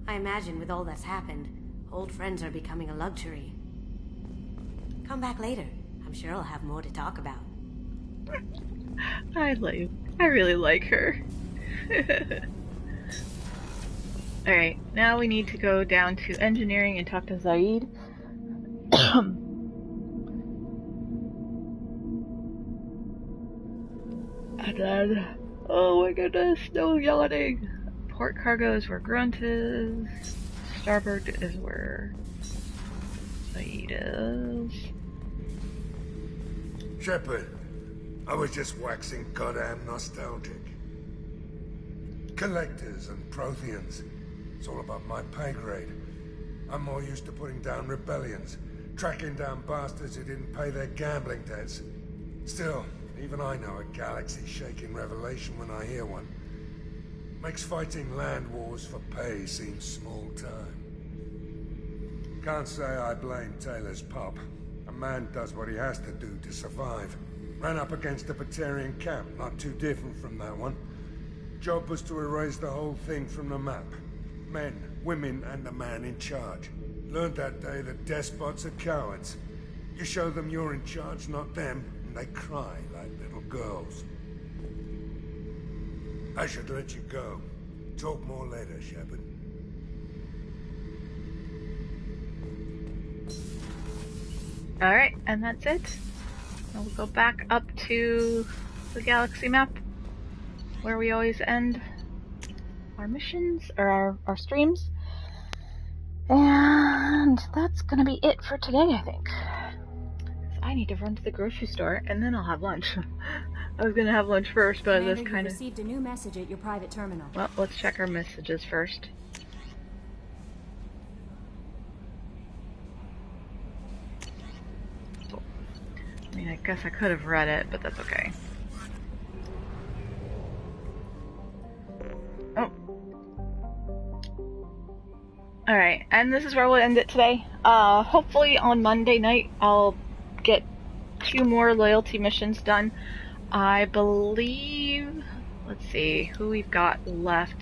I imagine with all that's happened, old friends are becoming a luxury. Come back later. I'm sure I'll have more to talk about. I really like her. Alright, now we need to go down to engineering and talk to Zaid. And then, oh my goodness, no yawning. Port cargo is where Grunt is. Starboard is where Zaid is. Shepard, I was just waxing goddamn nostalgic. Collectors and Protheans. It's all about my pay grade. I'm more used to putting down rebellions, tracking down bastards who didn't pay their gambling debts. Still, even I know a galaxy-shaking revelation when I hear one. Makes fighting land wars for pay seem small time. Can't say I blame Taylor's pop. A man does what he has to do to survive. Ran up against a Batarian camp, not too different from that one. Job was to erase the whole thing from the map. Men, women, and the man in charge. Learned that day that despots are cowards. You show them you're in charge, not them, and they cry like little girls. I should let you go. Talk more later, Shepard. Alright, and that's it. We'll go back up to the galaxy map, where we always end our missions, or our streams. And that's gonna be it for today, I think. I need to run to the grocery store, and then I'll have lunch. I was gonna have lunch first, but Commander, this kind of... received a new message at your private terminal. Well, let's check our messages first. I mean, I guess I could have read it, but that's okay. Oh. Alright, and this is where we'll end it today. Hopefully on Monday night I'll get 2 more loyalty missions done. I believe... Let's see, who we've got left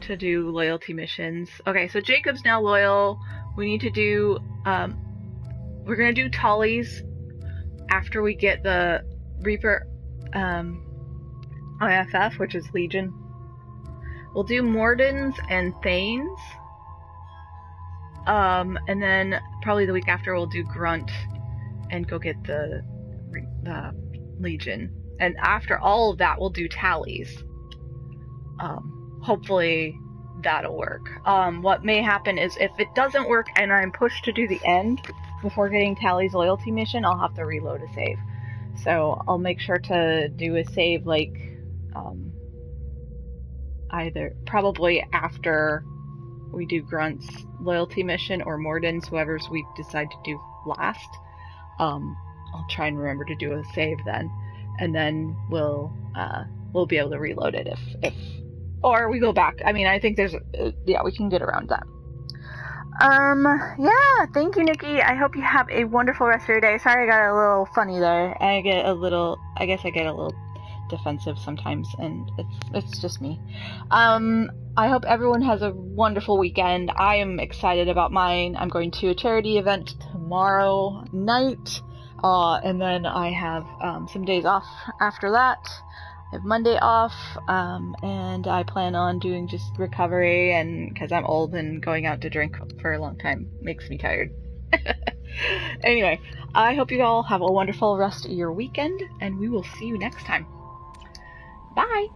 to do loyalty missions. Okay, so Jacob's now loyal. We need to do... we're gonna do Tolly's after we get the Reaper IFF, which is Legion. We'll do Mordin's and Thane's. And then probably the week after we'll do Grunt and go get the Legion. And after all of that we'll do Tallies. Hopefully that'll work. What may happen is if it doesn't work and I'm pushed to do the end before getting Tally's loyalty mission, I'll have to reload a save. So I'll make sure to do a save like either probably after we do Grunt's loyalty mission or Mordin's, whoever's we decide to do last. I'll try and remember to do a save then, and then we'll be able to reload it if or we go back. I mean, I think there's yeah, we can get around that. Yeah, thank you, Nikki. I hope you have a wonderful rest of your day. Sorry I got a little funny there. I guess I get a little defensive sometimes, and it's just me. I hope everyone has a wonderful weekend. I am excited about mine. I'm going to a charity event tomorrow night, and then I have some days off after that. I have Monday off, and I plan on doing just recovery, and because I'm old and going out to drink for a long time makes me tired. Anyway, I hope you all have a wonderful rest of your weekend, and we will see you next time. Bye!